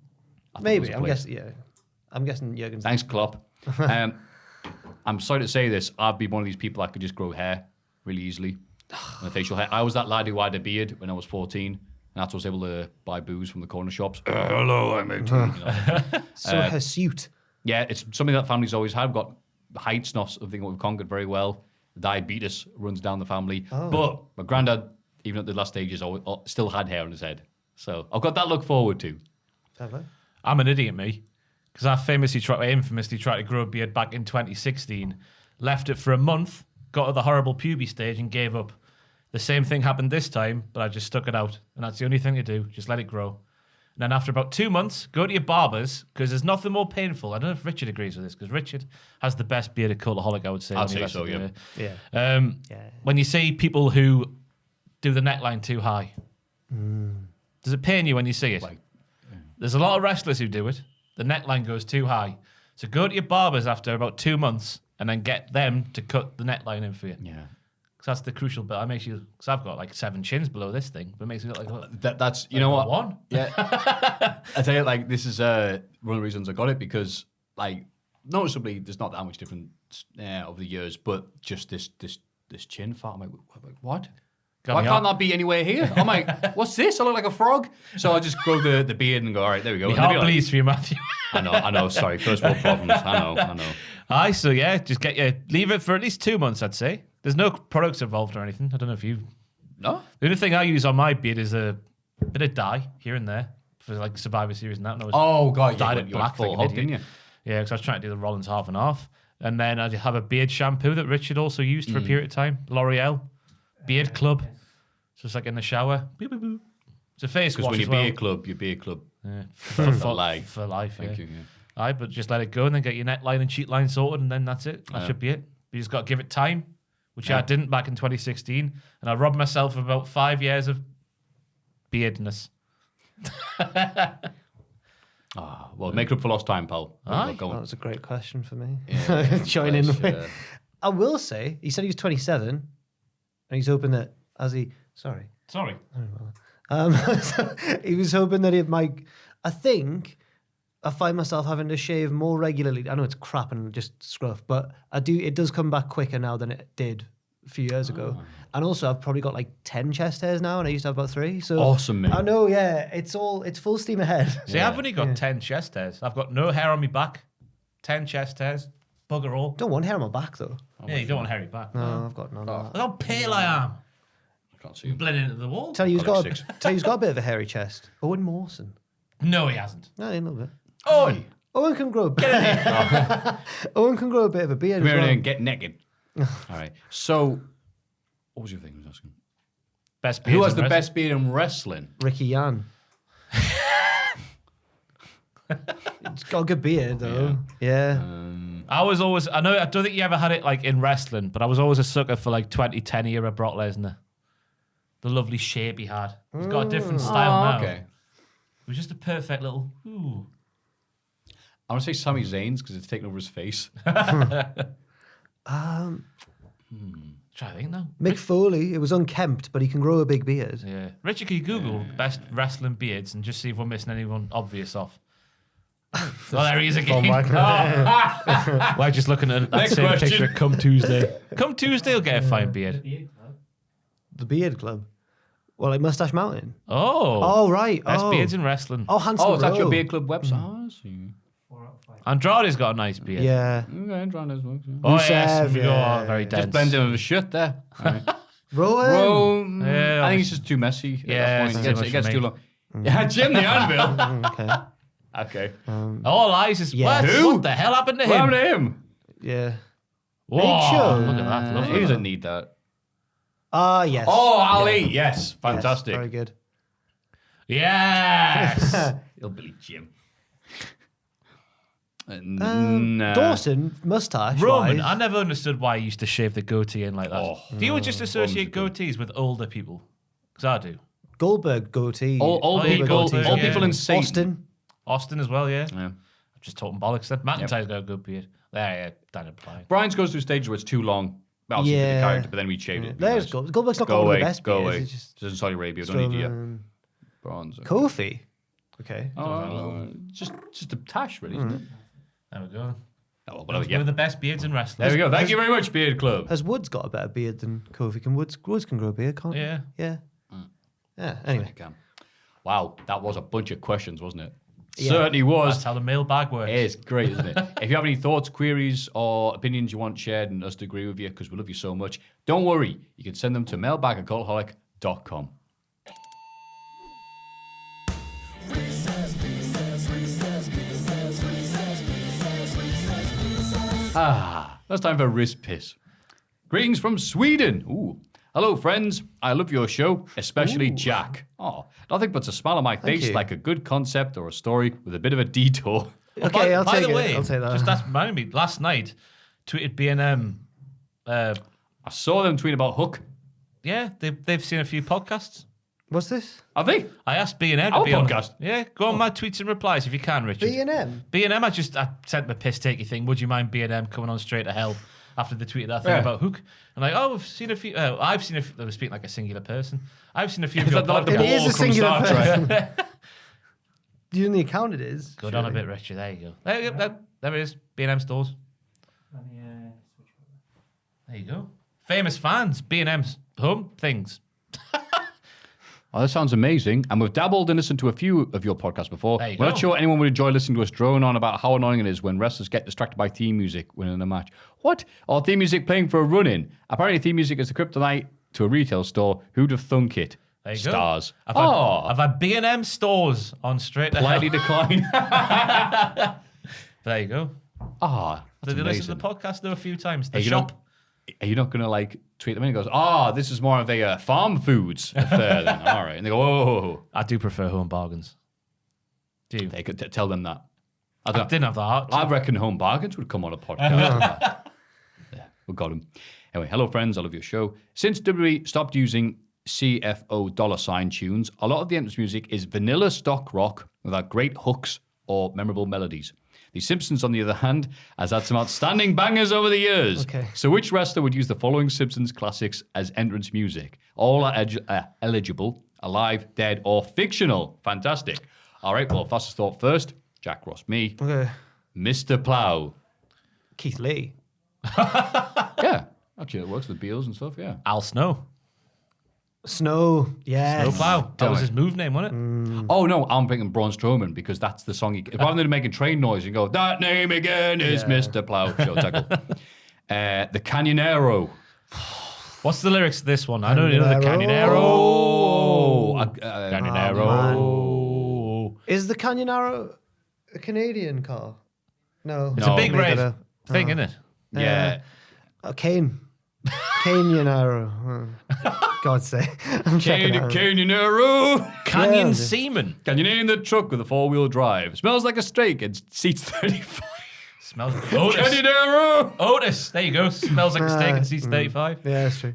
I thought it was Maybe. a I'm place. guessing. Yeah, I'm guessing Jürgen's. Thanks, Klopp. I'm sorry to say this. I'd be one of these people that could just grow hair really easily. My facial hair. I was that lad who had a beard when I was 14. And that's why I was able to buy booze from the corner shops. Hello, I'm 18. So hirsute. Yeah, it's something that families always have. We've got heights, not something we've conquered very well. Diabetes runs down the family. But my granddad, even at the last stages, still had hair on his head. So I've got that to look forward to. Fair play. I'm an idiot, me. Because I infamously tried to grow a beard back in 2016. Left it for a month, got to the horrible pubic stage and gave up. The same thing happened this time, but I just stuck it out. And that's the only thing to do. Just let it grow. And then after about 2 months, go to your barbers, because there's nothing more painful. I don't know if Richard agrees with this, because Richard has the best beard of Cultaholic, I would say. I'd when he say lets so, it yeah. grow. Yeah. When you see people who do the neckline too high, does it pain you when you see it? There's a lot of wrestlers who do it. The neckline goes too high. So go to your barbers after about 2 months and then get them to cut the neckline in for you. Yeah. Because that's the crucial bit. Because I've got like 7 chins below this thing, but it makes me look like That's, you know what? one. Yeah. I tell you, like, this is one of the reasons I got it, because, like, noticeably, there's not that much difference over the years, but just this chin fat. I'm like, what? Why can't that be anywhere here? I'm like, what's this? I look like a frog. So I just grow the beard and go, all right, there we go. My And they'd be heart like, bleeds for you, Matthew. I know, sorry, first world problems. I know. Aye, so yeah, just leave it for at least 2 months, I'd say. There's no products involved or anything. I don't know if you... No? The only thing I use on my beard is a bit of dye here and there for like Survivor Series and that. And I was Oh, God, dyed it you went black full like an hog, idiot. didn't you? Yeah, because I was trying to do the Rollins half and half. And then I have a beard shampoo that Richard also used for a period of time. L'Oreal. Beard Club. So it's like in the shower. Boop, boop, boop. It's a face Because wash when as you well. beer club. Yeah. For life. For life, Thank yeah. you. Yeah. Aye, but just let it go and then get your neckline and cheat line sorted, and then that's it. That should be it. You just got to give it time, which I didn't back in 2016, and I robbed myself of about 5 years of beardness. Well, make up for lost time, pal. Aye. Go That on. was a great question for me. Yeah, Join in. nice, With. I will say, he said he was 27, and he's hoping that Sorry. Sorry. So he was hoping that it might. I think I find myself having to shave more regularly. I know it's crap and just scruff, but I do. It does come back quicker now than it did a few years ago. And also, I've probably got like 10 chest hairs now, and I used to have about 3. So Awesome, mate. I know, yeah. It's full steam ahead. See, I've only got 10 chest hairs. I've got no hair on my back, 10 chest hairs, bugger all. Don't want hair on my back though. Yeah, you don't want hairy back. No, I've got none of Look how pale I am. I can't see him. Blending into the wall. Tell you, he's Got got like tell you, he's got a bit of a hairy chest. Owen Mawson. No, he hasn't. No, a little bit. Oi! Owen can grow. Owen can grow a bit of a beard. Come as here well. and get naked. All right. So, what was your thing I was asking? Best beards Who has in the wrestling. best beard in wrestling? Ricky Yan. It's got a good beard though. Yeah. I was always, I don't think you ever had it like in wrestling, but I was always a sucker for like 2010 era Brock Lesnar. The lovely shape he had. He's got a different style now. Okay. It was just a perfect little, ooh. I want to say Sami Zayn's because it's taken over his face. Try to think now. Mick Foley. It was unkempt, but he can grow a big beard. Yeah. Richard, can you Google best wrestling beards and just see if we're missing anyone obvious off? Oh, there he is again. We're just looking at that Next same question. picture. Come Tuesday. Come Tuesday, he'll get a fine beard. The Beard Club. Well, like Mustache Mountain. Oh. Oh, right. Best oh. beards in wrestling. Oh, Handsome Oh, is that your Rowe. beard club website? Oh, I see. 4 out of 5. Andrade's got a nice beard. Yeah. Okay, trying this works. Yeah. Oh, yes. Rusev, We go, yeah. oh, very dense. Just blend in with the shirt there. All right. Rowan. Well, Yeah, I think it's just too messy. Yeah, At that it's point. too It gets much too for long. Yeah, Jim the Anvil. Okay. Okay. All eyes is Yes. what? Who? What the hell happened to What him? happened to him? Yeah. Whoa, Show. look at that. Lovely. He doesn't need that. Ah, yes. Oh, Ali. Yes. Yes, Fantastic. very good. Yes. Hillbilly Jim. Nah. Dawson, mustache. Roman, wise. I never understood why he used to shave the goatee in like that. Oh, do you just associate wonderful. goatees with older people? Because I do. Goldberg goatee. All Oh, yeah, people, Goldberg, all yeah. people in Satan. Austin. Austin as well, yeah. Yeah. I'm just talking bollocks then. McIntyre's got a good beard. There, yeah, that applies. Brian's goes through stages where it's too long. Obviously for the Yeah. character, but then we shaved it. There's Goldberg's not Go got one of away. the best Go beards. away. It's just Just in Saudi Arabia. Don't need you. Strowman. Bronze. Kofi. Okay. Just a tash, really, isn't it? There we go. Oh, well, One whatever. of Yeah. the best beards in wrestling. There we go. Thank you very much, Beard Club. Has Woods got a better beard than Kofi? Can Woods can grow a beard, can't he? Yeah. Yeah. Yeah. Anyway. Wow, that was a bunch of questions, wasn't it? Yeah. Certainly was. That's how the mailbag works. It is great, isn't it? If you have any thoughts, queries, or opinions you want shared and us to agree with you, because we love you so much, don't worry. You can send them to mailbag@cultaholic.com. That's time for wrist piss. Greetings from Sweden. Ooh. Hello, friends. I love your show, especially Jack. Oh, nothing puts a smile on my face you. like a good concept or a story with a bit of a detour. Okay, I'll by take the it. way, I'll take that. just that reminded me. Last night, tweeted B&M. I saw them tweet about Hook. Yeah, they've seen a few podcasts. What's this? Have they? I asked B&M to Our be on. podcast? Yeah, go on my tweets and replies if you can, Richard. B&M. B&M, I sent them a piss takey thing. Would you mind B&M coming on straight to hell after they tweeted that thing Yeah. about Hook? And like, oh, we've seen a few. I've seen a few. They were speaking like a singular person. I've seen a few of Is your that like the It podcasts. is a ball from singular Star Trek? person. Do you know the account it is? Good on a bit, Richard. There you go. There it is. B&M stores. Let me switch over. There you go. Famous fans. B&M's home things. Oh, that sounds amazing. And we've dabbled and listened to a few of your podcasts before. There you We're go. not sure anyone would enjoy listening to us drone on about how annoying it is when wrestlers get distracted by theme music when in a match. What? Or theme music playing for a run-in. Apparently theme music is the kryptonite to a retail store. Who'd have thunk it? There you Stars. go. I've had B&M stores on straight to hell. Politely decline. There you go. Ah, that's Did they listen to amazing. the podcast though a few times? The Are you shop. Are you not going to like tweet them in and goes, this is more of a farm foods affair then. All right. And they go, whoa. I do prefer home bargains. Do you? They could tell them that. I I don't didn't have the heart. I reckon Home Bargains would come on a podcast. Yeah, we got him. Anyway, hello friends, I love your show. Since WWE stopped using CFO $ tunes, a lot of the entrance music is vanilla stock rock without great hooks or memorable melodies. The Simpsons, on the other hand, has had some outstanding bangers over the years. Okay. So which wrestler would use the following Simpsons classics as entrance music? All are eligible, alive, dead, or fictional. Fantastic. All right, well, fastest thought first. Jack Ross, me. Okay. Mr. Plow. Keith Lee. Yeah, Actually, it works with Beals and stuff, yeah. Al Snow. Snow. Yeah. Snowplow. That was his move name, wasn't it? Oh, no, I'm thinking Braun Strowman because that's the song. Rather than making train noise, you go, that name again is Mr. Plow. Show tackle. The Canyonero. What's the lyrics to this one? I don't know the Canyonero. Canyonero. Is the Canyonero a Canadian car? No. It's a big Made rave it thing, isn't it? Yeah. Cane. Canyonero. God's sake. I'm checking it out. Canyonero. Canyon Yeah. Seaman. Can you name the truck with a 4-wheel drive? Smells like a steak and seats 35. Smells like Otis. Canyonero. Otis. There you go. Smells like a steak and seats 35. Yeah, that's true.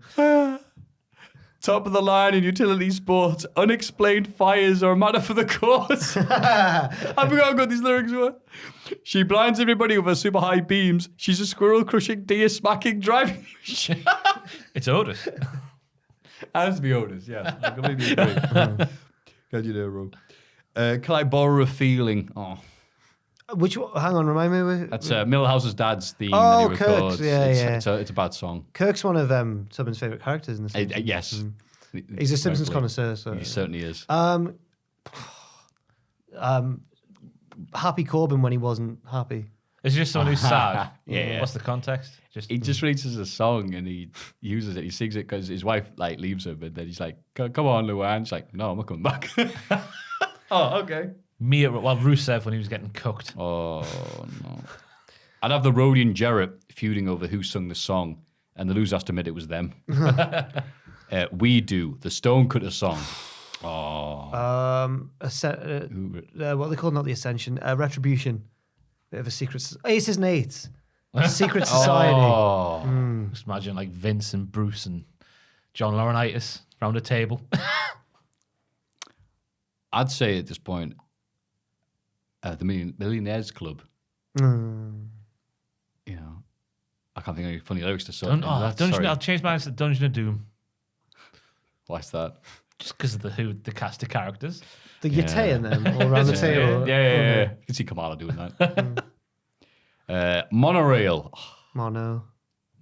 Top of the line in utility sports. Unexplained fires are a matter for the course. I forgot how good these lyrics were. She blinds everybody with her super high beams. She's a squirrel crushing, deer smacking driving machine. It's Otis. Has to be Otis, yes. I completely agree. Canyonero. Can I borrow a feeling? Oh, Which one? Hang on, remind me. that's Millhouse's dad's theme Oh, that he Kirk's, records. yeah, It's a bad song. Kirk's one of Tubman's favourite characters in the Simpsons. Yes. He's a Simpsons Rightfully. connoisseur. So. He certainly is. Happy Corbin when he wasn't happy. It's just someone who's sad. Yeah. What's the context? Just He just releases a song and he uses it. He sings it because his wife like leaves him, and then he's like, "Come on, Luann." She's like, "No, I'm not coming back." Oh, okay. Rusev when he was getting cooked. Oh no. I'd have the Rhodey and Jarrett feuding over who sung the song, and the loser has to admit it was them. We Do, the Stonecutter song. Oh. What they call not the Ascension, Retribution. Bit of a secret. Aces and Eights. Secret Society. Oh. Just imagine like Vince and Bruce and John Laurinaitis round a table. I'd say at this point, the Millionaires Club. You know, I can't think of any funny lyrics to song. I'll change my answer to Dungeon of Doom. Why's that? Just because of the cast of characters. The Yeti and them all around the table. Yeah. You can see Kamala doing that. Monorail. Mono.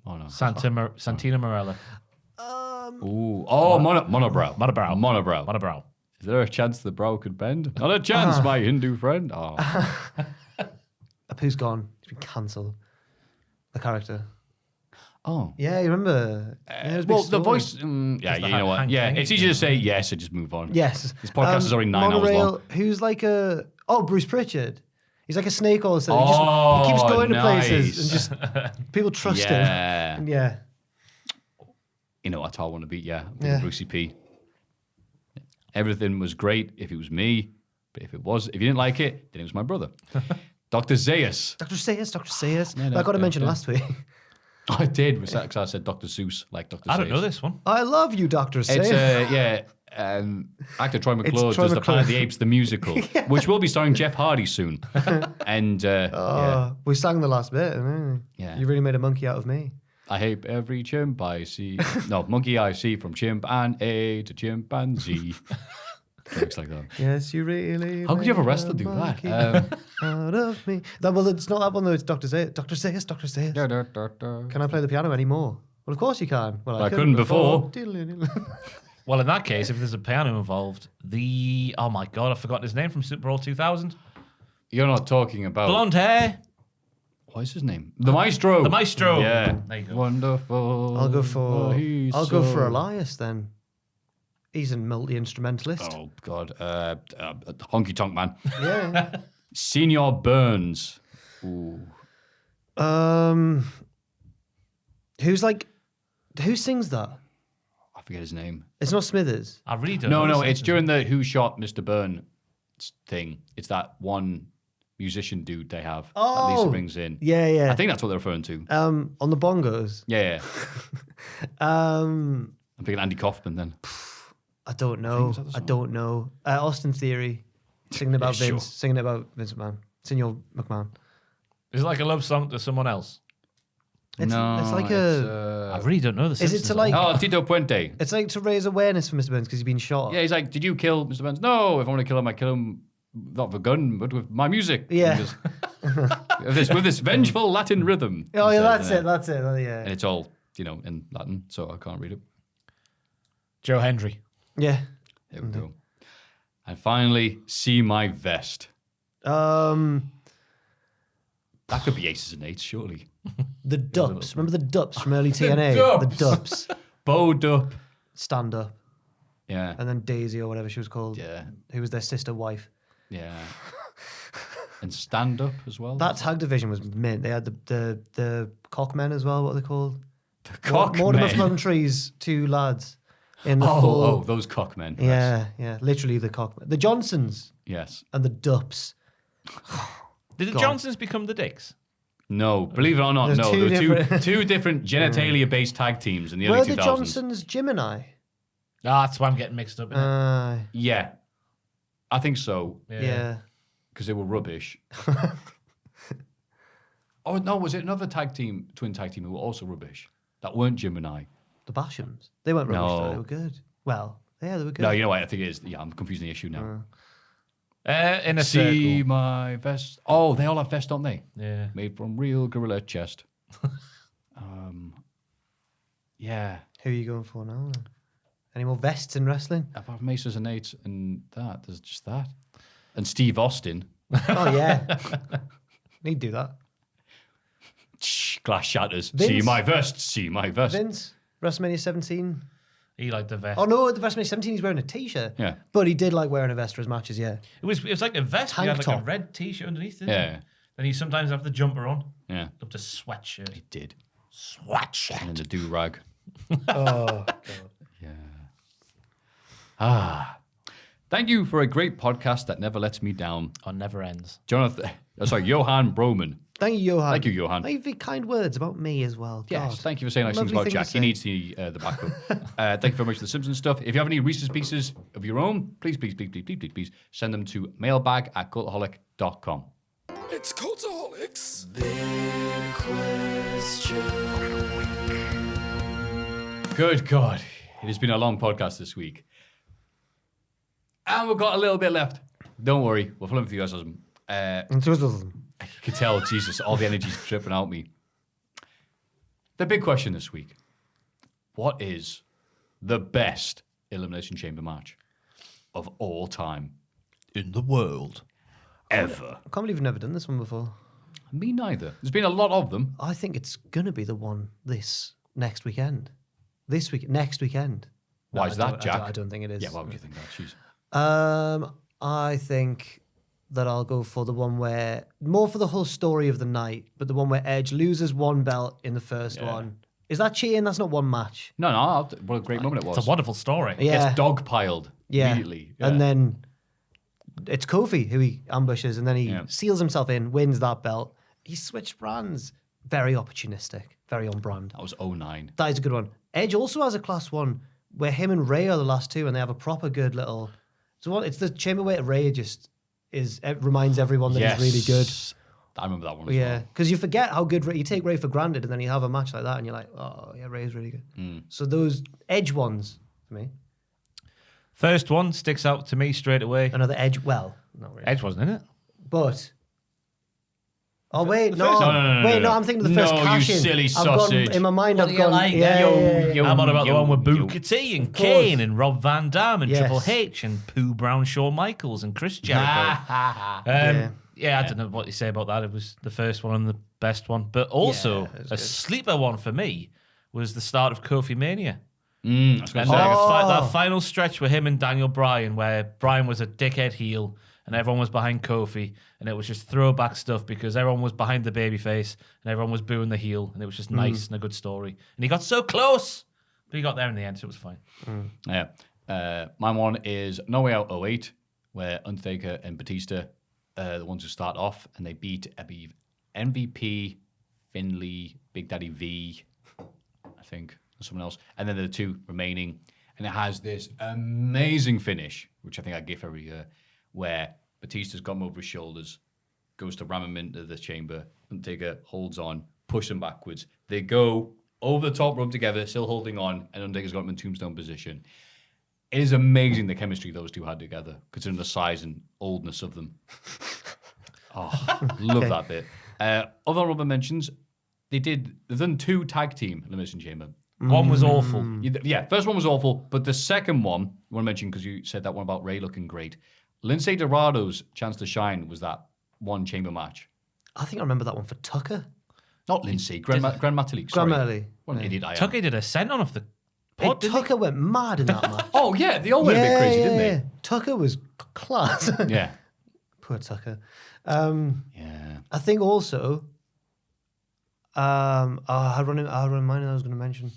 Oh no. Santina Morella. Ooh. Oh, monobrow. Monobrow. Is there a chance the brow could bend? Not a chance, my Hindu friend. Oh. Apu's gone. He's been cancelled. The character. Oh. Yeah, you remember? Yeah, it was a big Well, the story. voice. Yeah, you know what? Hank Yeah, Pym. it's easier to say yes and just move on. Yes. This podcast is already 9 hours Monorail, long. Who's like a... Oh, Bruce Pritchard. He's like a snake all of a sudden. He keeps going to places and just... People trust him. Yeah. And yeah. You know, that's how I want to be. Yeah. Yeah. Brucey P. Everything was great if it was me, but if you didn't like it, then it was my brother. Dr. Zayas. Dr. Sayers. No, I got to mention yeah. last week. I did, because I said Dr. Seuss, like Dr. I don't Zayas. know this one. I love you, Dr. It's Sayers. actor Troy It's McClure Troy does the Planet of the McClure. Apes the musical, which will be starring Jeff Hardy soon. And yeah, We sang the last bit. And, Yeah. You really made a monkey out of me. I hate every chimp I see. No, monkey I see from chimpanzee to chimpanzee. Looks like that. Yes, you really. How could you have a made wrestler do that? monkey out of me. Well, it's not that one though. It's Dr. Sayers. Dr. Sayers. Dr. Sayers. Can I play the piano anymore? Well, of course you can. Well, I couldn't before. Well, in that case, if there's a piano involved, oh my god, I've forgotten his name from Super Bowl 2000. You're not talking about Blonde hair. What is his name? The Maestro. The Maestro. Yeah. There you go. Wonderful. I'll go for. he's I'll go for so- Elias then. He's a multi-instrumentalist. Oh God. Honky Tonk Man. Yeah. Senior Burns. Ooh. Who sings that? I forget his name. It's not Smithers. I really don't No, know. it's during the Who Shot Mr. Burns thing. It's that one musician dude they have that Lisa brings in. Yeah. I think that's what they're referring to. On the bongos. Yeah. I'm thinking Andy Kaufman then. I don't know. is that the I song? don't know. Austin Theory singing about Sure. Vince. Singing about Vince McMahon. Senor McMahon. Is it like a love song to someone else? It's like I really don't know the Is it Simpsons to one. like? Oh, Tito Puente. It's like to raise awareness for Mr. Burns because he's been shot. Yeah, he's like, did you kill Mr. Burns? No, if I want to kill him, I kill him not with a gun, but with my music. Yeah. And just- with this vengeful Latin rhythm. Oh, yeah, he says, that's it. That's it. Yeah. And it's all in Latin, so I can't read it. Joe Hendry. Yeah. There we go. And finally, see my vest. That could be aces and eights, surely. The Dups. Remember the Dups from early TNA? The Dups. Bowed up. Stand Up. Yeah. And then Daisy or whatever she was called. Yeah. Who was their sister wife. Yeah. And stand up as well. That tag division was mint. They had the Cockmen as well. What are they called? The Cockmen. Mortimer Plumtree's two lads in the those Cockmen. Yeah, yeah. Literally the Cockmen. The Johnsons Yes. and the Dups. Did the God. Johnsons become the Dicks? No, believe it or not, There's no. two There were different- two different genitalia-based tag teams in the Were early the 2000s. Johnsons Gemini? That's why I'm getting mixed up. innit? Yeah. I think so, Yeah. because they were rubbish. Oh, no, was it another twin tag team who were also rubbish? That weren't Gemini. The Bashams. They weren't rubbish though. No. They were good. Well, yeah, they were good. No, you know what? I think it is. Yeah, I'm confusing the issue now. In a See circle. my vest. Oh, they all have vests, don't they? Yeah. Made from real gorilla chest. Yeah. Who are you going for now? Then? Any more vests in wrestling? Apart from aces and eights and that, there's just that. And Steve Austin. Oh yeah. Need to do that. Shh, glass shatters. Vince? See my vest. See my vest. Vince, WrestleMania 17. He liked the vest. Oh no, at the WrestleMania 17 he's wearing a t-shirt. Yeah. But he did like wearing a vest for his matches, yeah. It was like a vest. He Tank had like a top. red t-shirt underneath it. Yeah. Then he sometimes have the jumper on. Yeah. Loved a sweatshirt. He did. Sweatshirt. And then the do-rag. Oh god. Yeah. Ah. Thank you for a great podcast that never lets me down. Oh, never ends. Johan Broman. Thank you, Johan. Thank you, Johan. Thank you for your kind words about me as well. Yes, God. thank you for saying nice things Lovely about thing to Jack. He say. needs the backup. Thank you very much for the Simpsons stuff. If you have any Reese's Pieces of your own, please send them to mailbag@cultaholic.com. It's Cultaholics. Good God. It has been a long podcast this week. And we've got a little bit left. Don't worry, we'll fill in for you guys. I could tell, Jesus, all the energy's tripping out me. The big question this week. What is the best Elimination Chamber match of all time? In the world. Ever. I can't believe we've never done this one before. Me neither. There's been a lot of them. I think it's gonna be the one next weekend. Next weekend. Why is that, Jack? I don't think it is. Yeah, why would you think that? Jeez. I think that I'll go for the one where, more for the whole story of the night, but the one where Edge loses one belt in the first one. Is that cheating? That's not one match. No, what a great moment it was. It's a wonderful story. Yeah. Gets dogpiled immediately. Yeah. And then it's Kofi who he ambushes, and then he seals himself in, wins that belt. He switched brands. Very opportunistic, very on brand. That was 09. That is a good one. Edge also has a class one where him and Ray are the last two, and they have a proper good little. So it's the chamberweight Ray just it reminds everyone that he's really good. I remember that one. As Yeah, well. because you forget how good you take Ray for granted, and then you have a match like that, and you're like, oh yeah, Ray's really good. So those Edge ones for me. First one sticks out to me straight away. Another Edge. Well, not really. Edge wasn't in it. But. Oh wait, no. first- No, Wait, no. I'm thinking of the first No, you cash in. silly I've gone, sausage. in my mind, What I've do you gone. like? Yeah. I'm on about the one with yo. Booker T and course. Kane and Rob Van Dam and Yes. Triple H and Pooh Brown, Shawn Michaels and Chris Jericho. Yeah, I don't know what you say about that. It was the first one and the best one. But also, Yeah, it was a good. sleeper one for me was the start of Kofi Mania. I was gonna And say. that final stretch with him and Daniel Bryan, where Bryan was a dickhead heel and everyone was behind Kofi, and it was just throwback stuff because everyone was behind the babyface and everyone was booing the heel, and it was just nice and a good story. And he got so close, but he got there in the end, so it was fine. Yeah. My one is No Way Out 08, where Undertaker and Batista are the ones who start off, and they beat, I believe, MVP, Finley, Big Daddy V, I think, or someone else. And then the two remaining. And it has this amazing finish, which I think I give every year, where Batista's got him over his shoulders, goes to ram him into the chamber, Undertaker holds on, push him backwards. They go over the top rope together, still holding on, and Undertaker's got him in tombstone position. It is amazing the chemistry those two had together, considering the size and oldness of them. Oh, love that bit. Other honorable mentions, they've done 2 tag team Elimination Chamber. One was awful. Yeah, first one was awful, but the second one, you want to mention because you said that one about Ray looking great. Lindsay Dorado's chance to shine was that one chamber match. I think I remember that one for Tucker. Not Lindsay, Grand Metalik. Grand Metalik. What an idiot I am. Tucker did a sent on off the Hey, pod, didn't he? Tucker went mad in that match. Oh, yeah, they all went a bit crazy, didn't they? Tucker was class. Yeah. Poor Tucker. Yeah. I think also, I had one I was going to mention.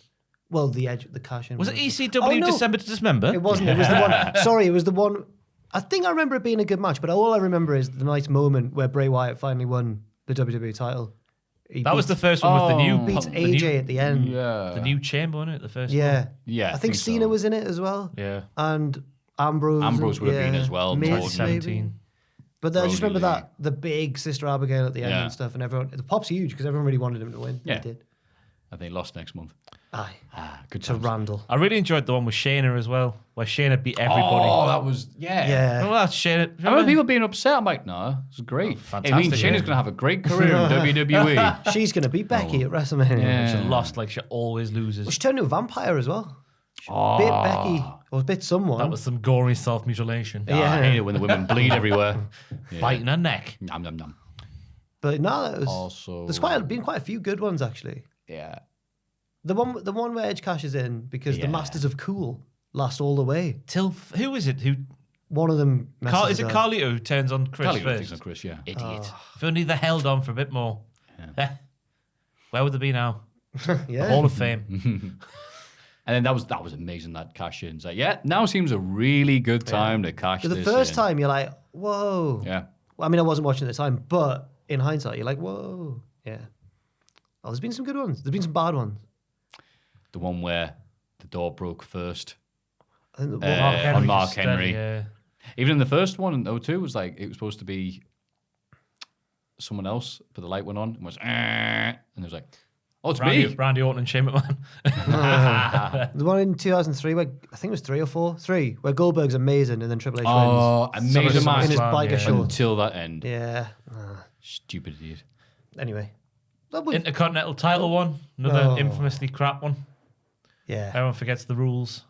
Well, the cash in. Was it ECW Oh, no. December to Dismember? It wasn't. It was the one. Sorry, it was the one. I think I remember it being a good match, but all I remember is the nice moment where Bray Wyatt finally won the WWE title. That was the first one with the new... Beats the AJ new- at the end. Yeah. The new chamber, wasn't it? The first one? Yeah. Yeah, I think so. Cena was in it as well. Yeah. And Ambrose. Ambrose would have been as well. Miz, Jordan. maybe. 17. But I just Brody remember Lee. that, the big Sister Abigail at the end Yeah. and stuff, and everyone, the pop's huge because everyone really wanted him to win. Yeah. He did. And they lost next month. Aye. Good To times. Randall. I really enjoyed the one with Shayna as well, where Shayna beat everybody. Oh, that was, yeah. Yeah. Remember that Shayna? I remember people being upset. I'm like, no, this is great. fantastic, It means Shayna's yeah. going to have a great career in WWE. She's going to beat Becky at WrestleMania. Yeah. She lost like she always loses. Well, she turned into a vampire as well. She bit Becky, or bit someone. That was some gory self-mutilation. Yeah. I hate it when the women bleed everywhere. Yeah. Biting her neck. Nom, nom, nom. But no, that was. Also, There's been quite a few good ones actually. yeah. The one where Edge cashes in because the Yeah. Masters of Cool last all the way. Who is it? Who One of them. is it Carlito who turns on Chris Carly first? thinks on Chris, yeah. Idiot. If only they held on for a bit more. Where would they be now? Yeah. Hall of Fame. And then that was amazing, that cash in. It's like, yeah, now seems a really good time to cash The this first in. time you're like, whoa. Yeah. Well, I mean, I wasn't watching at the time, but in hindsight, you're like, whoa. Yeah. Oh, there's been some good ones. There's been some bad ones. The one where the door broke first. I think On Mark instead, Henry. Yeah. Even in the first one, in 02, it was like, it was supposed to be someone else, but the light went on and was, and it was like, oh, it's me. Randy Orton and Shane McMahon. the one in 2003, where I think it was 3 or 4, 3, where Goldberg's amazing and then Triple H Oh, wins amazing Summer match. in his Slam, biker yeah. shorts. Until that end. Yeah. Stupid idiot. Anyway. That was- Intercontinental title one. Another Oh. infamously crap one. yeah. Everyone forgets the rules.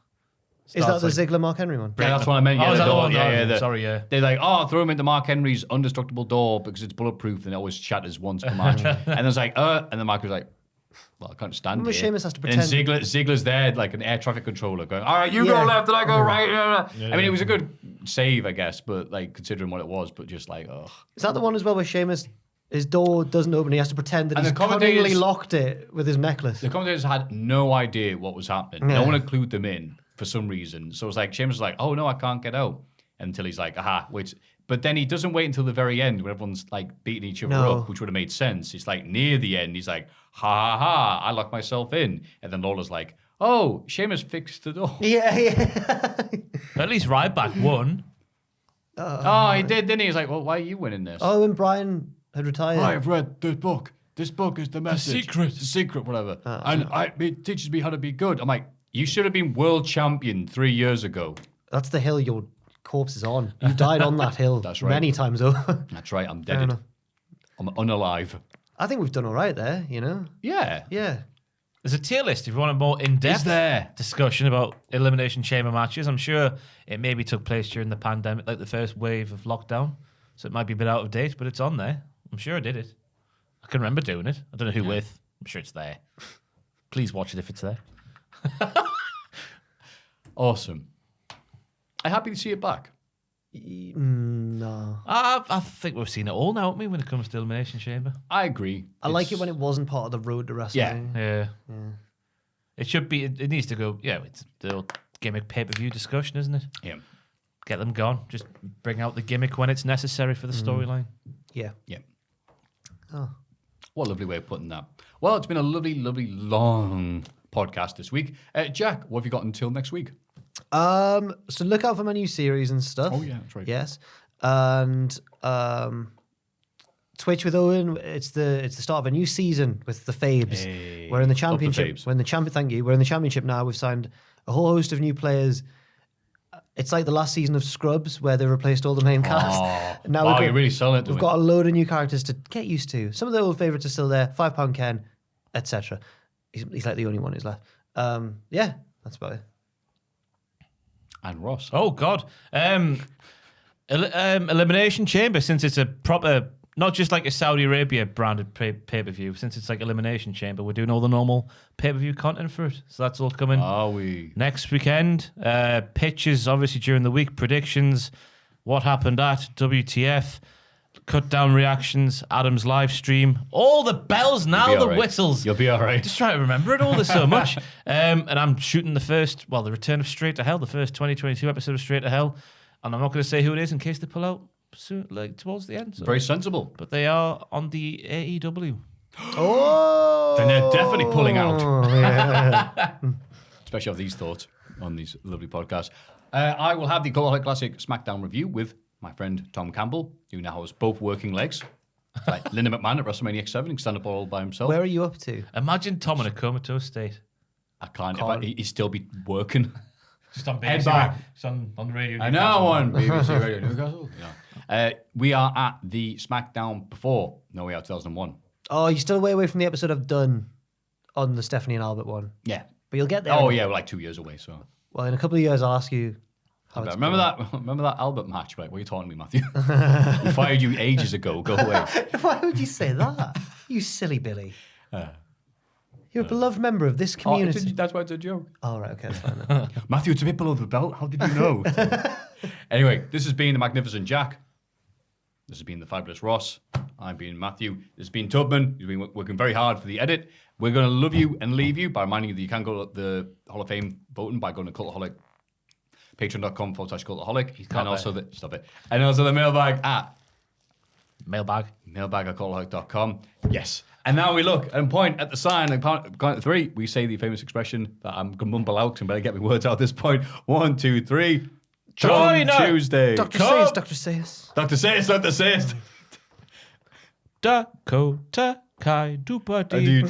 Is that the Ziggler Mark Henry one? Yeah, that's what I meant. Yeah, Oh, is the that the door. one? Yeah. Sorry, yeah. They're like, oh, throw him into Mark Henry's indestructible door because it's bulletproof and it always shatters once per match. And it's like, and then Mark was like, well, I can't stand Remember here. Sheamus has to And then pretend- Ziggler's there like an air traffic controller going, all right, you Yeah. go left and I go right. I mean, it was a good save, I guess, but like considering what it was, but just like, oh. Is that the one as well where Sheamus, his door doesn't open, he has to pretend that And he's the commentators- cunningly locked it with his necklace? The commentators had no idea what was happening. Yeah. No one clued them in for some reason. So it's like, Sheamus was like, oh no, I can't get out. Until he's like, aha, wait. But then he doesn't wait until the very end when everyone's like beating each other No. up, which would have made sense. It's like near the end, he's like, ha ha ha, I locked myself in. And then Lawler's like, oh, Sheamus fixed the door. Yeah. At least Ryback won. Oh, he did, didn't he? He's like, well, why are you winning this? Oh, when Brian had retired. I've read this book. This book is the message. secret. The secret, whatever. And it teaches me how to be good. I'm like, you should have been world champion 3 years ago. That's the hill your corpse is on. You've died on that hill That's right. many times over. That's right, I'm Fair dead. enough. I'm unalive. I think we've done all right there, you know? Yeah. Yeah. There's a tier list if you want a more in-depth Is there? discussion about Elimination Chamber matches. I'm sure it maybe took place during the pandemic, like the first wave of lockdown. So it might be a bit out of date, but it's on there. I'm sure I did it. I can remember doing it. I don't know who with. I'm sure it's there. Please watch it if it's there. Awesome. I'm happy to see it back. No. I think we've seen it all now, haven't we, when it comes to Elimination Chamber? I agree. I like it when it wasn't part of the road to WrestleMania. Yeah. It should be, it needs to go, it's the old gimmick pay-per-view discussion, isn't it? Yeah. Get them gone. Just bring out the gimmick when it's necessary for the storyline. Yeah. Yeah. Oh. What a lovely way of putting that. Well, it's been a lovely, lovely, long podcast this week. Jack, what have you got until next week? So look out for my new series and stuff. Oh, yeah, that's right. Yes. And Twitch with Owen, it's the start of a new season with the Fabes. Hey, We're in the love the championship. Fabes. Thank you. We're in the championship now. We've signed a whole host of new players. It's like the last season of Scrubs where they replaced all the main cast. Now Wow, you're really selling it to We've me. got a load of new characters to get used to. Some of the old favourites are still there. £5 Ken, etc. He's like the only one who's left. Yeah, that's about it. And Ross. Oh God. Elimination Chamber, since it's a proper, not just like a Saudi Arabia branded pay-per-view, since it's like Elimination Chamber, we're doing all the normal pay-per-view content for it. So that's all coming Are we? next weekend. Pitches, obviously, during the week. Predictions. What happened at WTF. Cut down reactions. Adam's live stream. All the bells now, the whistles. You'll be all right. Just trying to remember it all. There's so much. And I'm shooting the return of Straight to Hell, the first 2022 episode of Straight to Hell. And I'm not going to say who it is in case they pull out soon, like towards the end. So. Very sensible. But they are on the AEW. Oh, Then they're definitely pulling out. Yeah. Especially of these thoughts on these lovely podcasts. I will have the Cultaholic Classic SmackDown review with my friend Tom Campbell, who now has both working legs. Like Linda McMahon at WrestleMania X7, he can stand up all by himself. Where are you up to? Imagine Tom in a comatose state. I can't. He'd still be working. Just on Head BBC. back. Just on radio. I know one. BBC Radio Newcastle. Yeah. We are at the SmackDown before No Way Out 2001. Oh, you're still way away from the episode I've done on the Stephanie and Albert one. Yeah. But you'll get there. Oh, yeah, we're like 2 years away, so. Well, in a couple of years, I'll ask you how it's Remember that Albert match? Like, what are you talking to me, Matthew? We fired you ages ago. Go away. Why would you say that? You silly Billy. You're a beloved member of this community. That's why it's a joke. Oh, right, okay, that's fine then. Matthew, it's a bit below the belt. How did you know? Anyway, this has been the Magnificent Jack. This has been the Fabulous Ross. I've been Matthew. This has been Tubman. He's been working very hard for the edit. We're going to love you and leave you by reminding you that you can go to the Hall of Fame voting by going to Cultaholic, patreon.com/Cultaholic. And also And also the mailbag at mailbag@cultaholic.com. Yes. And now we look and point at the sign and count to three. We say the famous expression that I'm going to mumble out because I'm better get my words out at this point. 1, 2, 3. Join us. Tuesday. Dr. Sayers, Dr. Sayers. Dr. Sayers, Dr. Sayers. Dakota Kai Dupati.